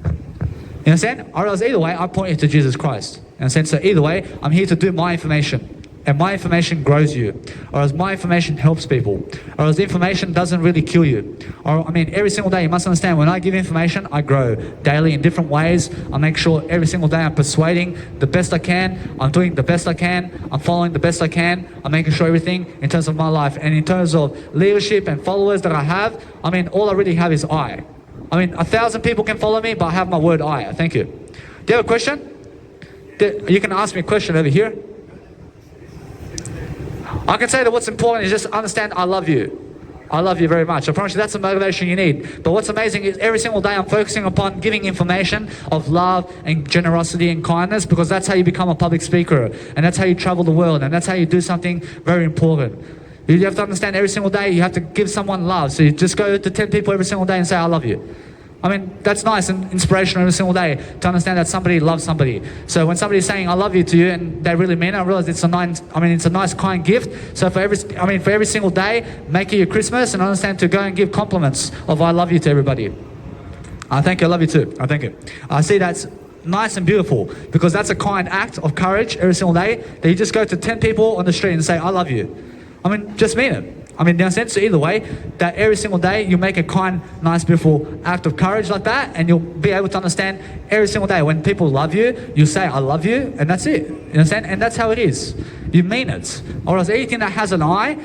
A: You understand? Or else either way, I point you to Jesus Christ. You understand? So either way, I'm here to do my information. And my information grows you. Or else my information helps people. Or else the information doesn't really kill you. Or, I mean, every single day, you must understand, when I give information, I grow daily in different ways. I make sure every single day I'm persuading the best I can. I'm doing the best I can. I'm following the best I can. I'm making sure everything in terms of my life. And in terms of leadership and followers that I have, I mean, all I really have is I. I mean, 1,000 people can follow me, but I have my word I. Thank you. Do you have a question? You can ask me a question over here. I can say that what's important is just understand I love you. I love you very much. I promise you that's the motivation you need. But what's amazing is every single day I'm focusing upon giving information of love and generosity and kindness, because that's how you become a public speaker, and that's how you travel the world, and that's how you do something very important. You have to understand every single day you have to give someone love. So you just go to 10 people every single day and say, I love you. I mean, that's nice and inspirational every single day to understand that somebody loves somebody. So when somebody's saying I love you to you and they really mean it, I realize it's a nice kind gift. So for every single day, make it your Christmas and understand to go and give compliments of I love you to everybody. I thank you, I love you too. I thank you. I see that's nice and beautiful, because that's a kind act of courage every single day, that you just go to 10 people on the street and say I love you. I mean, just mean it. I mean, in a sense, so either way, that every single day you make a kind, nice, beautiful act of courage like that, and you'll be able to understand every single day when people love you, you say, I love you, and that's it. You understand? And that's how it is. You mean it. Or else anything that has an I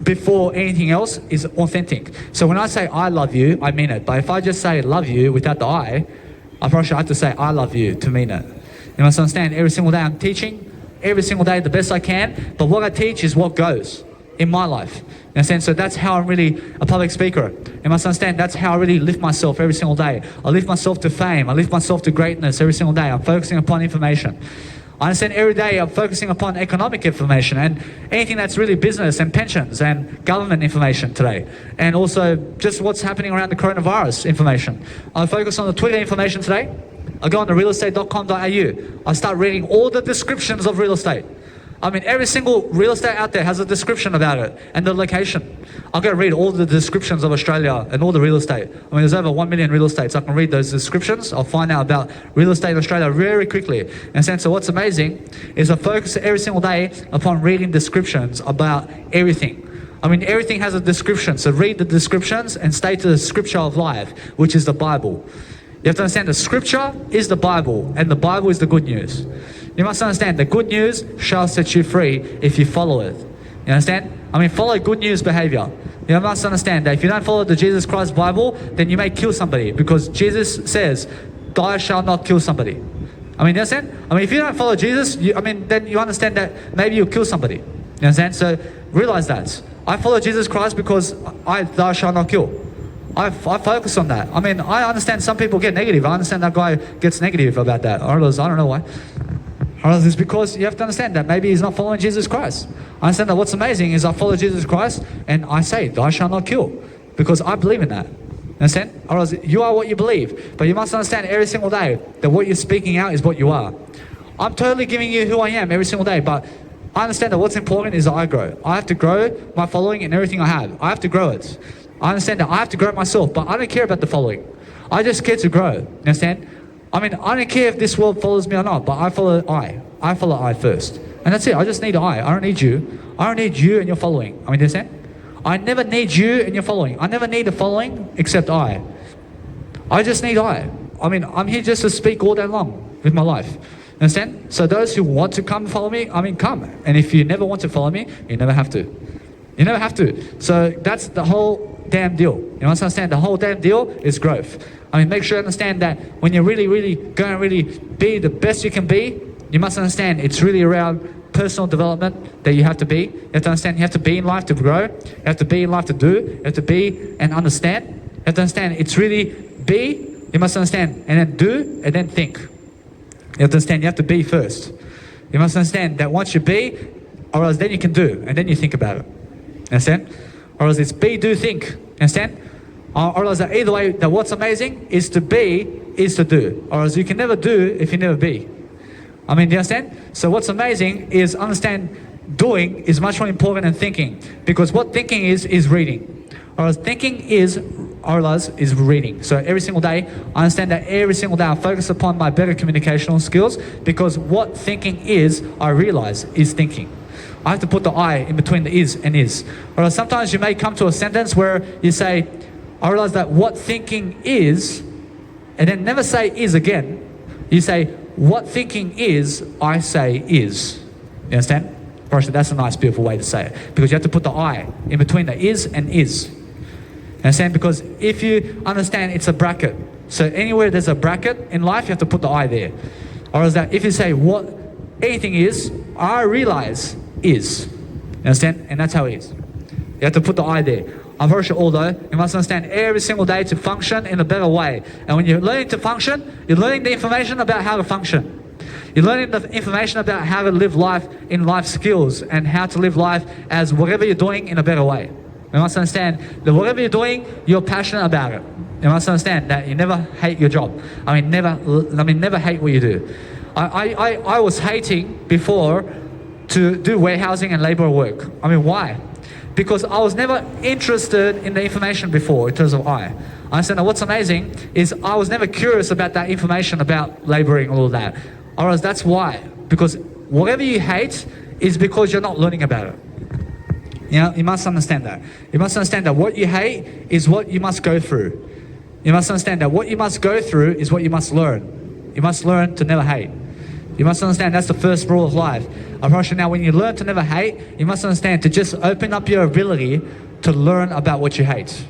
A: before anything else is authentic. So when I say I love you, I mean it. But if I just say love you without the I probably have to say I love you to mean it. You must understand, every single day I'm teaching, every single day the best I can, but what I teach is what goes in my life. In a sense, so that's how I'm really a public speaker. You must understand, that's how I really lift myself every single day. I lift myself to fame. I lift myself to greatness every single day. I'm focusing upon information. I understand every day I'm focusing upon economic information and anything that's really business and pensions and government information today. And also just what's happening around the coronavirus information. I focus on the Twitter information today. I go on to realestate.com.au. I start reading all the descriptions of real estate. I mean, every single real estate out there has a description about it and the location. I'll go read all the descriptions of Australia and all the real estate. I mean, there's over 1 million real estates. I can read those descriptions. I'll find out about real estate in Australia very quickly. In a sense, so what's amazing is I focus every single day upon reading descriptions about everything. I mean, everything has a description. So read the descriptions and stay to the scripture of life, which is the Bible. You have to understand the scripture is the Bible, and the Bible is the good news. You must understand the good news shall set you free if you follow it. You understand? I mean, follow good news behavior. You must understand that if you don't follow the Jesus Christ Bible, then you may kill somebody, because Jesus says, thou shalt not kill somebody. I mean, you understand? I mean, if you don't follow Jesus, then you understand that maybe you'll kill somebody. You understand? So realize that. I follow Jesus Christ because thou shalt not kill. I focus on that. I mean, I understand some people get negative. I understand that guy gets negative about that. I don't know why. It's because you have to understand that maybe he's not following Jesus Christ. I understand that what's amazing is I follow Jesus Christ and I say, thou shalt not kill, because I believe in that. Understand? Or else you are what you believe. But you must understand every single day that what you're speaking out is what you are. I'm totally giving you who I am every single day, but I understand that what's important is that I grow. I have to grow my following and everything I have. I have to grow it. I understand that I have to grow it myself, but I don't care about the following. I just care to grow. You understand? I mean, I don't care if this world follows me or not, but I follow I. I follow I first. And that's it. I just need I don't need you. I don't need you and your following. I mean, do you understand? I never need you and your following. I never need a following except I. I just need I. I mean, I'm here just to speak all day long with my life. Understand? So those who want to come follow me, I mean, come. And if you never want to follow me, you never have to. You never have to. So that's the whole damn deal. You must understand the whole damn deal is growth. I mean, make sure you understand that when you're really going to really be the best you can be, you must understand it's really around personal development that you have to be. You have to understand you have to be in life to grow. You have to be in life to do. You have to be and understand. You have to understand it's really be, you must understand, and then do, and then think. You have to understand you have to be first. You must understand that once you be, or else then you can do, and then you think about it. Understand? Or else it's be, do, think. Understand? Or else either way, that what's amazing is to be, is to do. Or else you can never do if you never be. I mean, do you understand? So what's amazing is understand doing is much more important than thinking. Because what thinking is reading. Or else thinking is, or else is reading. So every single day, I understand that every single day I focus upon my better communicational skills, because what thinking is, I realize, is thinking. I have to put the I in between the is and is. Or else sometimes you may come to a sentence where you say, I realize that what thinking is, and then never say is again. You say, what thinking is, I say is. You understand? Actually, that's a nice, beautiful way to say it. Because you have to put the I in between the is and is. You understand? Because if you understand it's a bracket. So anywhere there's a bracket in life, you have to put the I there. Or is that if you say what anything is, I realize is. You understand? And that's how it is. You have to put the I there. I promise you, although you must understand every single day to function in a better way. And when you're learning to function, you're learning the information about how to function. You're learning the information about how to live life in life skills and how to live life as whatever you're doing in a better way. You must understand that whatever you're doing, you're passionate about it. You must understand that you never hate your job. Never hate what you do. I was hating before to do warehousing and labor work. Why? Because I was never interested in the information before in terms of I understand that what's amazing is I was never curious about that information about laboring and all that. Or else that's why. Because whatever you hate is because you're not learning about it. You must understand that. You must understand that what you hate is what you must go through. You must understand that what you must go through is what you must learn. You must learn to never hate. You must understand that's the first rule of life. I promise you now, when you learn to never hate, you must understand to just open up your ability to learn about what you hate.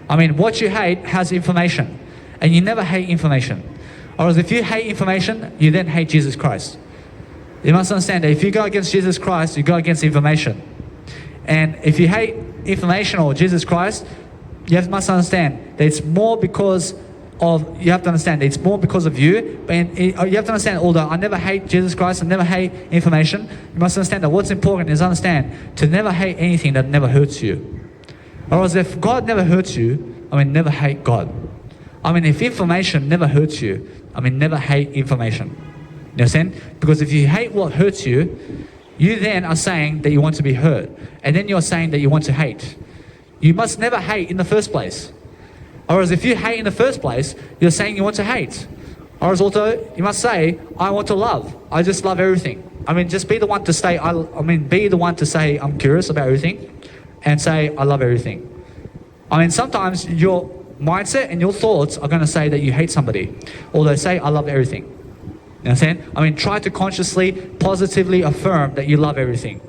A: What you hate has information, and you never hate information. Or if you hate information, you then hate Jesus Christ. You must understand that if you go against Jesus Christ, you go against information. And if you hate information or Jesus Christ, must understand that it's more because of, you have to understand that it's more because of you. And you have to understand, although I never hate Jesus Christ, I never hate information, you must understand that what's important is understand to never hate anything that never hurts you. Or else if God never hurts you, never hate God. If information never hurts you, never hate information. You understand? Because if you hate what hurts you, you then are saying that you want to be hurt. And then you're saying that you want to hate. You must never hate in the first place. Or as if you hate in the first place, you're saying you want to hate. Or as also, you must say, I want to love. I just love everything. Just be the one to say, be the one to say, I'm curious about everything. And say, I love everything. Sometimes your mindset and your thoughts are going to say that you hate somebody. Although say, I love everything. You understand? Try to consciously, positively affirm that you love everything.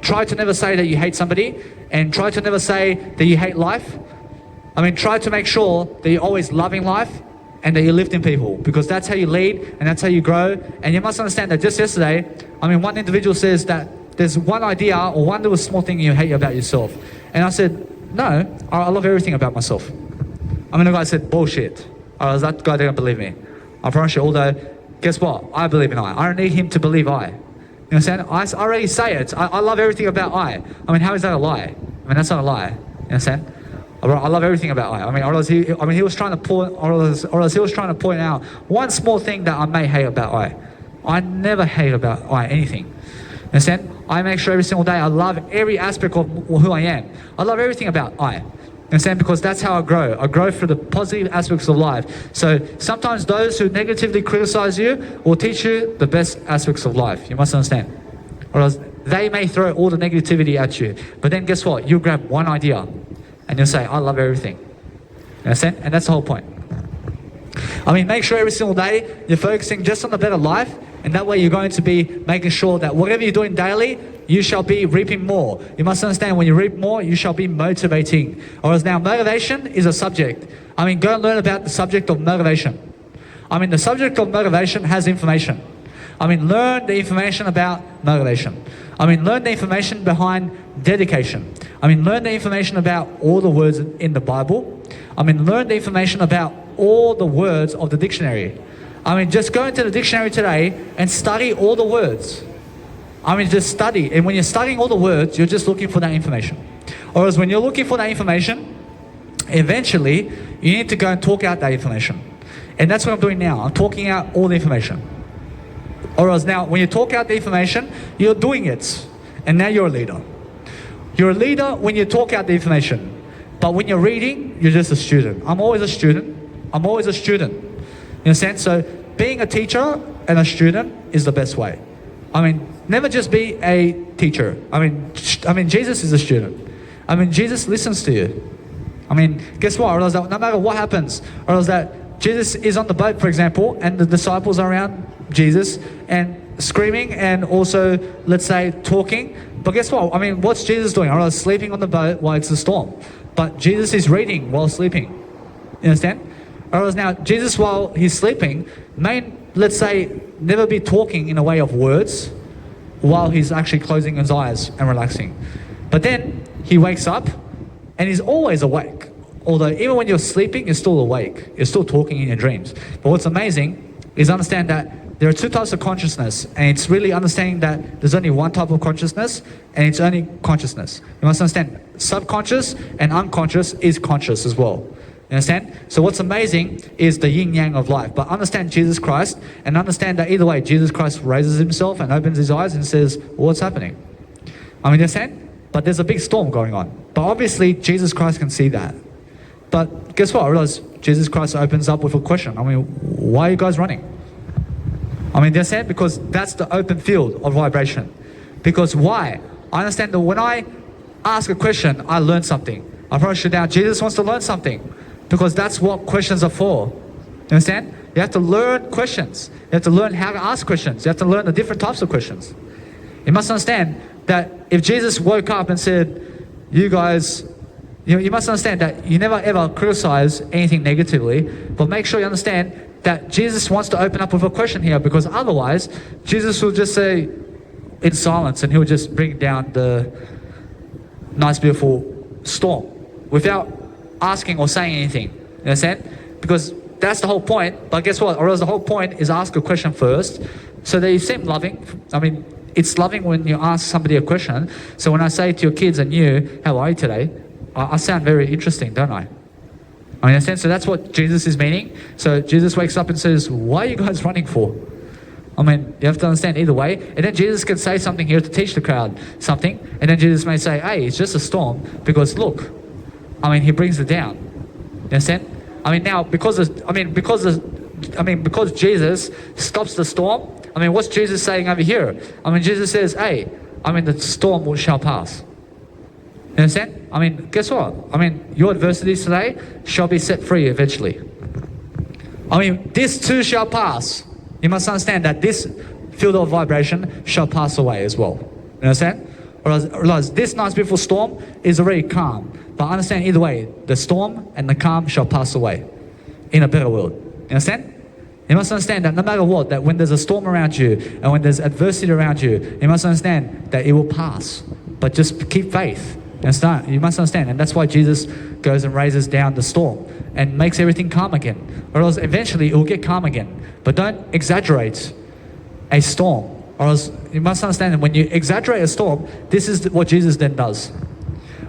A: Try to never say that you hate somebody. And try to never say that you hate life. Try to make sure that you're always loving life and that you're lifting people, because that's how you lead and that's how you grow. And you must understand that just yesterday, one individual says that there's one idea or one little small thing you hate about yourself. And I said, no, I love everything about myself. The guy said, bullshit. That guy didn't believe me. I promise you, although, guess what? I believe in I don't need him to believe I. You understand? I already say it. I love everything about I. How is that a lie? That's not a lie. You understand? I love everything about I. He was trying to point out one small thing that I may hate about I. I never hate about I anything. Understand? I make sure every single day I love every aspect of who I am. I love everything about I. Understand? Because that's how I grow. I grow through the positive aspects of life. So sometimes those who negatively criticize you will teach you the best aspects of life. You must understand. Or else they may throw all the negativity at you. But then guess what? You'll grab one idea and you'll say, I love everything. You understand? And that's the whole point. Make sure every single day you're focusing just on the better life. And that way you're going to be making sure that whatever you're doing daily, you shall be reaping more. You must understand, when you reap more, you shall be motivating. Or as now, motivation is a subject. Go and learn about the subject of motivation. The subject of motivation has information. Learn the information about motivation. Learn the information behind dedication. Learn the information about all the words in the Bible. Learn the information about all the words of the dictionary. Just go into the dictionary today and study all the words. Just study. And when you're studying all the words, you're just looking for that information. Or as when you're looking for that information, eventually you need to go and talk out that information. And that's what I'm doing now. I'm talking out all the information. Or as now, when you talk out the information, you're doing it. And now you're a leader. You're a leader when you talk out the information. But when you're reading, you're just a student. I'm always a student. I'm always a student. In a sense, so being a teacher and a student is the best way. Never just be a teacher. Jesus is a student. Jesus listens to you. Guess what? Or else that no matter what happens, or else that Jesus is on the boat, for example, and the disciples are around Jesus and screaming and also, let's say, talking. But guess what? What's Jesus doing? Or else sleeping on the boat while it's a storm. But Jesus is reading while sleeping. You understand? Or else now, Jesus, while he's sleeping, may, let's say, never be talking in a way of words while he's actually closing his eyes and relaxing. But then he wakes up and he's always awake. Although even when you're sleeping, you're still awake. You're still talking in your dreams. But what's amazing is understand that there are two types of consciousness, and it's really understanding that there's only one type of consciousness, and it's only consciousness. You must understand subconscious and unconscious is conscious as well. You understand? So what's amazing is the yin yang of life. But understand Jesus Christ, and understand that either way, Jesus Christ raises himself and opens his eyes and says, what's happening? I mean, you understand? But there's a big storm going on. But obviously, Jesus Christ can see that. But guess what? I realize Jesus Christ opens up with a question. I mean, why are you guys running? I mean, you understand? Because that's the open field of vibration. Because why? I understand that when I ask a question, I learn something. I approach it now. Jesus wants to learn something. Because that's what questions are for. You understand? You have to learn questions. You have to learn how to ask questions. You have to learn the different types of questions. You must understand that if Jesus woke up and said, you guys, you must understand that you never ever criticize anything negatively, but make sure you understand that Jesus wants to open up with a question here, because otherwise, Jesus will just say in silence and he'll just bring down the nice, beautiful storm without asking or saying anything. You understand? Because that's the whole point. But guess what? Or else the whole point is ask a question first, so that you seem loving. I mean, it's loving when you ask somebody a question. So when I say to your kids and you, how are you today? I sound very interesting, don't I? I understand? So that's what Jesus is meaning. So Jesus wakes up and says, why are you guys running for? I mean, you have to understand either way. And then Jesus can say something here to teach the crowd something. And then Jesus may say, hey, it's just a storm, because look, I mean, he brings it down. You understand? I mean, now, because Jesus stops the storm, I mean, what's Jesus saying over here? I mean, Jesus says, hey, I mean, the storm shall pass. You understand? I mean, guess what? I mean, your adversities today shall be set free eventually. I mean, this too shall pass. You must understand that this field of vibration shall pass away as well. You understand? Realize this nice beautiful storm is already calm. But understand either way, the storm and the calm shall pass away in a better world. You understand? You must understand that no matter what, that when there's a storm around you and when there's adversity around you, you must understand that it will pass. But just keep faith. You must understand. And that's why Jesus goes and raises down the storm and makes everything calm again. Or else eventually it will get calm again. But don't exaggerate a storm. Or else you must understand that when you exaggerate a storm, this is what Jesus then does.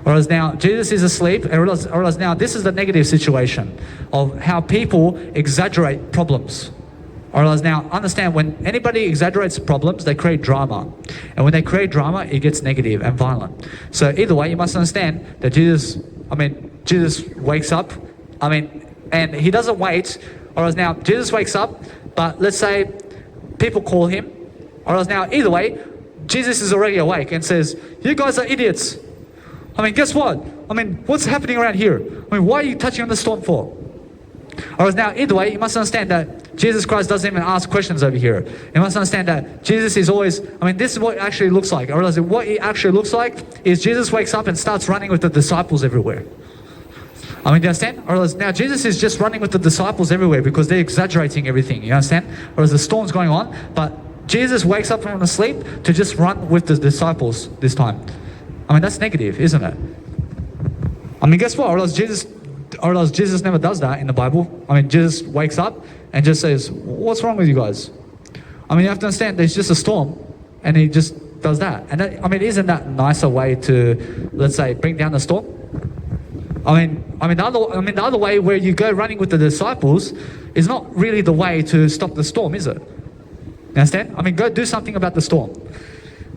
A: Whereas now Jesus is asleep, and whereas now this is the negative situation of how people exaggerate problems. Whereas now understand, when anybody exaggerates problems, they create drama. And when they create drama, it gets negative and violent. So either way, you must understand that Jesus wakes up, and he doesn't wait. Whereas now Jesus wakes up, but let's say people call him. Whereas now either way, Jesus is already awake and says, you guys are idiots. I mean, guess what? I mean, what's happening around here? I mean, why are you touching on the storm for? Whereas now, either way, you must understand that Jesus Christ doesn't even ask questions over here. You must understand that Jesus is always, this is what it actually looks like. I realize what it actually looks like is Jesus wakes up and starts running with the disciples everywhere. Do you understand? Whereas now Jesus is just running with the disciples everywhere because they're exaggerating everything. You understand? Whereas the storm's going on, but Jesus wakes up from the sleep to just run with the disciples this time. That's negative, isn't it? Guess what? Or else Jesus never does that in the Bible. Jesus wakes up and just says, what's wrong with you guys? You have to understand there's just a storm, and he just does that. And that, isn't that a nicer way to, let's say, bring down the storm? The other way, where you go running with the disciples, is not really the way to stop the storm, is it? You understand? Go do something about the storm.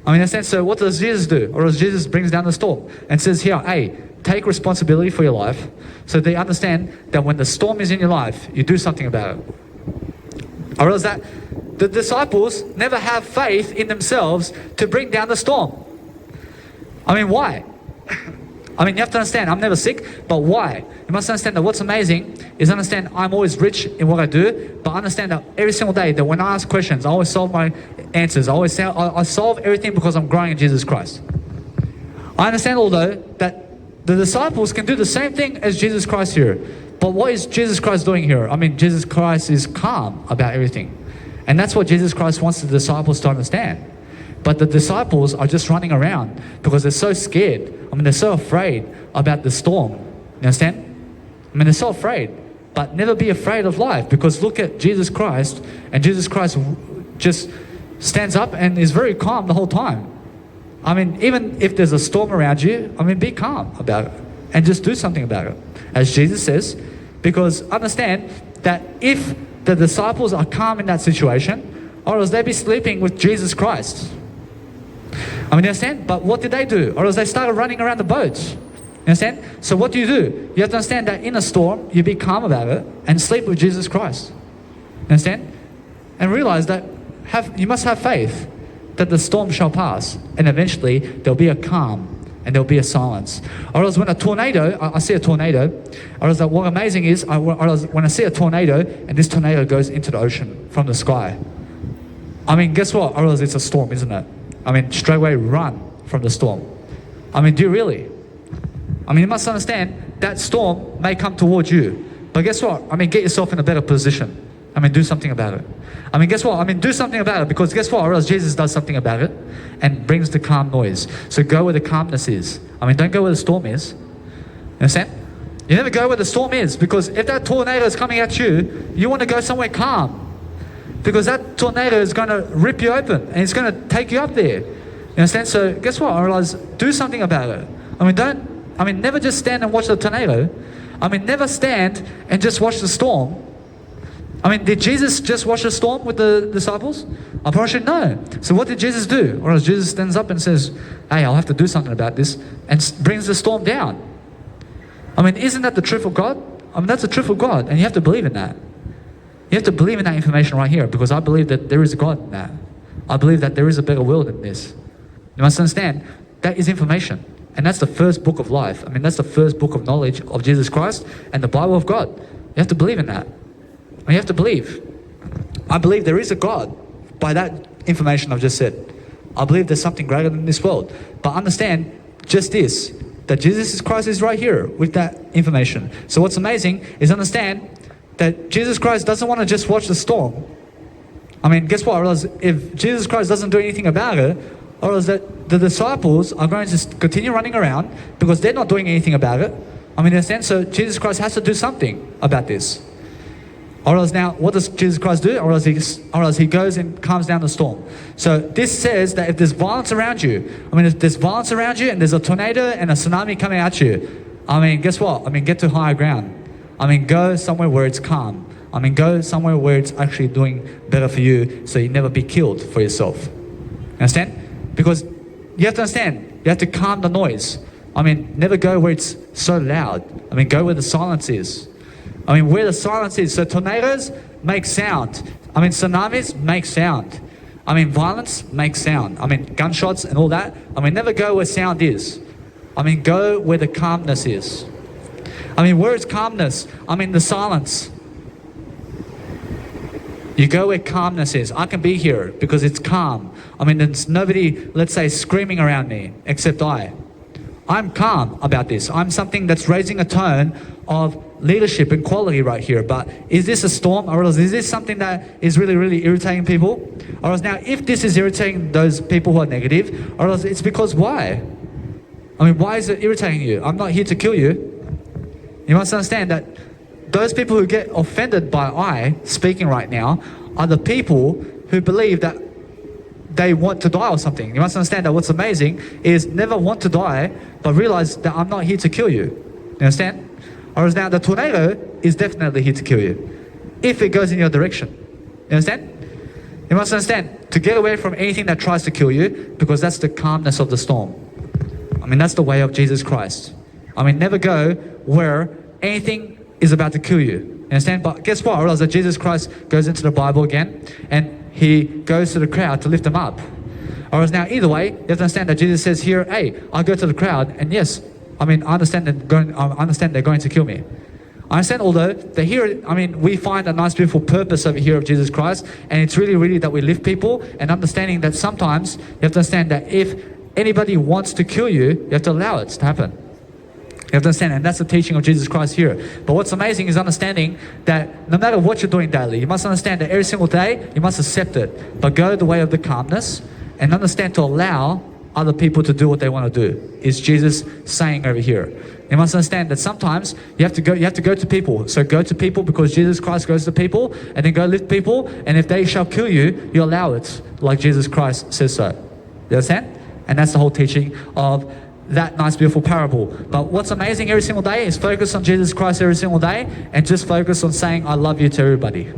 A: Understand? So what does Jesus do? Or does Jesus brings down the storm and says here, hey, take responsibility for your life, so they understand that when the storm is in your life, you do something about it. Or else that the disciples never have faith in themselves to bring down the storm. Why? You have to understand, I'm never sick, but why? You must understand that what's amazing is understand I'm always rich in what I do, but understand that every single day that when I ask questions, I always solve my answers. I solve everything because I'm growing in Jesus Christ. I understand, although, that the disciples can do the same thing as Jesus Christ here. But what is Jesus Christ doing here? Jesus Christ is calm about everything. And that's what Jesus Christ wants the disciples to understand. But the disciples are just running around because they're so scared. I mean, they're so afraid about the storm. You understand? I mean, they're so afraid. But never be afraid of life, because look at Jesus Christ, and Jesus Christ just stands up and is very calm the whole time. I mean, even if there's a storm around you, I mean, be calm about it and just do something about it, as Jesus says, because understand that if the disciples are calm in that situation, or else they'd be sleeping with Jesus Christ. I mean, you understand? But what did they do? Or else they started running around the boats. You understand? So what do? You have to understand that in a storm, you be calm about it and sleep with Jesus Christ. You understand? And realize that you must have faith that the storm shall pass, and eventually there'll be a calm and there'll be a silence. Or else when a tornado, I see a tornado, or else what amazing is, when I see a tornado and this tornado goes into the ocean from the sky, I mean, guess what? Or else it's a storm, isn't it? I mean, straight away run from the storm. I mean, do you really? I mean, you must understand that storm may come towards you. But guess what? I mean, get yourself in a better position. I mean, do something about it. I mean, guess what? I mean, do something about it, because guess what? Or else Jesus does something about it and brings the calm noise. So go where the calmness is. I mean, don't go where the storm is. You understand? You never go where the storm is, because if that tornado is coming at you, you want to go somewhere calm. Because that tornado is going to rip you open and it's going to take you up there. You understand? So guess what? I realize, do something about it. I mean, never just stand and watch the tornado. I mean, never stand and just watch the storm. I mean, did Jesus just watch the storm with the disciples? I probably should know. So what did Jesus do? Or else Jesus stands up and says, hey, I'll have to do something about this, and brings the storm down. I mean, isn't that the truth of God? I mean, that's the truth of God, and you have to believe in that. You have to believe in that information right here, because I believe that there is a God in that. I believe that there is a better world than this. You must understand, that is information. And that's the first book of life. I mean, that's the first book of knowledge of Jesus Christ and the Bible of God. You have to believe in that. And you have to believe. I believe there is a God by that information I've just said. I believe there's something greater than this world. But understand just this, that Jesus Christ is right here with that information. So what's amazing is understand that Jesus Christ doesn't want to just watch the storm. I mean, guess what? Or else if Jesus Christ doesn't do anything about it, or else that the disciples are going to continue running around because they're not doing anything about it. I mean, in a sense, so Jesus Christ has to do something about this. Or else now, what does Jesus Christ do? Or else he goes and calms down the storm. So this says that if there's violence around you, I mean, if there's violence around you and there's a tornado and a tsunami coming at you, I mean, guess what? I mean, get to higher ground. I mean, go somewhere where it's calm. I mean, go somewhere where it's actually doing better for you, so you never be killed for yourself. Understand? Because you have to understand, you have to calm the noise. I mean, never go where it's so loud. I mean, go where the silence is. I mean, where the silence is. So tornadoes make sound. I mean, tsunamis make sound. I mean, violence makes sound. I mean, gunshots and all that. I mean, never go where sound is. I mean, go where the calmness is. I mean, where is calmness? I mean, the silence. You go where calmness is. I can be here because it's calm. I mean, there's nobody, let's say, screaming around me except I. I'm calm about this. I'm something that's raising a tone of leadership and quality right here. But is this a storm, or else is this something that is really, really irritating people? Or else now, if this is irritating those people who are negative, or else it's because why? I mean, why is it irritating you? I'm not here to kill you. You must understand that those people who get offended by I speaking right now are the people who believe that they want to die or something. You must understand that what's amazing is never want to die, but realize that I'm not here to kill you. You understand? Whereas now the tornado is definitely here to kill you if it goes in your direction. You understand? You must understand, to get away from anything that tries to kill you, because that's the calmness of the storm. I mean, that's the way of Jesus Christ. I mean, never go where anything is about to kill you. You understand? But guess what? Or else that Jesus Christ goes into the Bible again and he goes to the crowd to lift them up. Or else now, either way, you have to understand that Jesus says here, hey, I'll go to the crowd, and yes, I mean, I understand they're going to kill me. I understand, although they're here, I mean, we find a nice, beautiful purpose over here of Jesus Christ, and it's really, really that we lift people, and understanding that sometimes you have to understand that if anybody wants to kill you, you have to allow it to happen. You have to understand, and that's the teaching of Jesus Christ here. But what's amazing is understanding that no matter what you're doing daily, you must understand that every single day, you must accept it. But go the way of the calmness and understand to allow other people to do what they want to do, is Jesus saying over here. You must understand that sometimes you have to go to people. So go to people because Jesus Christ goes to people, and then go lift people, and if they shall kill you, you allow it, like Jesus Christ says so. You understand? And that's the whole teaching of that nice beautiful parable. But what's amazing every single day is focus on Jesus Christ every single day, and just focus on saying I love you to everybody.